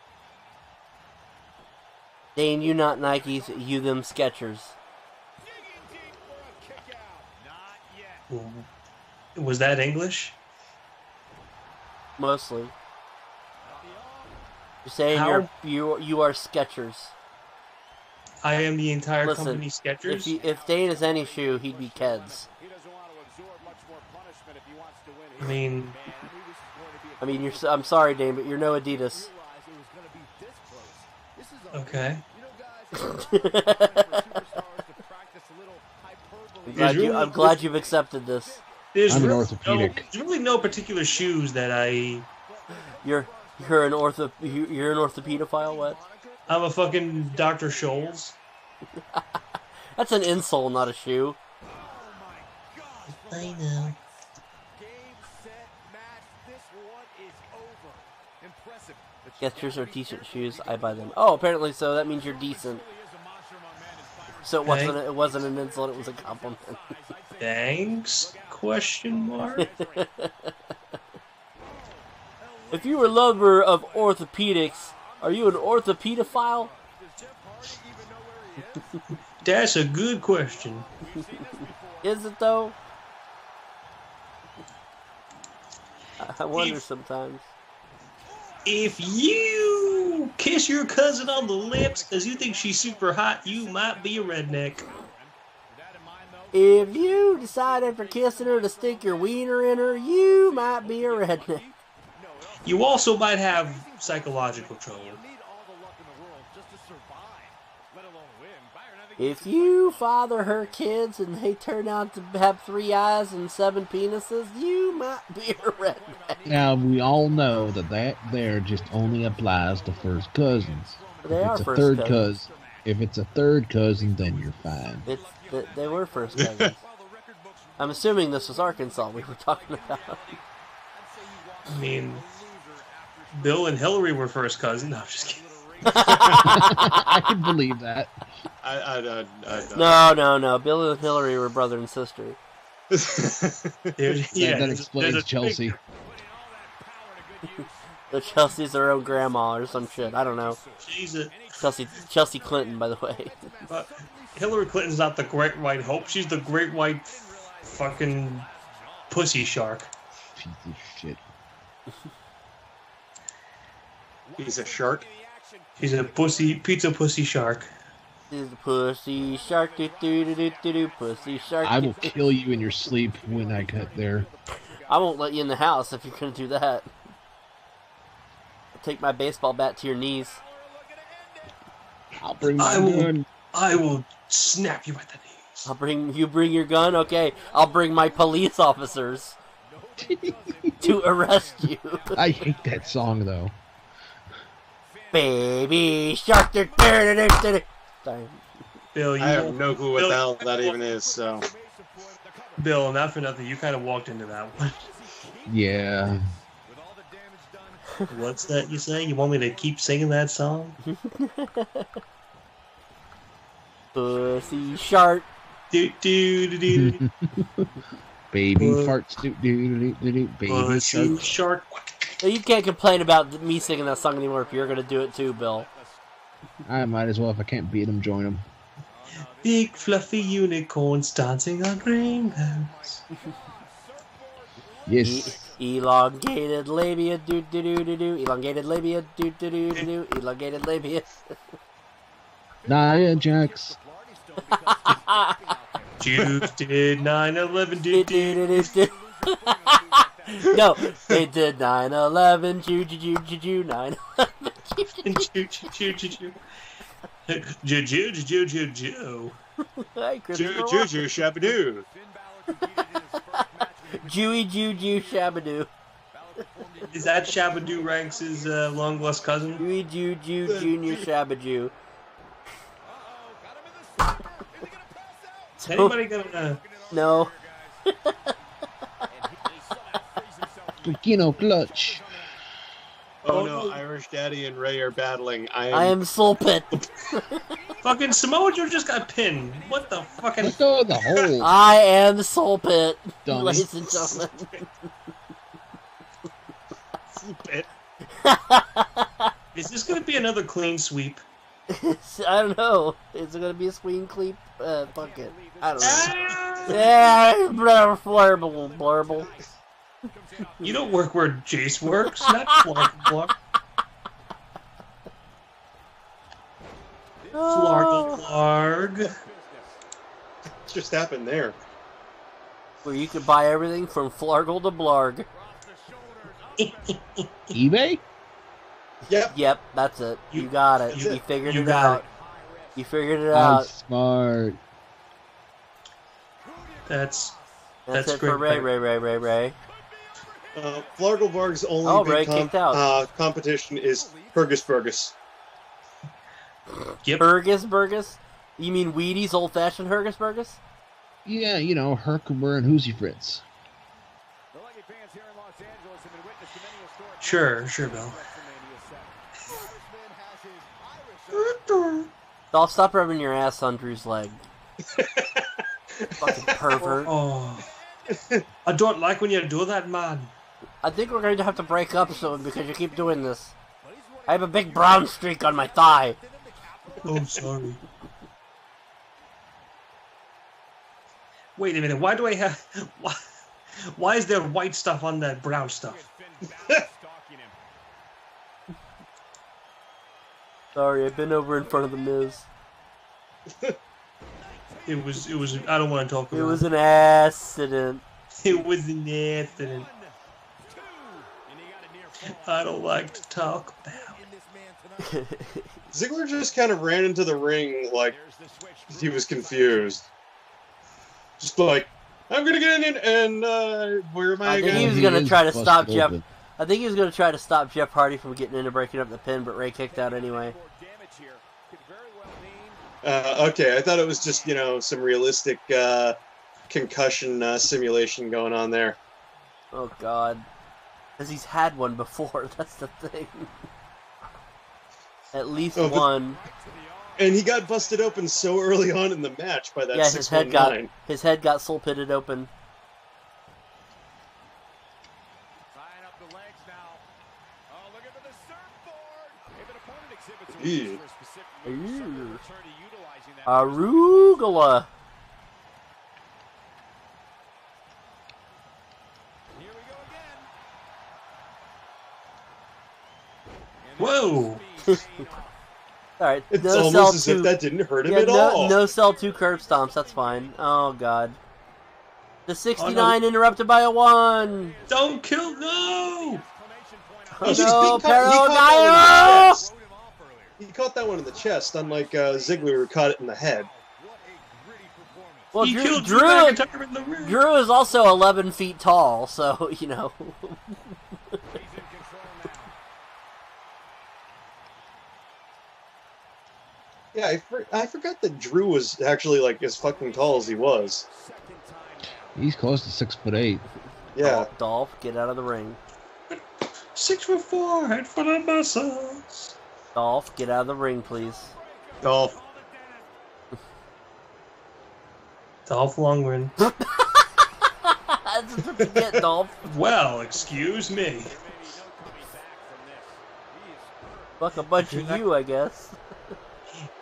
Dane, you not Nikes, you them Skechers. Was that English? Mostly. You're saying How? you are Skechers. I am the entire Listen, company Skechers. If Dane is any shoe, he'd be Keds. I mean, I'm sorry, Dane, but you're no Adidas. okay. I'm glad you've accepted this. I'm an orthopedic. There's really no particular shoes that You're an orthopedophile. What? I'm a fucking Dr. Scholl's. That's an insole, not a shoe. I know. Skechers are decent shoes. I buy them. Oh, apparently so. That means you're decent. So it wasn't an insult. It was a compliment. Thanks? Question mark. If you were a lover of orthopedics, are you an orthopedophile? That's a good question. Is it though? I wonder sometimes. If you kiss your cousin on the lips because you think she's super hot, you might be a redneck. If you decide after kissing her to stick your wiener in her, you might be a redneck. You also might have psychological trouble. If you father her kids and they turn out to have 3 eyes and 7 penises, you might be a redneck. Now, we all know that there just only applies to first cousins. They are If it's a first third cousins. cousin, if it's a third cousin, then you're fine. They were first cousins. I'm assuming this was Arkansas we were talking about. I mean, Bill and Hillary were first cousins. No, I'm just kidding. I can believe that. No. Bill and Hillary were brother and sister. That explains Chelsea. The Chelsea's their own grandma or some shit. I don't know. She's a, Chelsea Clinton, by the way. Hillary Clinton's not the great white hope. She's the great white fucking pussy shark. Piece of shit. He's a shark. She's a pizza pussy shark. She's a pussy shark, pussy shark. I will kill you in your sleep when I get there. I won't let you in the house if you're gonna do that. I'll take my baseball bat to your knees. I'll bring my gun. I will snap you at the knees. You bring your gun? Okay. I'll bring my police officers to arrest you. I hate that song, though. Baby shark. Sorry. Bill, I have no clue what the hell that even is, so. Bill, not for nothing, you kind of walked into that one. Yeah. What's that you say? You want me to keep singing that song? Pussy shark. Do do do do. Baby farts. Do do do do do. Baby Pussy shark. shark. Now, you can't complain about me singing that song anymore if you're gonna do it too, Bill. I might as well. If I can't beat him, join him. Big fluffy unicorns dancing on rainbows. Yes. Elongated labia, do do do do do. Elongated labia, do do do do do. Elongated labia. Nia Jax. Jews did 9/11. Do do. No, they did 9/11. Jew, Jew, Jew, Jew, Jew, 9/11. Jew, Jew, Jew, Jew. Jew, Jew, Jew, Jew, Jew. Hi, Christopher. Juju Shabadoo. Jewy, Jew, Jew, Shabadoo. Is that Shabadoo Ranks' long lost cousin? Jewy, Jew, Jew, Junior Shabadoo. Is anybody gonna? No. Kino clutch. Oh no, Irish Daddy and Ray are battling. I am Soul Pit. Fucking Samoa Joe just got pinned. What the fucking? Let go of the hole. I am Soul Pit. Dummy. Ladies and gentlemen. Is this gonna be another clean sweep? I don't know. Is it gonna be a screen clip? Fuck it. I don't know. Ah! Yeah, blurble, blurble. You don't work where Jace works, not Flarg. Flarg. What just happened there? Where you could buy everything from Flargle to Blarg. eBay? Yep. Yep, that's it. You got it. You figured you it got out. it. You figured it I'm out. smart. That's That's it great. for Ray. Flarglebarg's only Oh, Ray big kicked out. competition is Fergus. Yep. Burgus? You mean Wheaties old fashioned Burgus? Yeah, you know, Herkimer and Hoosie Fritz. Sure, Bill. I'll stop rubbing your ass on Drew's leg. Fucking pervert. Oh, I don't like when you do that, man. I think we're going to have to break up soon because you keep doing this. I have a big brown streak on my thigh. Oh, sorry. Wait a minute. Why do I have? Why is there white stuff on that brown stuff? Sorry, I've been over in front of the Miz. It was. I don't want to talk about it. It was an accident. It was an accident. I don't like to talk about it. Ziggler just kind of ran into the ring like he was confused. Just like, I'm gonna get in and where am I I think he again? was going to try to busted stop Jeff. open. I think he was going to try to stop Jeff Hardy from getting into breaking up the pin, but Ray kicked out anyway. Okay, I thought it was just, some realistic concussion simulation going on there. Oh, God. Because he's had one before, that's the thing. At least one. And he got busted open so early on in the match by that Yeah, 619. his head got soul pitted open. Ew. Arugula. Whoa! Alright, It's no almost sell as two. if that didn't hurt him Yeah, at all. no sell two curb stomps, that's fine. Oh, God. The 69 interrupted by a 1. Don't kill! No! Oh, He no, caught that one in the Perogaio! chest. He caught that one in the chest, unlike Ziggler who caught it in the head. Well, He killed Drew McIntyre in the ring. Drew is also 11 feet tall, so, Yeah, I forgot that Drew was actually like as fucking tall as he was. He's close to 6'8". Yeah. Dolph, get out of the ring. 6'4", head full of muscles. Dolph, get out of the ring, please. Dolph. Dolph Lundgren. That's what you get, Dolph. Well, excuse me. Fuck a bunch of you, I guess.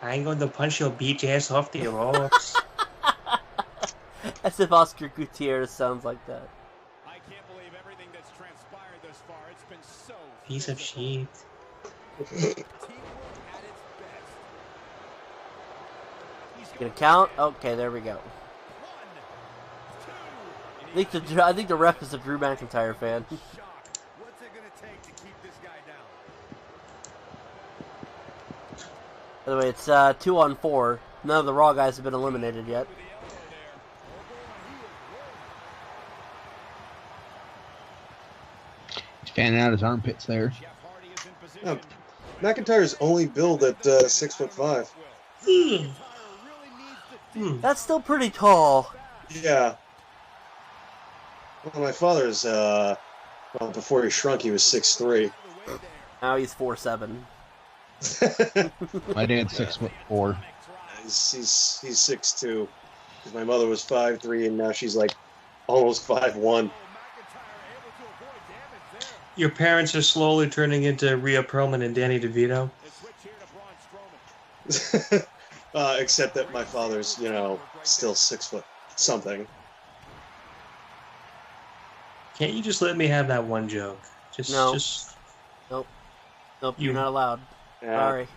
I ain't going to punch your beach ass off the ropes. As if Oscar Gutierrez sounds like that. I can't believe everything that's transpired thus far. It's been so Piece of shit. Gonna count? Okay, there we go. I think the ref is a Drew McIntyre fan. What's it gonna take to keep this guy down? By the way, it's 2-on-4. None of the Raw guys have been eliminated yet. He's fanning out his armpits there. McIntyre's only billed at 6'5". That's still pretty tall. Yeah. Well, my father's, well, before he shrunk, he was 6'3". Now he's 4'7". My dad's 6'4". He's 6'2". Because my mother was 5'3", and now she's like almost 5'1". Your parents are slowly turning into Rhea Perlman and Danny DeVito. Except that my father's, still 6 foot something. Can't you just let me have that one joke? No. Just... Nope, you're not allowed. Yeah. Sorry.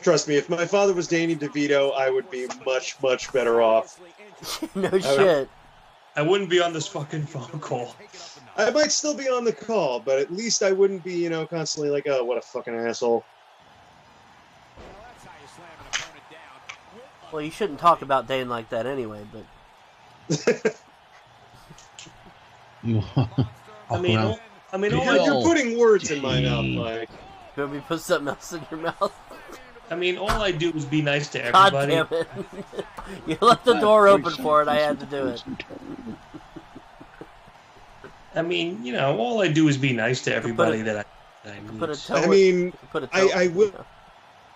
Trust me, if my father was Danny DeVito, I would be much, much better off. No shit. I wouldn't be on this fucking phone call. I might still be on the call, but at least I wouldn't be, constantly like, oh, what a fucking asshole. Well, you shouldn't talk about Dane like that anyway, but... You're putting words in my mouth, Mike. You want me to put something else in your mouth? I mean, all I do is be nice to God everybody. damn it. You left the door open for it, I had to do it. I mean, all I do is be nice to everybody that I meet.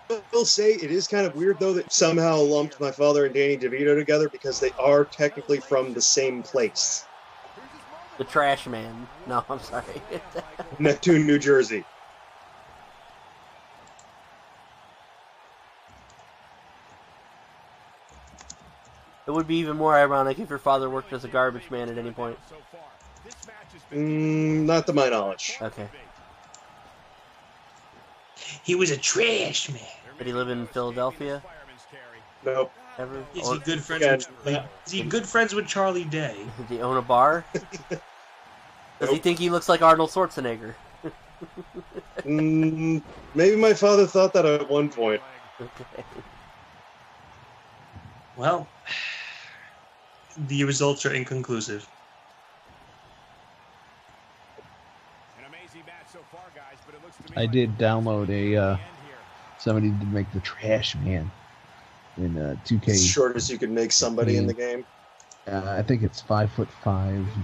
I will say it is kind of weird, though, that somehow lumped my father and Danny DeVito together because they are technically from the same place. The Trash Man. No, I'm sorry. Neptune, New Jersey. It would be even more ironic if your father worked as a garbage man at any point. Not to my knowledge. Okay. He was a trash man. Did he live in Philadelphia? Nope. Ever? Is he good friends with Charlie Day? Did he own a bar? Does he think he looks like Arnold Schwarzenegger? Maybe my father thought that at one point. Okay. Well, the results are inconclusive. I did download somebody to make the Trash Man in 2K. As short as you could make somebody in the game. I think it's 5'5". You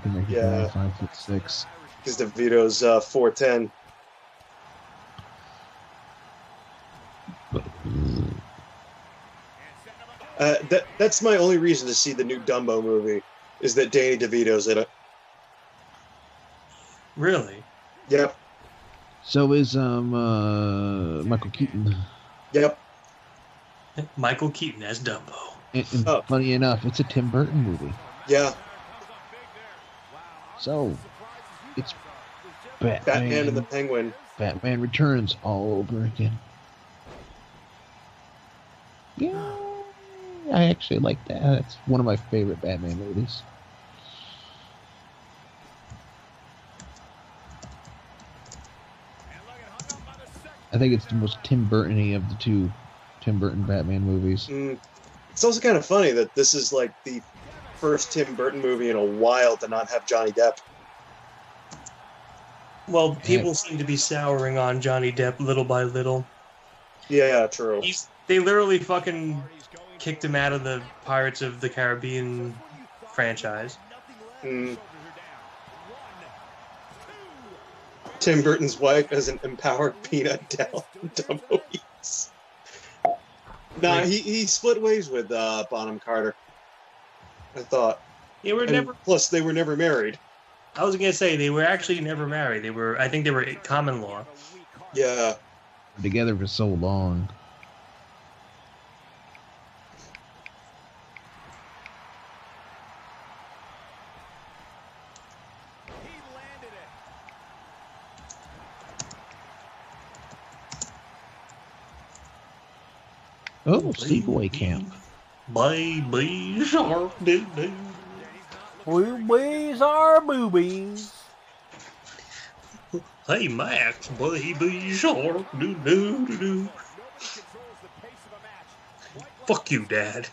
can make it 5'6". Because DeVito's 4'10". That's my only reason to see the new Dumbo movie, is that Danny DeVito's in it. Really? Yep. So is Michael Keaton. Yep. Michael Keaton as Dumbo. And funny enough, it's a Tim Burton movie. Yeah. So, it's Batman and the Penguin. Batman Returns all over again. Yeah, I actually like that. That's one of my favorite Batman movies. I think it's the most Tim Burton-y of the two Tim Burton Batman movies. It's also kind of funny that this is like the first Tim Burton movie in a while to not have Johnny Depp. Well, people seem to be souring on Johnny Depp little by little. Yeah, true. They literally fucking kicked him out of the Pirates of the Caribbean franchise. Tim Burton's wife as an empowered peanut Dumbo eats. Nah, he split ways with Bonham Carter. I thought. They were And never. plus, they were never married. I was gonna say they were actually never married. I think they were common law. Yeah. Together for so long. He landed it. Oh, sleepaway camp. Baby shark doo doo. Boobies are boobies. Hey Max, baby shark doo doo doo doo. Fuck you, Dad.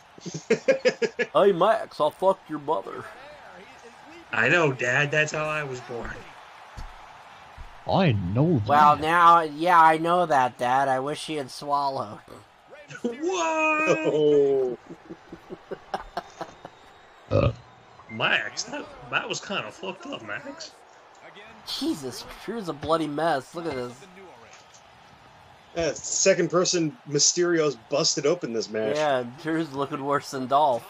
Hey Max, I'll fuck your mother. I know, Dad. That's how I was born. I know that. Well, now, yeah, I know that, Dad. I wish he had swallowed. What? Oh. Max, that was kind of fucked up, Max. Jesus, Drew's a bloody mess. Look at this. Yeah, second person Mysterio's busted open this match. Yeah, Drew's looking worse than Dolph.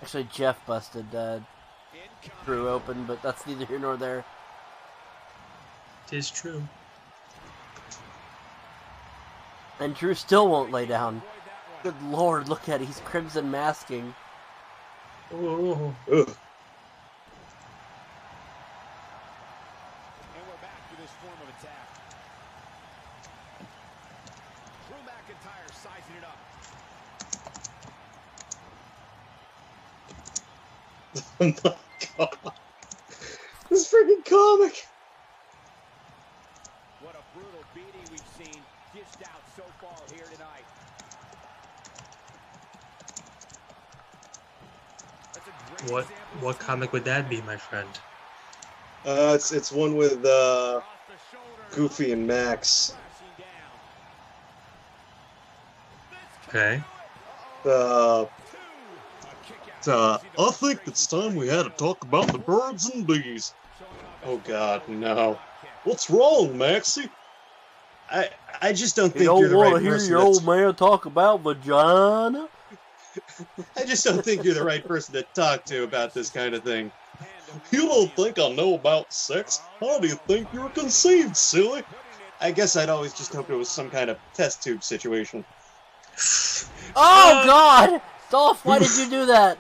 Actually, Jeff busted Drew open, but that's neither here nor there. Tis true. And Drew still won't lay down. Good lord, look at it. He's crimson masking. Oh. Ugh. And we're back to this form of attack. Drew McIntyre sizing it up. Oh my god. This is freaking comic. What a brutal beating we've seen dished out so far here tonight. That's a great What example what of comic would that be, my friend? It's one with off the shoulder, Goofy and Max. crashing down. Okay. I think it's time we had to talk about the birds and bees. Oh god, no. What's wrong, Maxie? I just don't think You don't you're the want right to hear person. your old man talk about vagina? I just don't think you're the right person to talk to about this kind of thing. You don't think I know about sex? How do you think you were conceived, silly? I guess I'd always just hoped it was some kind of test tube situation. Oh god! Dolph, why did you do that?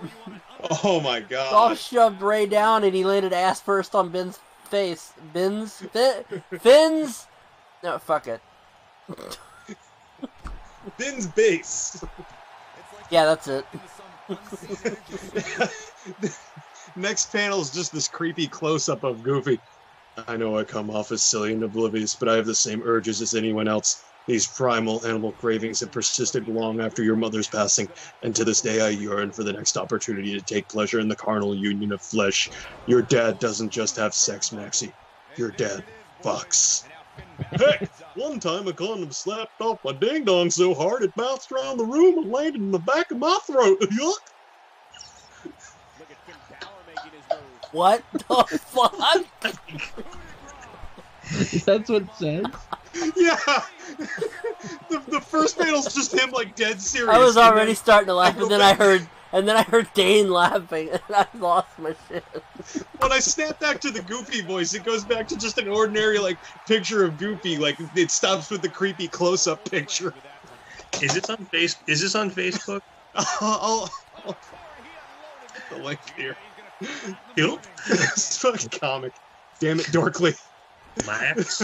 Oh my god. Dolph shoved Ray down and he landed ass first on Ben's face. Finn's? No, fuck it. Ben's base. Yeah, that's it. Next panel is just this creepy close-up of Goofy. I know I come off as silly and oblivious, but I have the same urges as anyone else. These primal animal cravings have persisted long after your mother's passing, and to this day I yearn for the next opportunity to take pleasure in the carnal union of flesh. Your dad doesn't just have sex, Maxie. Your dad fucks. Heck, one time a condom slapped off my ding-dong so hard it bounced around the room and landed in the back of my throat. Yuck! What the fuck? That's what it says. Yeah! The first panel's just him like dead serious. I was and already then- starting to laugh, and then I heard Dane laughing, and I lost my shit. When I snap back to the Goofy voice, it goes back to just an ordinary like picture of Goofy. Like it stops with the creepy close-up picture. Is this on Facebook? I'll put the link here. Yep. It's fucking comic. Damn it, Dorkley. Max.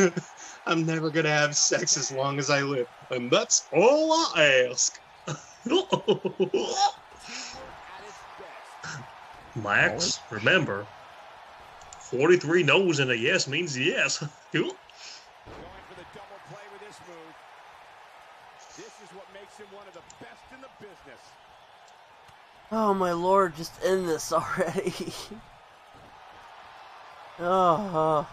I'm never gonna have sex as long as I live, and that's all I ask. Max, remember, 43 no's and a yes means yes. Going for the double play with this move. This is what makes him one of the best in the business. Oh my lord, just end this already. Oh.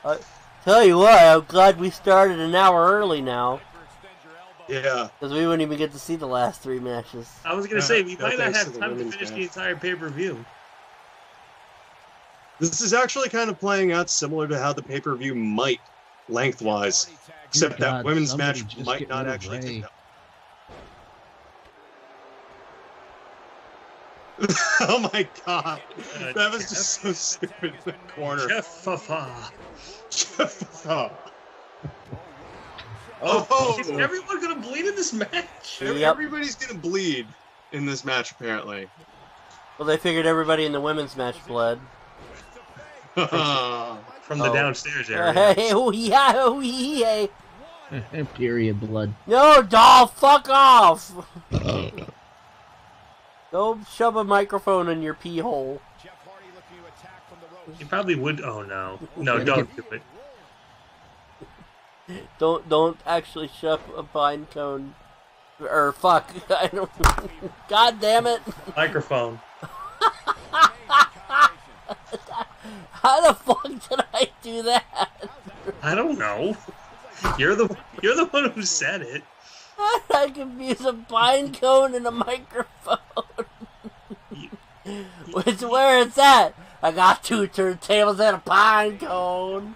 I tell you what, I'm glad we started an hour early now, Yeah. because we wouldn't even get to see the last three matches. I was going to say, we No might not thanks have to the time to women's finish the match. entire pay-per-view. This is actually kind of playing out similar to how the pay-per-view might, lengthwise. Except Dear that God, women's somebody match just might get not rid of actually Ray. take that. Oh my god. That was just so stupid in the corner. Jeff Fafa. Oh, Is everyone gonna bleed in this match? Yep. everybody's gonna bleed in this match, apparently. Well, they figured everybody in the women's match bled. From the downstairs area. Hey, oh yeah, oh yeah. Period blood. No, Dolph, fuck off! Don't shove a microphone in your pee hole. You probably would. Oh no, no, don't do it. Don't actually shove a pine cone. Or fuck, I don't. God damn it! Microphone. How the fuck did I do that? I don't know. You're the one who said it. I confuse a pine cone and a microphone. Which where it's at? I got 2 turntables and a pine cone.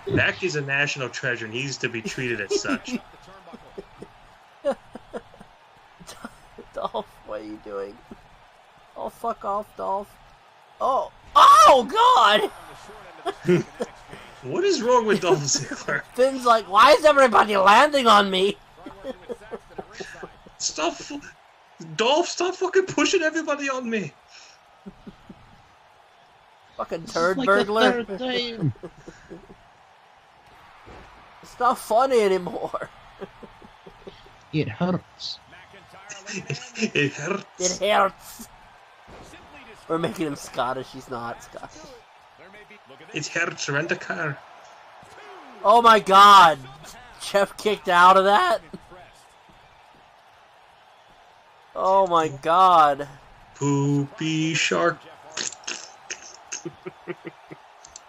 Mac is a national treasure and he's to be treated as such. Dolph, what are you doing? Oh, fuck off, Dolph. Oh God! What is wrong with Dolph Ziggler? Finn's like, why is everybody landing on me? Dolph, stop fucking pushing everybody on me. Fucking turd burglar. It's not funny anymore. It hurts. It hurts. It hurts. We're making him Scottish. He's not Scottish. It hurts. Rent a car. Oh my God! Jeff kicked out of that? Oh my God. Poopy shark.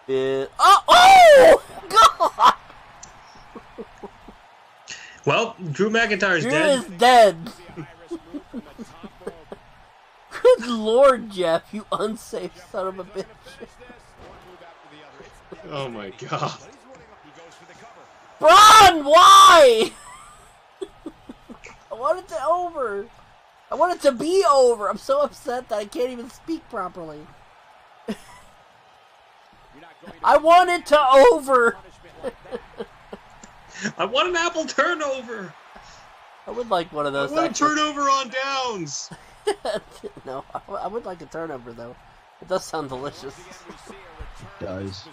Oh God! Well, Drew McIntyre's Drew dead. is dead. Good Lord, Jeff, you unsafe son of a bitch. Oh my god. Braun, why? I want it to over. I want it to be over. I'm so upset that I can't even speak properly. I want it to over. I want an apple turnover. I would like one of those. I want a turnover on downs. No, I would like a turnover though. It does sound delicious. It does.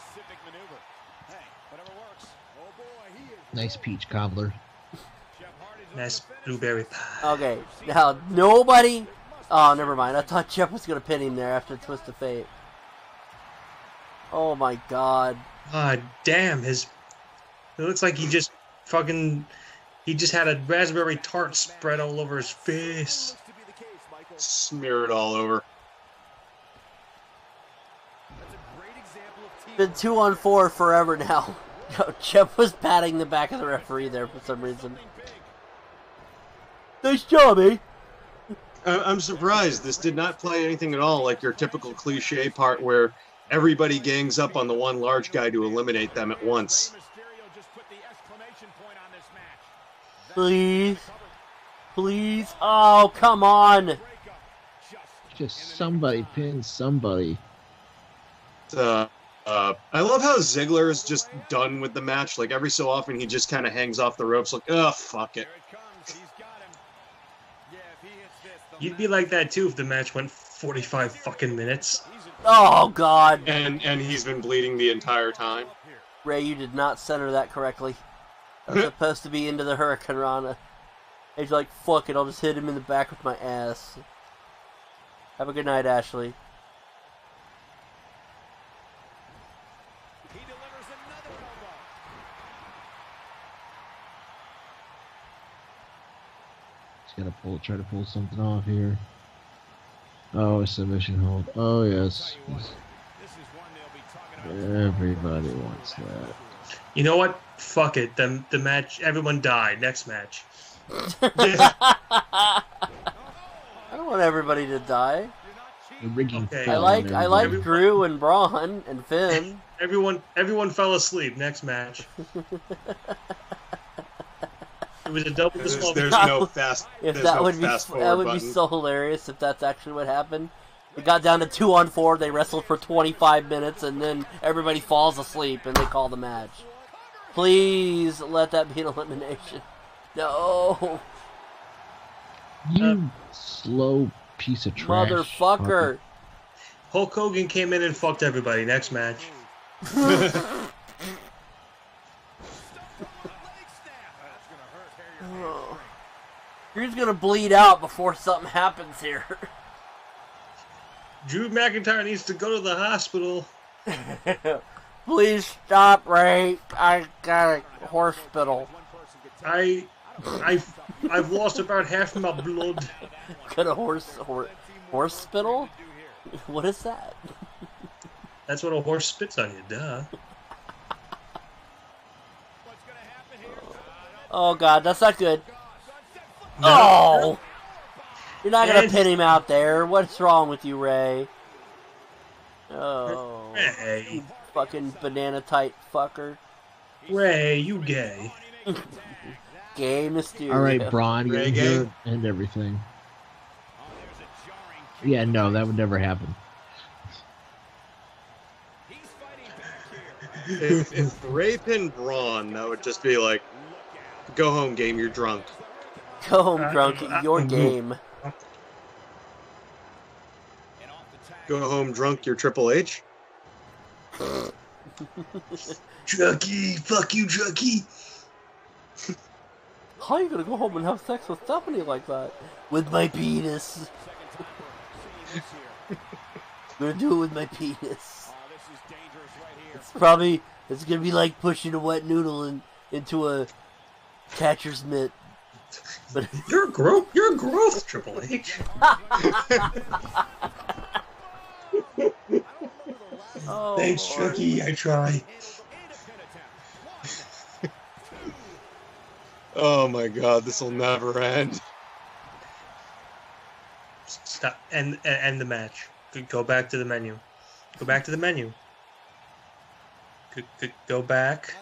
Nice peach cobbler. Nice blueberry pie. Okay, now nobody. Oh, never mind. I thought Jeff was gonna pin him there after Twist of Fate. Oh my God. God damn, it looks like he just had a raspberry tart spread all over his face. Smear it all over. Been 2-on-4 forever now. Jeff was patting the back of the referee there for some reason. Nice job, eh? I'm surprised this did not play anything at all like your typical cliche part where everybody gangs up on the one large guy to eliminate them at once. Please. Please. Oh, come on. Just somebody pin somebody. I love how Ziggler is just done with the match. Like, every so often he just kind of hangs off the ropes like, oh, fuck it. You'd be like that too if the match went 45 fucking minutes. Oh, God. And he's been bleeding the entire time. Ray, you did not center that correctly. That was supposed to be into the Hurricane Rana. He's like, fuck it, I'll just hit him in the back with my ass. Have a good night, Ashley. He's gotta try to pull something off here. Oh, a submission hold. Oh, yes. Everybody wants that. You know what? Fuck it. The match, everyone died. Next match. I don't want everybody to die. The rigging Okay. fell I and like everybody- Drew and Braun and Finn. Everyone fell asleep. Next match. It was a double There's disqualification. no fast. If there's that no would be fast that forward would be button. so hilarious if that's actually what happened. It got down to 2-on-4. They wrestled for 25 minutes, and then everybody falls asleep, and they call the match. Please let that be an elimination. No, You slow piece of trash. motherfucker. Hulk Hogan came in and fucked everybody. Next match. Oh. You're gonna bleed out before something happens here. Drew McIntyre needs to go to the hospital. Please stop, Ray. I got a hospital. I've lost about half my blood. Got a horse spittle? What is that? That's what a horse spits on you, duh. Oh god, that's not good. No. Oh! You're not gonna And- pin him out there. What's wrong with you, Ray? Oh. Ray, You fucking banana tight fucker. Ray, you gay. Gay Mysterio. All right, Braun, get in Reggae? here and everything. Yeah, no, that would never happen. If Ray pinned Braun, that would just be like, go home, game. You're drunk. Go home, drunk. Your game. Go home drunk. You're Triple H. Chucky, fuck you, Chucky. How are you gonna go home and have sex with Stephanie like that? With my penis. I'm gonna do it with my penis. It's gonna be like pushing a wet noodle into a catcher's mitt. But You're growth, Triple H. oh, Thanks, Lord. Chucky. I try. Oh my God, this will never end. Stop. End the match. Go back to the menu. Go back to the menu. Go back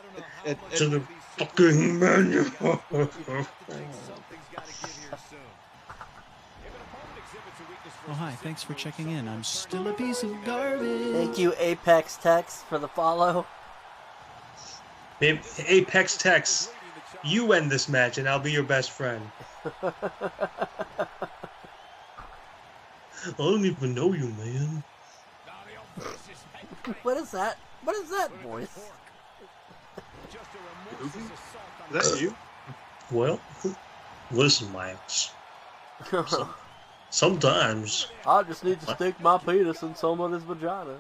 to the fucking menu. Oh, hi. Thanks for checking in. I'm still a piece of garbage. Thank you, Apex Tex, for the follow. Maybe Apex Tex, you end this match and I'll be your best friend. I don't even know you, man. What is that? What is that voice? Is that you? Well, listen, Max. Sometimes, I just need to stick my penis in someone's vagina.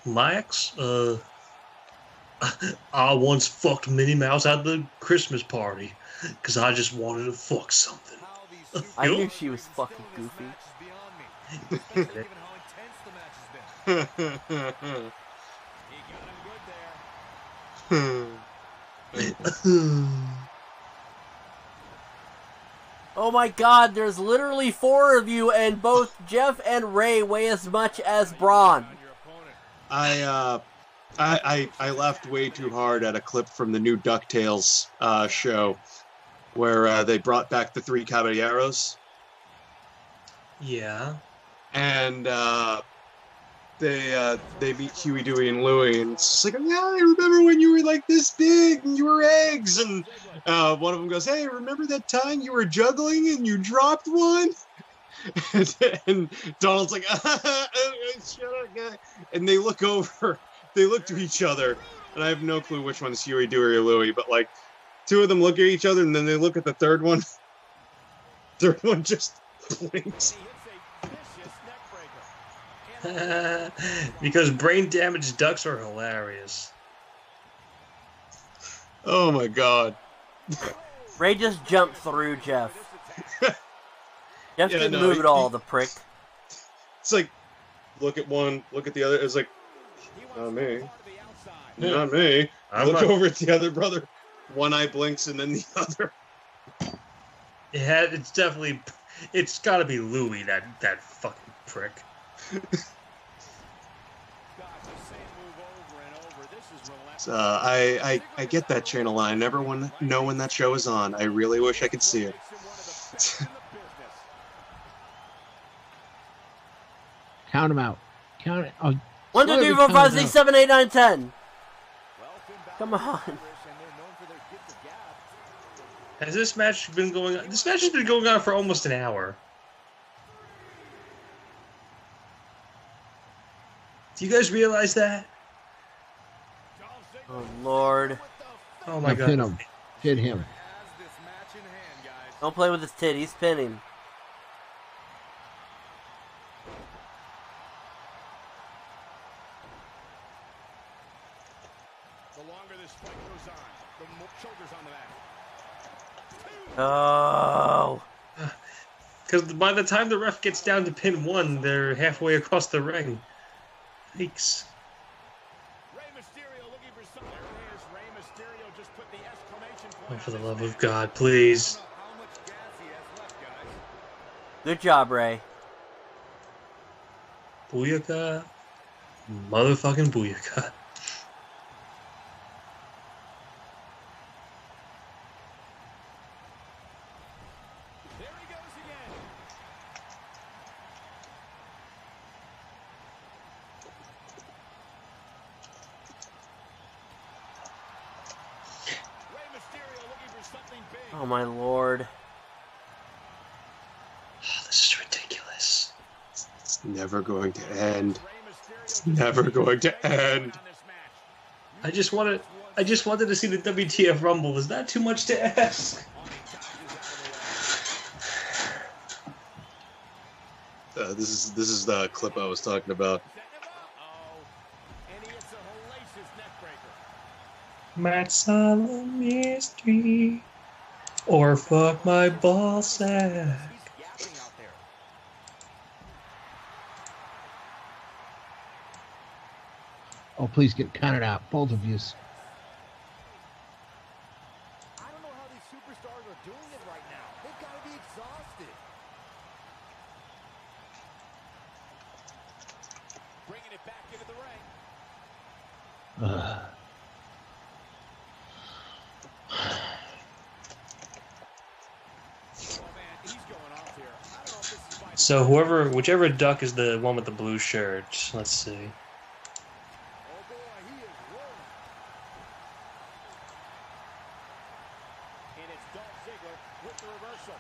Max, I once fucked Minnie Mouse at the Christmas party because I just wanted to fuck something. I knew she was fucking goofy. Oh my god, there's literally 4 of you, and both Jeff and Ray weigh as much as Braun. I laughed way too hard at a clip from the new DuckTales show where they brought back the 3 Caballeros. Yeah. And they meet Huey, Dewey, and Louie, and it's just like, yeah, I remember when you were like this big and you were eggs. And one of them goes, hey, remember that time you were juggling and you dropped one? And Donald's like, shut up, guy. And they look over, they look to each other, and I have no clue which one's Huey, Dewey, or Louie, but like 2 of them look at each other, and then they look at the third one. Third one just blinks. Because brain damaged ducks are hilarious. Oh my god. Ray just jumped through Jeff. Jeff Yeah, didn't no, move at all, the prick. It's like, look at one, look at the other. It's like, not me. Not me. I'm Look not- over at the other brother. One eye blinks and then the other. It's definitely, it's gotta be Louie, that fucking prick. I get that channel. I never know when that show is on. I really wish I could see it. Count them out. Count it. Oh, 1, 2, 3, 4, 5, 6, 7, 8, 9, 10. Come on. Has this match been going on? This match has been going on for almost an hour. Do you guys realize that? Oh, Lord. Oh, my God. Pin him. Hit him. Don't play with his titties. Pin him. The longer this fight goes on, the more shoulders on the mat. Oh. Because by the time the ref gets down to pin 1, they're halfway across the ring. Yikes. Rey Mysterio looking for something. There it is. Rey Mysterio just put the exclamation point. Oh, for the love of God, please. Good job, Ray. Booyaka. Motherfucking booyaka. There he goes again. Rey Mysterio looking for something big. Oh, my Lord. Oh, this is ridiculous. It's never going to end. It's never going to end. I just wanted to see the WTF Rumble. Is that too much to ask? This is the clip I was talking about. And he hits a hellacious neckbreaker. Might solve a mystery, or fuck my ball sack. He's yapping out there. Oh, please get counted out. Both of you. I don't know how these superstars are doing it right now. They've got to be exhausted. Bringing it back into the ring. Oh, man, he's going off here. I don't know if this is by So whichever duck is the one with the blue shirt. Let's see. Oh, boy, he is rolling. And it's Dolph Ziggler with the reversal.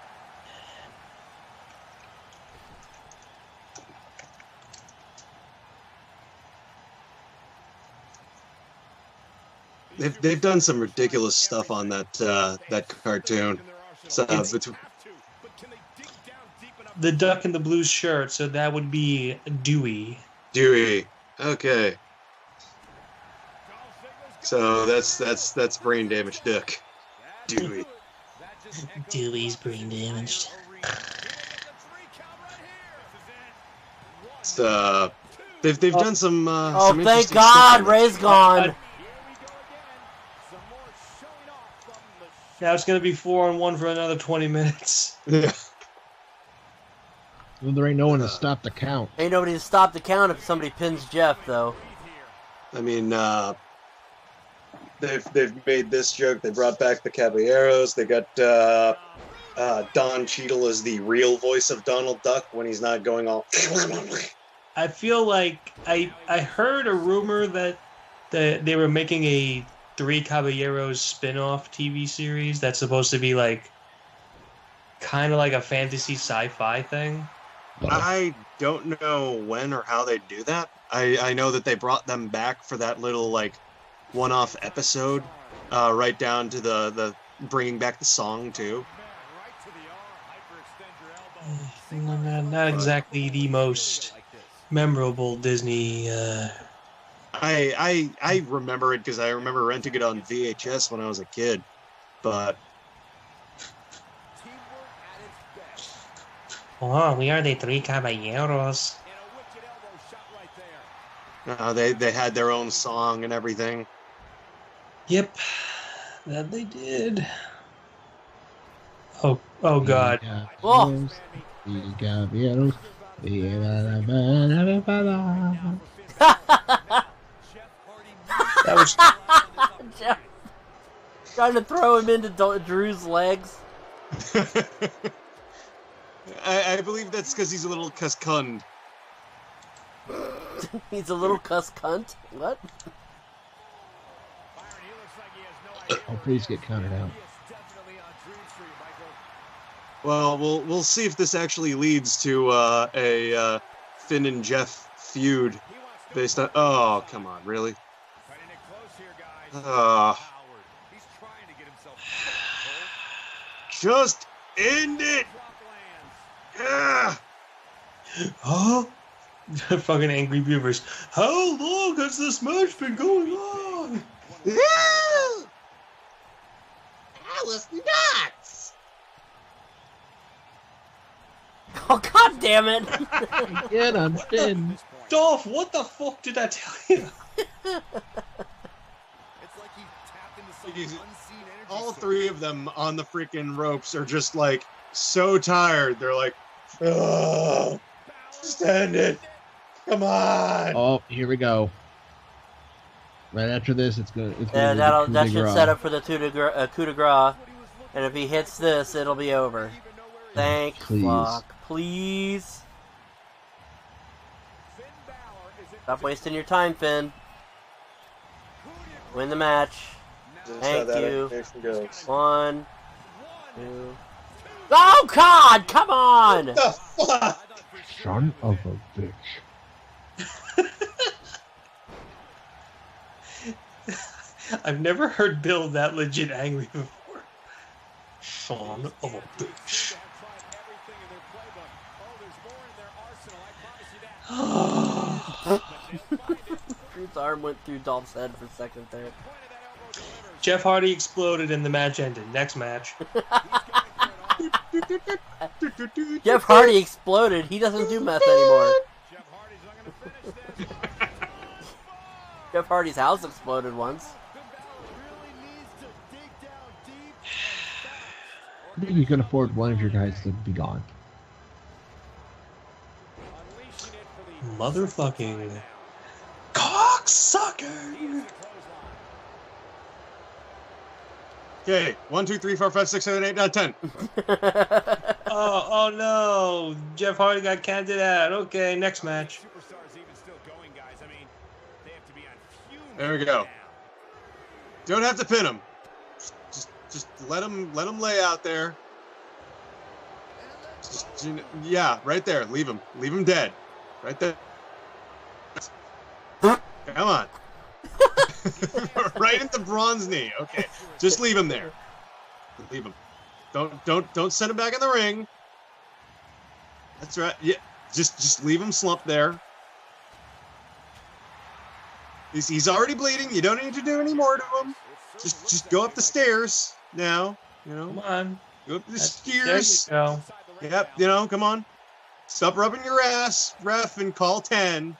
They've done some ridiculous stuff on that cartoon. So The duck in the blue shirt, so that would be Dewey. Dewey. Okay. So that's brain damaged Duck. Dewey. Dewey's brain damaged. So they've done some. Oh, some thank interesting God, stuff. Ray's gone. Now it's going to be 4-on-1 for another 20 minutes. Yeah. Well, there ain't no one to stop the count. Ain't nobody to stop the count if somebody pins Jeff, though. I mean, they've made this joke. They brought back the Caballeros. They got Don Cheadle as the real voice of Donald Duck when he's not going all. I feel like I heard a rumor that they were making a Three Caballeros spin-off TV series that's supposed to be like kind of like a fantasy sci-fi thing. I don't know when or how they do that. I know that they brought them back for that little like one-off episode, right down to the bringing back the song too. Not exactly the most memorable Disney. I remember it because I remember renting it on VHS when I was a kid, but Oh, we are the Three Caballeros. they had their own song and everything. Yep, that they did. Oh God. Oh. That was Jeff trying to throw him into Drew's legs. I believe that's because he's a little cuss-cunned. He's a little cuss cunt. What? Oh, please get counted out. Well, we'll see if this actually leads to a Finn and Jeff feud based on. Oh, come on, really? Just end it. Yeah. Oh, fucking angry viewers. How long has this match been going on? Alice nuts. Oh, god damn it! Get on Finn. Dolph, what the fuck did I tell you? All three of them on the freaking ropes are just like so tired. They're like, oh, just end it. Come on. Oh, here we go. Right after this, it's gonna. Yeah, that should set up for the coup de grace. And if he hits this, it'll be over. Thank fuck. Please. Stop wasting your time, Finn. Win the match. Thank you. 1, 2. Oh God! Come on! What the fuck? Son of a bitch. I've never heard Bill that legit angry before. Son of a bitch. Drew's arm went through Dolph's head for a second there. Jeff Hardy exploded and the match ended. Next match. Jeff Hardy exploded. He doesn't do meth anymore. Jeff Hardy's house exploded once. I think you can afford one of your guys to be gone. Motherfucking cocksucker! Okay, 1, 2, 3, 4, 5, 6, 7, 8, 9, 10. Oh no! Jeff Hardy got counted out. Okay, next match. There we go. Don't have to pin him. Just let him lay out there. Yeah, right there. Leave him dead. Right there. Come on. Right at the bronze knee. Okay, just leave him there. Leave him. Don't send him back in the ring. That's right. Yeah, just leave him slumped there. He's already bleeding. You don't need to do any more to him. Just go up the stairs now. You know. Come on. Go up the stairs. There you go. Yep. You know. Come on. Stop rubbing your ass, ref, and call 10.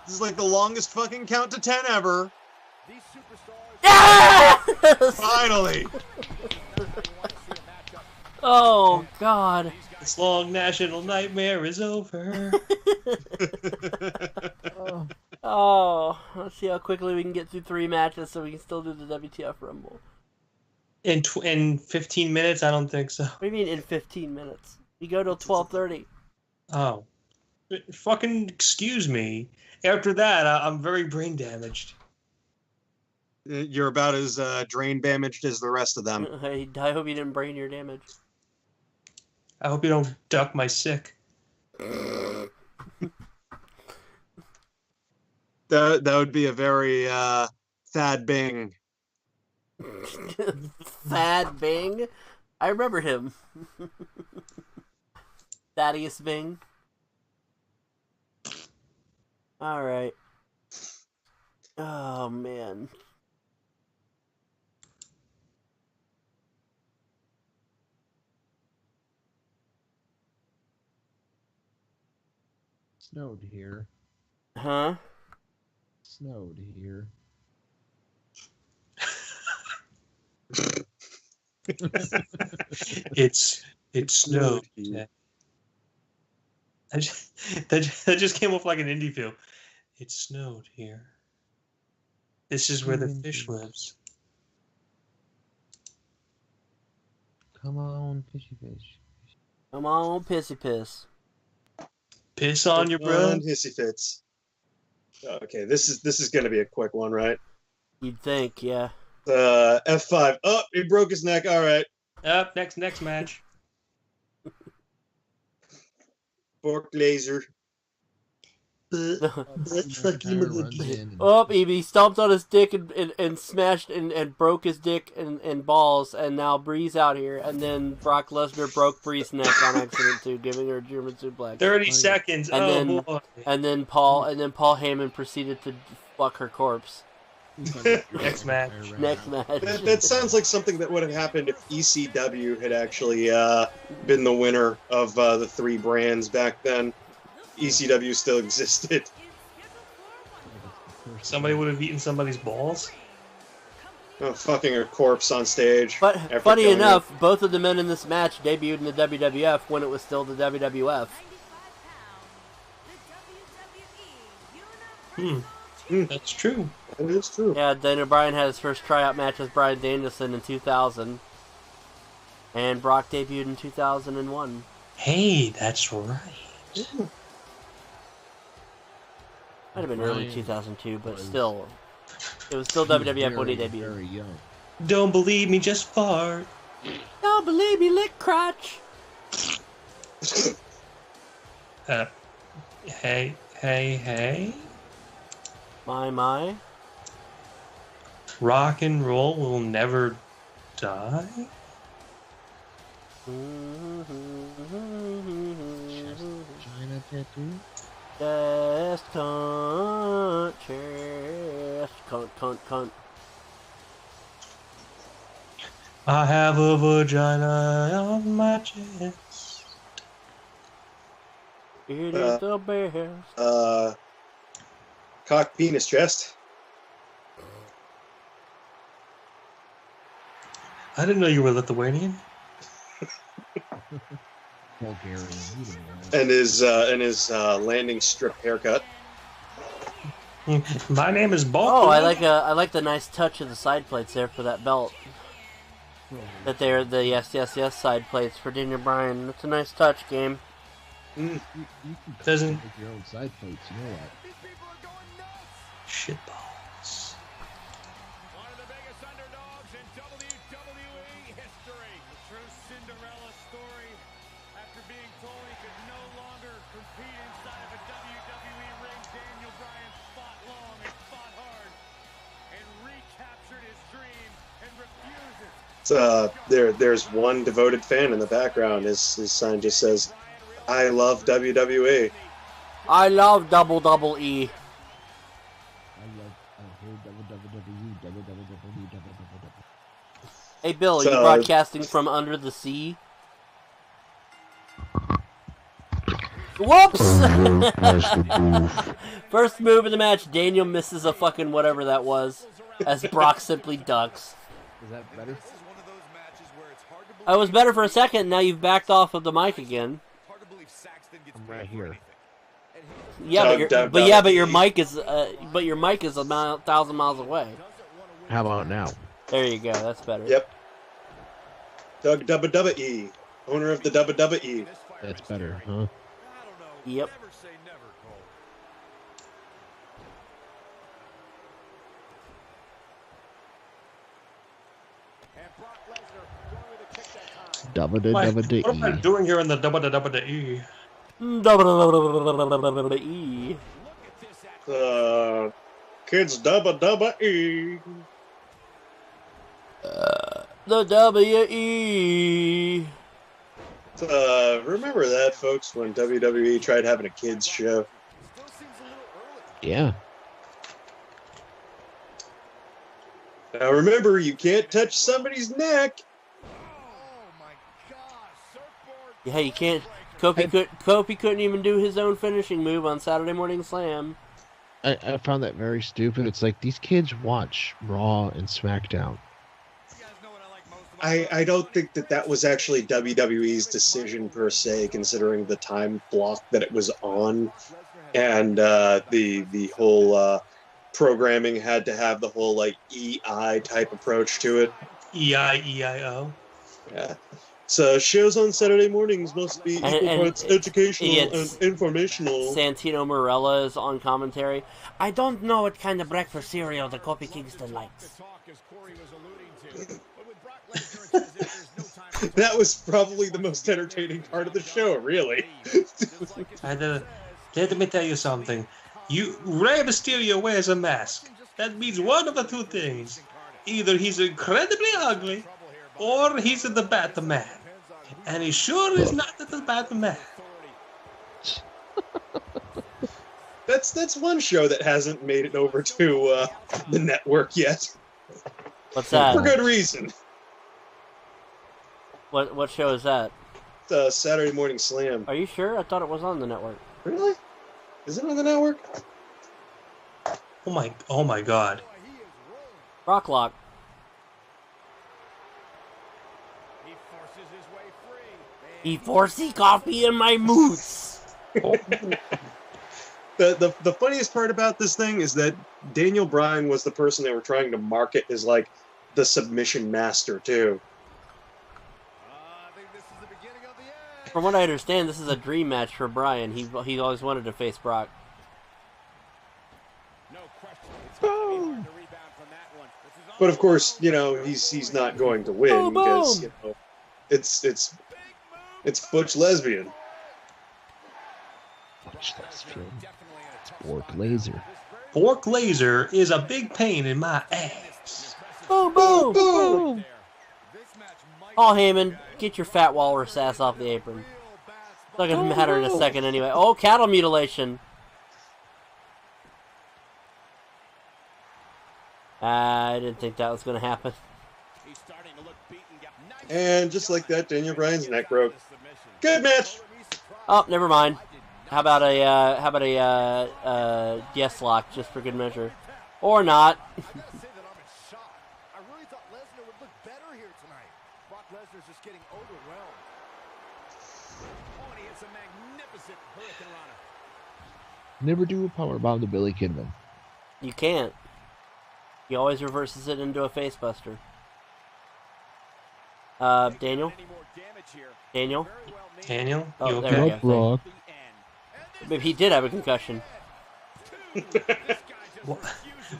This is like the longest fucking count to 10 ever. Yes! Finally. Oh God. This long national nightmare is over. Oh, let's see how quickly we can get through 3 matches so we can still do the WTF Rumble. In 15 minutes? I don't think so. What do you mean in 15 minutes? We go till 12:30. Oh. Fucking excuse me. After that, I'm very brain damaged. You're about as drain damaged as the rest of them. I hope you didn't brain your damage. I hope you don't duck my sick. That would be a very Thad Bing. Thad Bing? I remember him. Thaddeus Bing. Alright. Oh, man. Snowed here. Huh? Snowed here. It snowed. Yeah. That just came off like an indie film. It snowed here. This is where the fish lives. Come on, fishy fish. Come on, pissy piss. Piss on your Come bro. on, hissy fits. Okay, this is gonna be a quick one, right? You'd think, yeah. F5. Oh, he broke his neck. All right. Up next match. Fork laser. Oh, he stomped on his dick and smashed and broke his dick and balls, and now Bree's out here, and then Brock Lesnar broke Bree's neck on accident too, giving her a German suplex. 30 seconds. And boy. and then Paul Heyman proceeded to fuck her corpse. Next match. Next match. That sounds like something that would have happened if ECW had actually been the winner of the 3 brands back then. ECW still existed. Somebody would have eaten somebody's balls. Oh, fucking a corpse on stage. But after funny killing enough, both of the men in this match debuted in the WWF when it was still the WWF. That's true. That is true. Yeah, Daniel Bryan had his first tryout match with Bryan Danielson in 2000. And Brock debuted in 2001. Hey, that's right. Might have been early 2002, but still. It was still WWF when he debuted. Very young. Don't believe me, just fart. Don't believe me, lick crotch. Hey. My. Rock and roll will never die? China tattoo. Chest cunt, chest cunt. I have a vagina on my chest. It is the best. Cock, penis, chest. I didn't know you were Lithuanian. Bulgarian. And his landing strip haircut. My name is Bob. Oh, I like the nice touch of the side plates there for that belt. That they're the yes side plates for Daniel Bryan. It's a nice touch, game. You Doesn't make your own side plates, you know what? shitballs. One of the biggest underdogs in WWE history. The true Cinderella story. After being told he could no longer compete inside of a WWE ring, Daniel Bryan fought long and fought hard and recaptured his dream and refuses. There's one devoted fan in the background. His sign just says, "I love WWE." I love double E. Hey Bill, are you broadcasting from under the sea? Whoops! First move of the match, Daniel misses a fucking whatever that was, as Brock simply ducks. Is that better? I was better for a second, now you've backed off of the mic again. I'm right here. Yeah, but your mic is a 1,000 miles away. How about now? There you go, that's better. Yep. Doug WWE, owner of the WWE. That's better, huh? Yep. WWE. What am I doing here in the WWE? WWE. Kids WWE. The WE. Remember that, folks, when WWE tried having a kids show? Yeah. Now remember, you can't touch somebody's neck. Yeah, you can't. Kofi couldn't even do his own finishing move on Saturday Morning Slam. I found that very stupid. It's like these kids watch Raw and SmackDown. I don't think that was actually WWE's decision per se, considering the time block that it was on, and the whole programming had to have the whole like EI type approach to it. EIO. Yeah. So shows on Saturday mornings must be equal parts educational and informational. Santino Marella is on commentary. I don't know what kind of breakfast cereal the Kofi Kingston likes. That was probably the most entertaining part of the show, really. Let me tell you something. Rey Mysterio wears a mask. That means one of the two things. Either he's incredibly ugly, or he's the Batman. And he sure is not the Batman. That's one show that hasn't made it over to the network yet. What's that? For good reason. What show is that? Saturday Morning Slam. Are you sure? I thought it was on the network. Really? Is it on the network? Oh my God. Rocklock. He forcey coffee in my moose. The funniest part about this thing is that Daniel Bryan was the person they were trying to market as like the submission master too. From what I understand, this is a dream match for Bryan. He always wanted to face Brock. But of course, you know, he's not going to win because you know it's Butch Lesbian. Butch Lesbian. Fork laser. Fork laser is a big pain in my ass. Boom, boom, boom. Oh, Heyman, get your fat walrus ass off the apron. It's not going to matter in a second anyway. Oh, cattle mutilation. I didn't think that was going to happen. And just like that, Daniel Bryan's neck broke. Good match. Oh, never mind. How about a yes lock just for good measure, or not? Never do a powerbomb to Billy Kidman. You can't. He always reverses it into a facebuster. Daniel? Daniel? Daniel? Oh, You there we okay? go. Maybe he did have a concussion.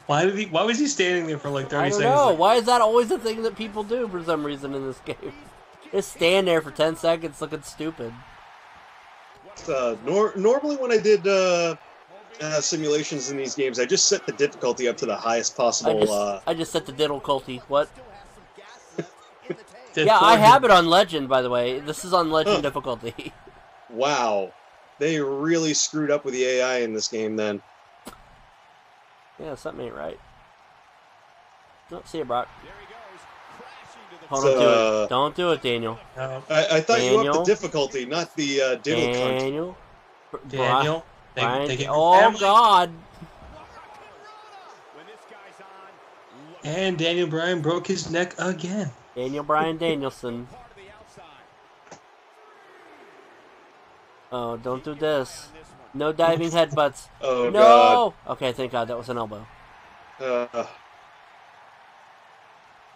Why was he standing there for like 30 I don't seconds? know. Why is that always a thing that people do for some reason in this game? Just stand there for 10 seconds looking stupid. Normally when I did simulations in these games, I just set the difficulty up to the highest possible. I just set the diddle culty. What? Yeah, I have it on Legend, by the way. This is on Legend difficulty. Wow. They really screwed up with the AI in this game then. Yeah, something ain't right. No, see you, Brock. Hold So, on, do it. Don't do it, Daniel. I thought you upped the difficulty, not the diddle cunt. Daniel. Daniel. Oh, God. And Daniel Bryan broke his neck again. Daniel Bryan Danielson. Oh, don't do this. No diving headbutts. Oh, no! God. Okay, thank God, that was an elbow. For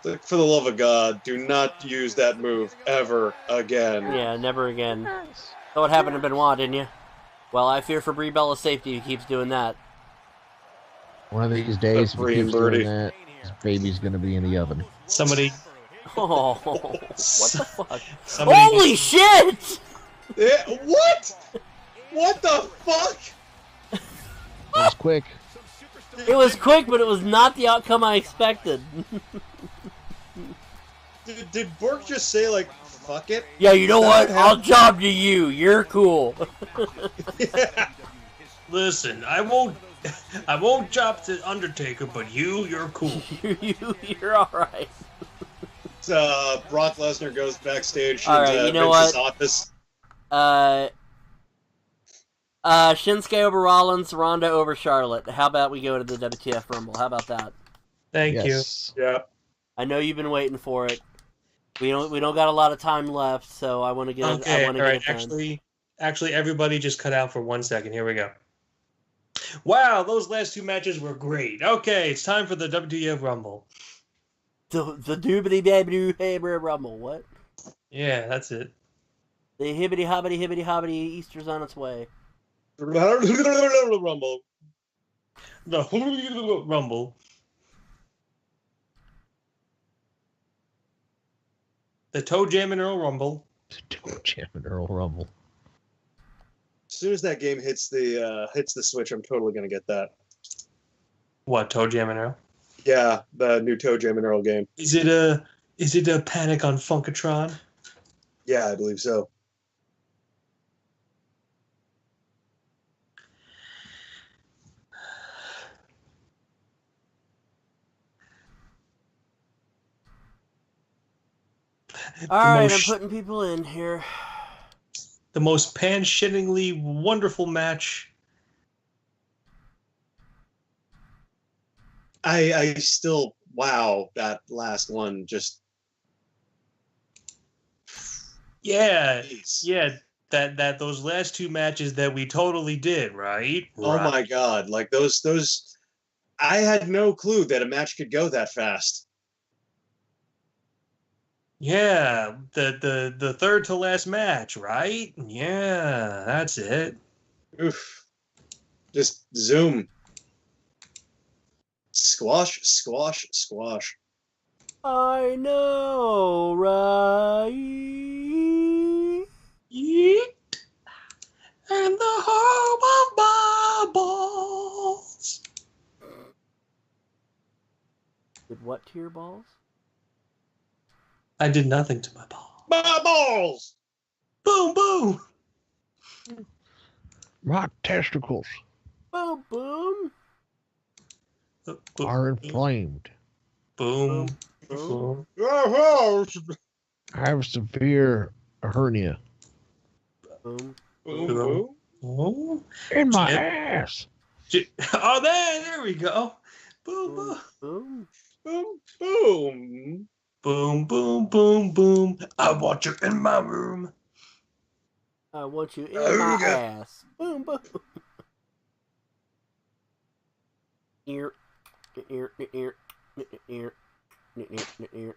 the love of God, do not use that move ever again. Yeah, never again. So what happened to Benoit, didn't you? Well, I fear for Brie Bella's safety if he keeps doing that. One of these days, if he keeps doing that, his baby's going to be in the oven. Somebody... Oh, what the fuck? Somebody Holy shit! Yeah, what? What the fuck? It was quick. It was quick, but it was not the outcome I expected. Did Bork just say, like, fuck it? Yeah, you know what? I'll job to you. You're cool. Yeah. Listen, I won't job to Undertaker, but you're cool. You're alright. Brock Lesnar goes backstage All right, you know Vince's what? office. Shinsuke over Rollins, Ronda over Charlotte. How about we go to the WTF Rumble? How about that? Thank Yeah. I know you've been waiting for it. We don't got a lot of time left, so I want to get Okay, it. I want to all get right. it done. Actually, everybody just cut out for 1 second. Here we go. Wow, those last two matches were great. Okay, it's time for the WTF Rumble. The doobity baby haber rumble. What? Yeah, that's it. The hibbity hobbity Easter's on its way. Rumble. The Rumble. The Toe Jam and Earl Rumble. Toe Jam and Earl Rumble. As soon as that game hits the Switch, I'm totally gonna get that. What, Toe Jam and Earl? Yeah, the new Toe Jam and Earl game. Is it a Panic on Funkatron? Yeah, I believe so. Alright, I'm putting people in here. The most pan-shittingly wonderful match. I still, wow, that last one just... Yeah, Jeez. yeah, that those last two matches that we totally did, right? Oh my god, like those I had no clue that a match could go that fast. Yeah, the third to last match, right? Yeah, that's it. Oof. Just zoom. Squash, squash, squash. I know, right? Yeet. And the home of bubbles. With what to your balls? I did nothing to my ball. Bubbles! Boom, boom. My testicles Boom, boom. are inflamed. Boom. Boom. Oh, I have a severe hernia Boom. boom, boom. Oh, in my Jim. ass. Oh, there we go. Boom, boom. Boom. Boom, boom. Boom, boom, boom, boom. I want you in my room. I want you in Oh, my yeah. ass. Boom, boom. Ear. Ear. Ear. Ear. Ear.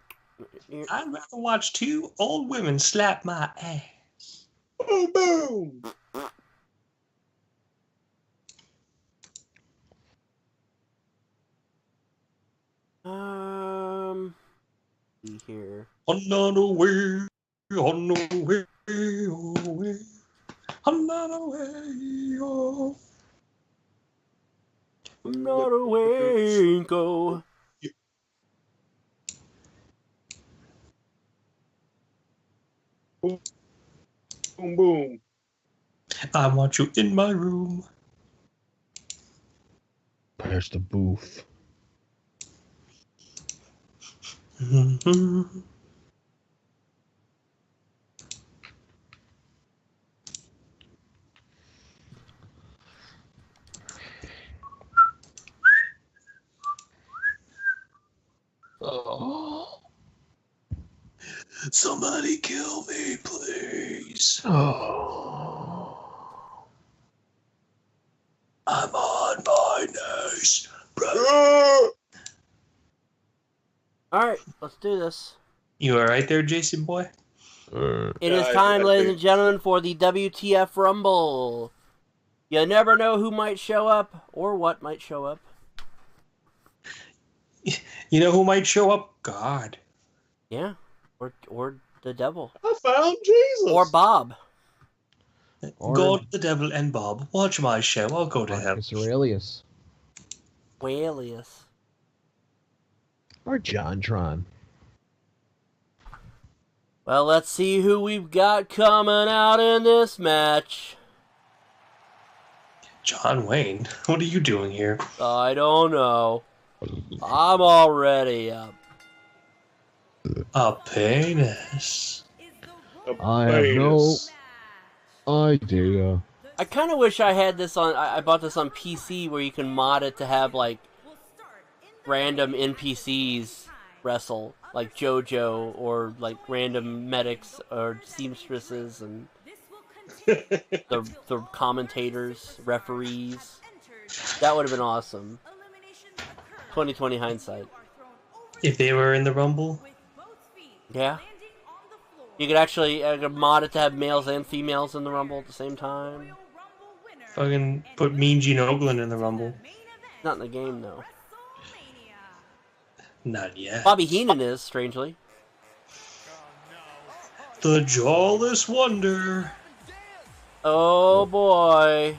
Ear. I'd rather watch two old women slap my ass. Boom, boom. See here. Another way, another way, away. Another way, oh. I'm not a wanko. Boom, boom. I want you in my room. There's the booth. Mm-hmm. Oh. Somebody kill me, please. Oh. I'm on my knees, bro. Alright, let's do this. You alright there, Jason boy? It is time, ladies and gentlemen, for the WTF Rumble. You never know who might show up or what might show up. You know who might show up? God. Yeah, or the devil. I found Jesus. Or Bob. Or- God, the devil, and Bob. Watch my show. I'll go to hell. Marcus Aurelius. Walius. Or John Tron. Well, let's see who we've got coming out in this match. John Wayne, what are you doing here? I don't know. I'm already up. A penis. I have no idea. I kind of wish I had this on. I bought this on PC where you can mod it to have like random NPCs wrestle, like JoJo, or like random medics or seamstresses and the commentators, referees. That would have been awesome. 2020 hindsight. If they were in the Rumble, Yeah. You could actually mod it to have males and females in the Rumble at the same time. fucking put Mean Gene Okerlund in the Rumble. Not in the game, though. Not yet. Bobby Heenan is, strangely. The Jawless Wonder. Oh, boy.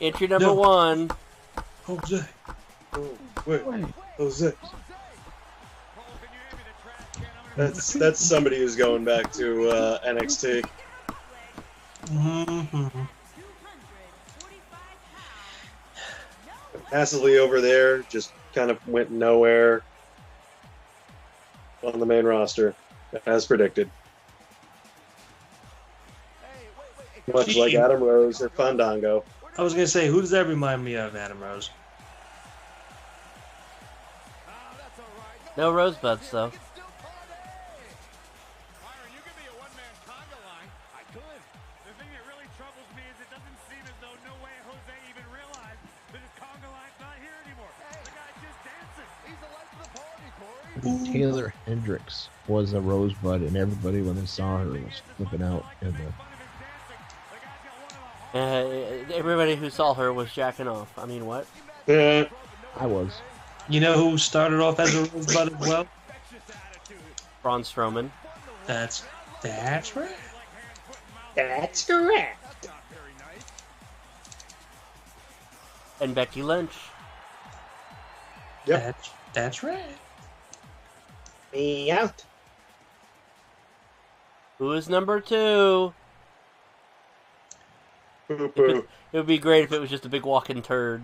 Entry number 1. Jose. Oh, wait. Jose. That's somebody who's going back to NXT. Mm-hmm. Passively over there, just kind of went nowhere on the main roster, as predicted. Much like Adam Rose or Fandango. I was gonna say, who does that remind me of, Adam Rose? No rosebuds, though. Taylor Hendricks was a rosebud, and everybody, when they saw her, was flipping out. Everybody who saw her was jacking off. I mean, what? Yeah. I was. You know who started off as a rosebud as well? Braun Strowman. That's right. That's correct. And Becky Lynch. Yep. That's right. Me out. Who is number 2? Poo-poo. It would be great if it was just a big walking turd.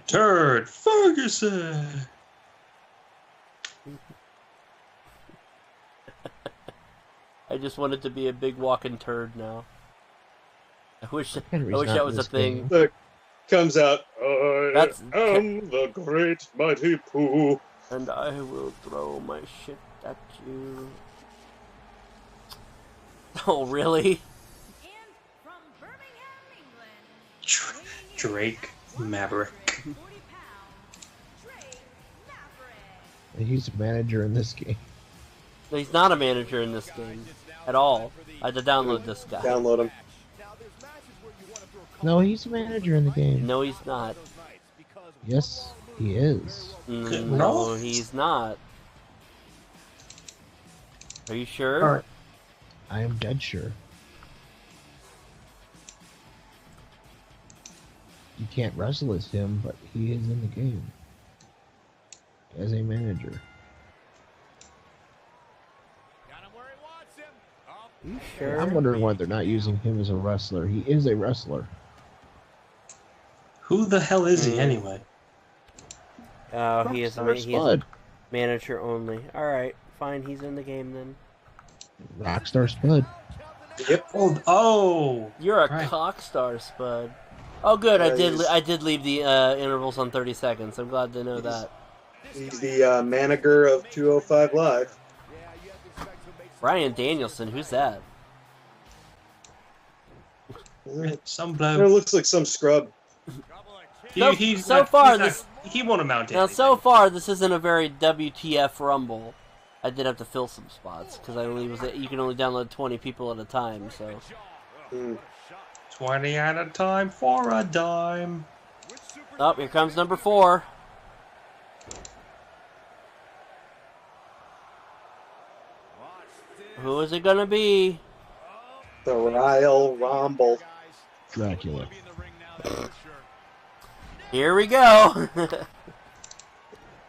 Turd Ferguson. I just want it to be a big walking turd now. I wish Henry's that not was in a this thing. game. Look, comes out. I That's- am the great mighty Pooh. And I will throw my shit at you. Oh, really? And from Birmingham, England, Drake Maverick. 40 pounds, Drake Maverick. He's a manager in this game. He's not a manager in this game at all. I had to download this guy. Download him. No, he's a manager in the game. No, he's not. Yes, he is. No, he's not. Are you sure? All right. I am dead sure. You can't wrestle as him, but he is in the game as a manager. You sure? I'm wondering why they're not using him as a wrestler. He is a wrestler. Who the hell is he anyway? Oh, he is Rockstar a Spud. manager only. Alright, fine, he's in the game then. Rockstar Spud. Yep. Oh. You're a Right. cock star, Spud. Oh, good. Yeah, he's- I did leave the intervals on 30 seconds. I'm glad to know that. He's the manager of 205 Live. Brian Danielson, who's that? Some It bloke. looks like some scrub. He won't amount to Now, anything. so far, this isn't a very WTF Rumble. I did have to fill some spots because you can only download 20 people at a time. So 20 at a time for a dime. Oh, here comes number 4. Who is it gonna be? The Royal Rumble. Dracula. Here we go.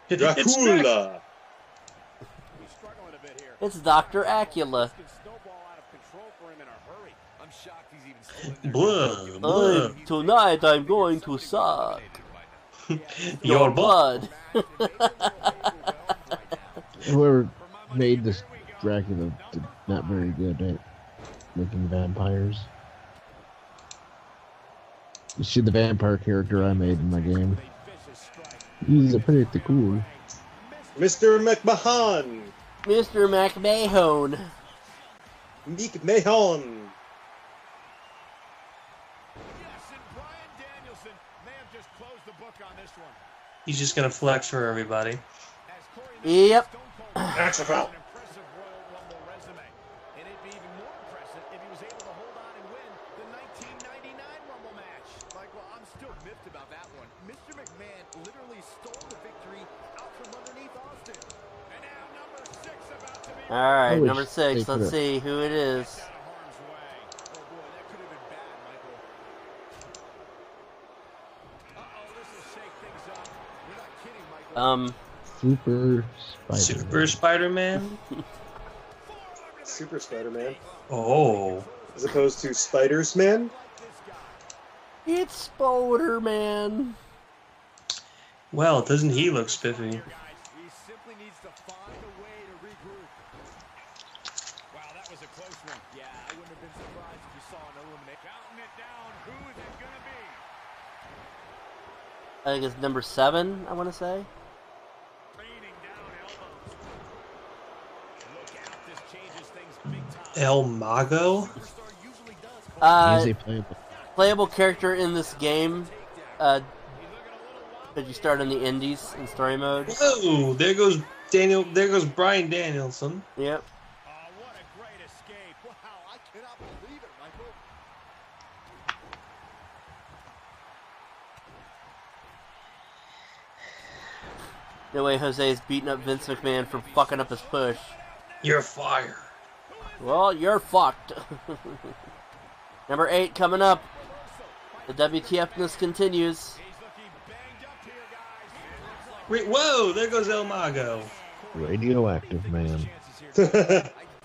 Dracula. It's Dr. Acula. Blood. Tonight I'm going to suck Your butt. blood. Whoever made this Dracula did not very good at making vampires. You see the vampire character I made in my game. He's pretty cool. Mr. McMahon. Mr. McMahon. Meek Mahon. just closed the book on this one. He's just gonna flex for everybody. As Corey mentioned, Yep. Stone Cold That's a foul. has an impressive Royal Rumble resume, and it'd be even more impressive if he was able to hold on and win the 1999 Rumble match. Michael, I'm still miffed about that one. Mr. McMahon literally stole the victory out from underneath Austin. And now number 6 about to be All right, I wish number they 6. Let's could've- see who it is. out of harm's way. Oh boy, that could have been bad, Michael. Uh-oh, this will shake things up. You're not kidding, Michael. Super Spider. Super Spider-Man. Super Spider-Man, Oh, as opposed to Spider's Man. It's Spider-Man. well, doesn't he look spiffy? Guys, he simply needs to find a way to regroup. Wow, that was a close one. Yeah, I wouldn't have been surprised if you saw an elimination. Counting it down. Who is it gonna be? I think it's number 7, I want to say. Raining down elbows. Look out, this changes things big time. El Mago. Superstar usually does. Uh, He's a playable. playable character in this game. Did you start in the indies in story mode? Whoa, there goes Daniel. There goes Bryan Danielson. Yep. Oh, what a great escape. Wow, I cannot believe it, Michael. No way Jose's beating up Vince McMahon for fucking up his push. You're fired. Well, you're fucked. Number 8 coming up. The WTF-ness continues. He's looking banged up here, guys. Wait, whoa, there goes El Mago. Radioactive man.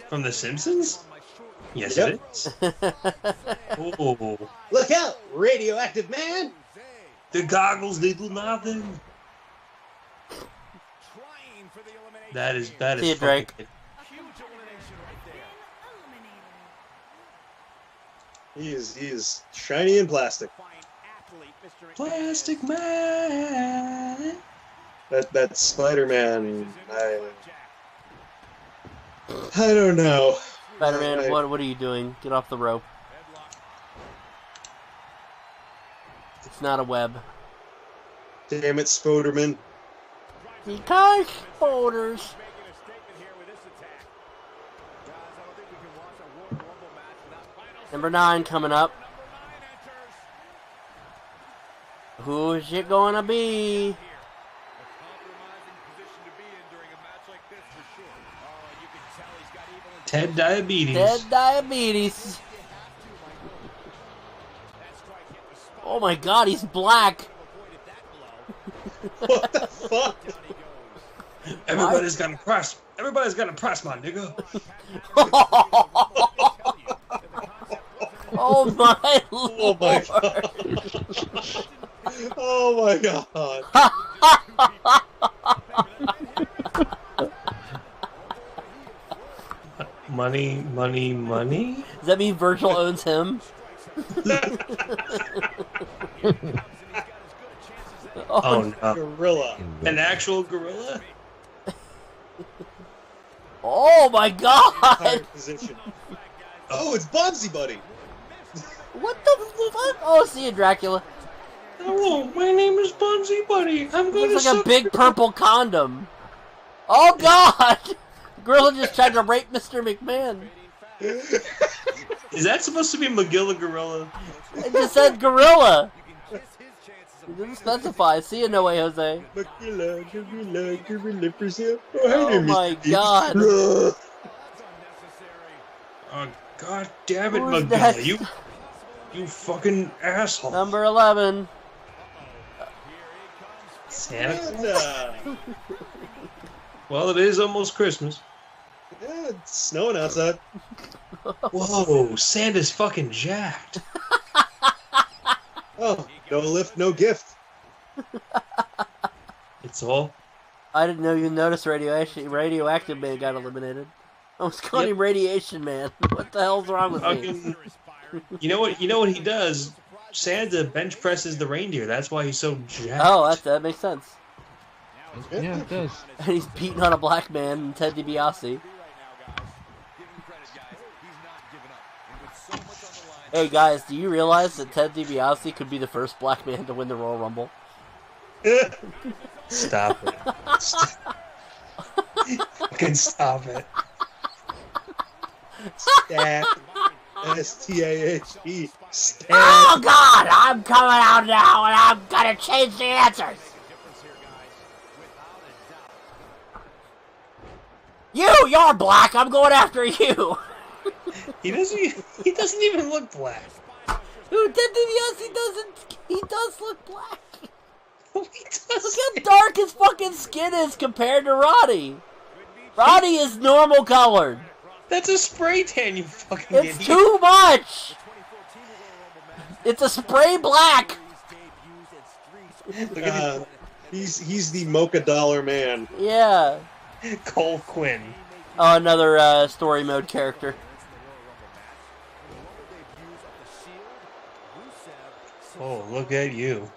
From The Simpsons? Yes, Yep. it is. Oh, Look out, radioactive man! the goggles, they do nothing. Trying for the elimination. That is See you, Drake. fucking- Huge elimination right there. Eliminated. He is shiny and plastic. Fine athlete, Mr. Plastic Man. That Spider-Man, I don't know. Spider-Man, Right. what are you doing? Get off the rope. It's not a web. Damn it, Spoderman. Because voters. Making a statement here with this attack. Guys, I don't think we can watch a Royal Rumble match without final. Number 9 coming up. Number 9 enters. Who's it gonna be? A compromising position to be in during a match like this for sure. Oh, you can tell he's got evil intent. Ted Diabetes. Dead diabetes. That strike hit the spot. Oh my god, he's black. Avoided that blow. What the fuck? Down he goes. Everybody's gonna press. Everybody's gonna press, my nigga. Oh my Oh my lord. god. Oh my god. Money, money, money. Does that mean Virgil owns him? Oh no, Gorilla. an actual gorilla. Oh my god! Higher position. Oh, it's Bubsy Buddy. What the fuck? Oh, see you, Dracula. Hello, my name is Bunsy Buddy. I'm gonna Looks like a suck big your- purple condom. Oh god! Gorilla just tried to rape Mr. McMahon. Is that supposed to be Magilla Gorilla? It just said gorilla. It didn't specify. See you, No Way Jose. Gorilla, gorilla, gorilla Brazil. Oh my god. Oh god damn it, Who's Magilla! next? You fucking asshole. Number 11. Santa. And, Well, it is almost Christmas. yeah, it's snowing outside. Whoa, Santa's fucking jacked. Oh, no lift, no gift. It's all. I didn't know you noticed Radioactive Man got eliminated. I was calling him Radiation Man. What the hell's wrong with me? Fucking. You know what? You know what he does? Santa bench presses the reindeer. That's why he's so jacked. Oh, that makes sense. Yeah, it does. And he's beating on a black man, Ted DiBiase. Hey guys, do you realize that Ted DiBiase could be the first black man to win the Royal Rumble? Stop it. Fucking stop it. Stat. S-T-A-H-E. Stat. Oh God, I'm coming out now and I'm gonna change the answers. You're black. I'm going after you. He doesn't even look black. Who Ted DiBiase doesn't? He does look black. No, he doesn't. Look how dark his fucking skin is compared to Roddy. Roddy is normal colored. That's a spray tan, you fucking It's idiot. too much. It's a spray black. Look at He's the mocha dollar man. Yeah. Cole Quinn. Oh, another story mode character. Oh, look at you.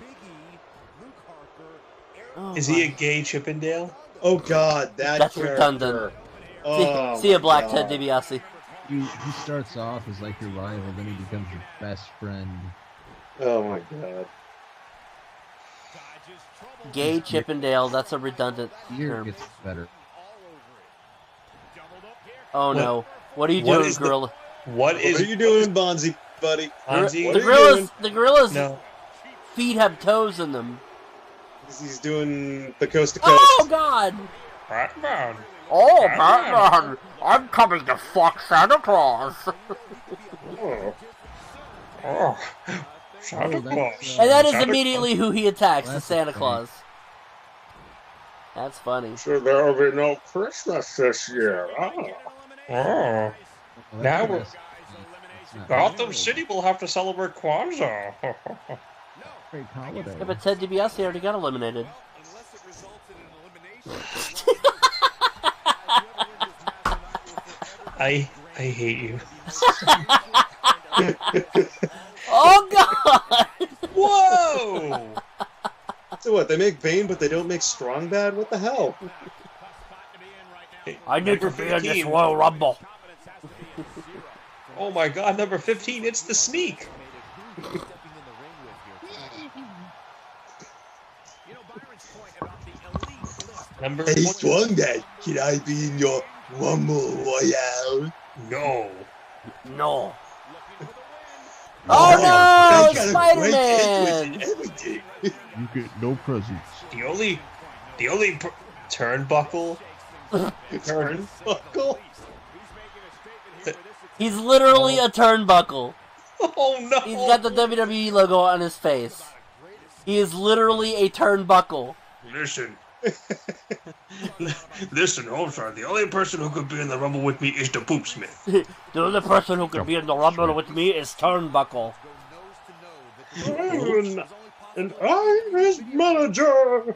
Oh, Is he a gay Chippendale? Oh God, That's character. redundant. Oh, See a black God. Ted DiBiase. He starts off as like your rival, then he becomes your best friend. Oh my God. Gay Chippendale, that's a redundant Here term. gets better. Oh no. What are you What doing, is the- gorilla? What What is are you doing, Bonzi, buddy? Fonzie? What The are you gorilla's, doing? the gorilla's No. feet have toes in them. He's doing the coast to coast. Oh God! Batman. Oh, Batman, I'm coming to fuck Santa Claus. Oh. Oh. Santa Oh, that's, Claus. And that is Santa immediately who he attacks, the That's Santa funny. Claus. That's funny. So there'll be no Christmas this year. Claus. Oh. Well, Now that's we're- that's not Gotham City will have to celebrate Kwanzaa. a great holiday. Yeah, but Ted DiBiase already got eliminated. Unless it resulted in elimination. I hate you. Oh God! Whoa! So what? They make Bane, but they don't make Strong bad? What the hell? I need to Number be in this 15. Royal Rumble. Oh my God! Number 15. It's the Sneak. Number 20. Bad. Can I be in your Rumble Royale? No. No. Oh no! Spider-Man! Everything. You get no presents. The only turnbuckle. Turnbuckle? He's literally a turnbuckle. Oh no! He's got the WWE logo on his face. He is literally a turnbuckle. Listen. Listen, Holmestar, the only person who could be in the Rumble with me is the Poopsmith. The only person who can be in the Rumble with me is Turnbuckle. And I'm his manager.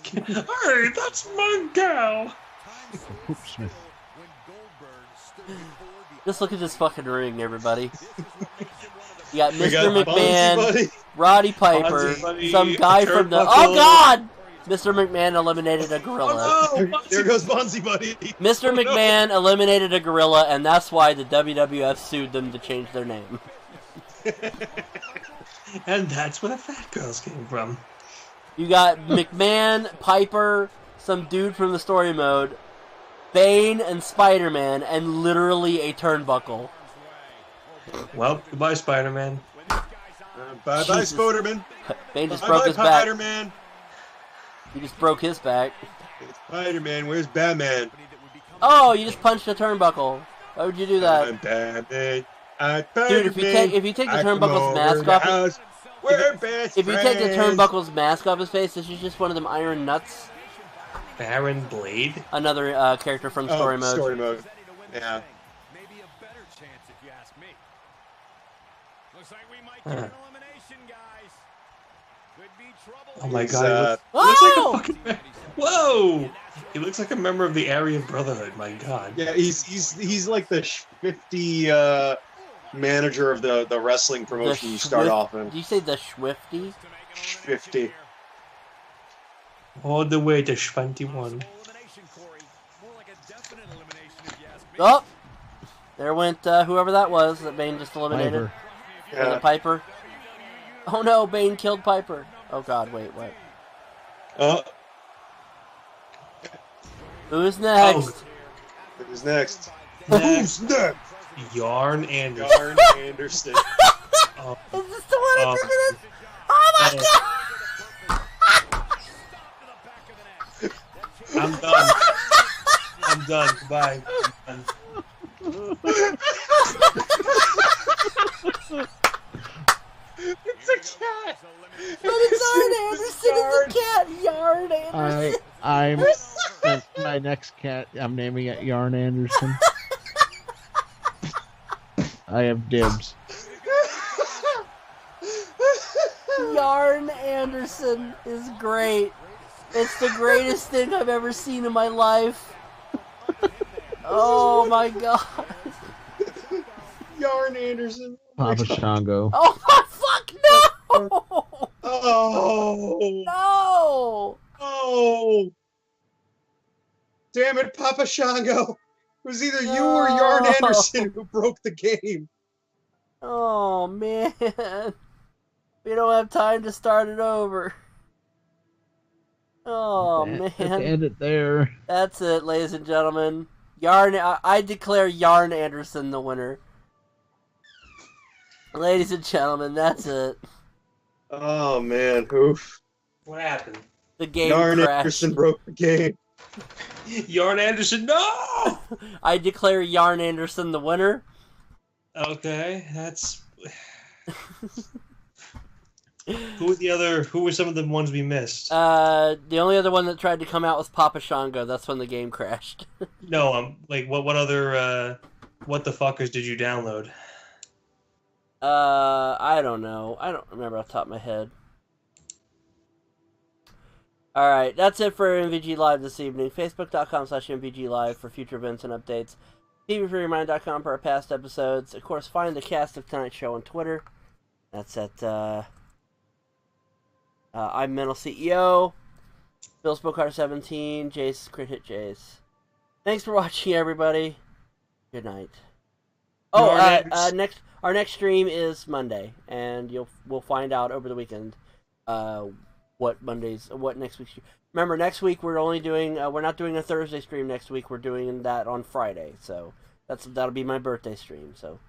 Hey, that's my gal! Poopsmith. Just look at this fucking ring, everybody. You got We Mr. got McMahon, Bonzi Buddy. Roddy Piper, Bonzi Buddy, some guy from the... Turnbuckle. Oh, God! Mr. McMahon eliminated a gorilla. Oh no! There goes Bonzi Buddy. Mr. Oh, no. McMahon eliminated a gorilla, and that's why the WWF sued them to change their name. And that's where the fat girls came from. You got McMahon, Piper, some dude from the story mode, Bane, and Spider-Man, and literally a turnbuckle. Well, goodbye, Spider-Man. Bye-bye, Jesus. Spoderman. Bane just broke Bye-bye, his back. Spider-Man. He just broke his back. Spider-Man, where's Batman? Oh, you just punched a turnbuckle. Why would you do that? I'm Batman. I'm Dude, if you take the turnbuckle's mask off, we're best if you take the friends. turnbuckle's mask off his face, this is just one of them iron nuts. Baron Blade? Another character from story mode. Story mode. Yeah. Maybe a better chance if you ask me. Looks like we might Huh. get an elimination, guys. Could be trouble. Oh my He's, God, he looks like a Oh! fucking... Whoa! He looks like a member of the Aryan Brotherhood, my God. Yeah, he's like the 50 manager of the wrestling promotion you start off in. Did you say the Swifty? 50. All the way to 21. Elimination, Corey. More like a definite elimination if you ask me. Oh! There went whoever that was that Bane just eliminated. Or the Piper. Oh no, Bane killed Piper. Oh god, wait, what? Who's next? Who's next? Who's next? Yarn Anderson. Yarn Anderson. Is this the one after this? Oh my god! I'm done. I'm done. Goodbye. I'm done. It's a cat. But it's Yarn Anderson. It's a cat. Yarn Anderson. My next cat. I'm naming it Yarn Anderson. I have dibs. Yarn Anderson is great. It's the greatest thing I've ever seen in my life. Oh my god. Yarn Anderson. Papa Shango. Oh my fuck no! Oh. No! Oh. Damn it, Papa Shango. It was either you or Yarn Anderson who broke the game. Oh man. We don't have time to start it over. Oh man. End it there. That's it, ladies and gentlemen. I declare Yarn Anderson the winner. Ladies and gentlemen, that's it. Oh man, oof. What happened? The game Yarn crashed. Anderson broke the game. Yarn Anderson, no! I declare Yarn Anderson the winner. Okay, that's... Who were some of the ones we missed? The only other one that tried to come out was Papa Shango. That's when the game crashed. No, like, what other, what the fuckers did you download? I don't know. I don't remember off the top of my head. Alright, that's it for MVG Live this evening. Facebook.com/MVGLive for future events and updates. TVFreeMind.com for our past episodes. Of course, find the cast of tonight's show on Twitter. That's at, I'm Mental CEO. Bill Spokar 17. Jace Crit Hit Jace. Thanks for watching, everybody. Good night. Oh, our next stream is Monday, and we'll find out over the weekend what next week's. Remember, next week we're only doing we're not doing a Thursday stream next week. We're doing that on Friday, so that'll be my birthday stream. So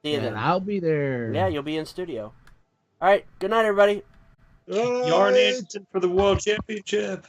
see you then. I'll be there. Yeah, you'll be in studio. All right, good night, everybody. Yarn Anderson for the World Championship.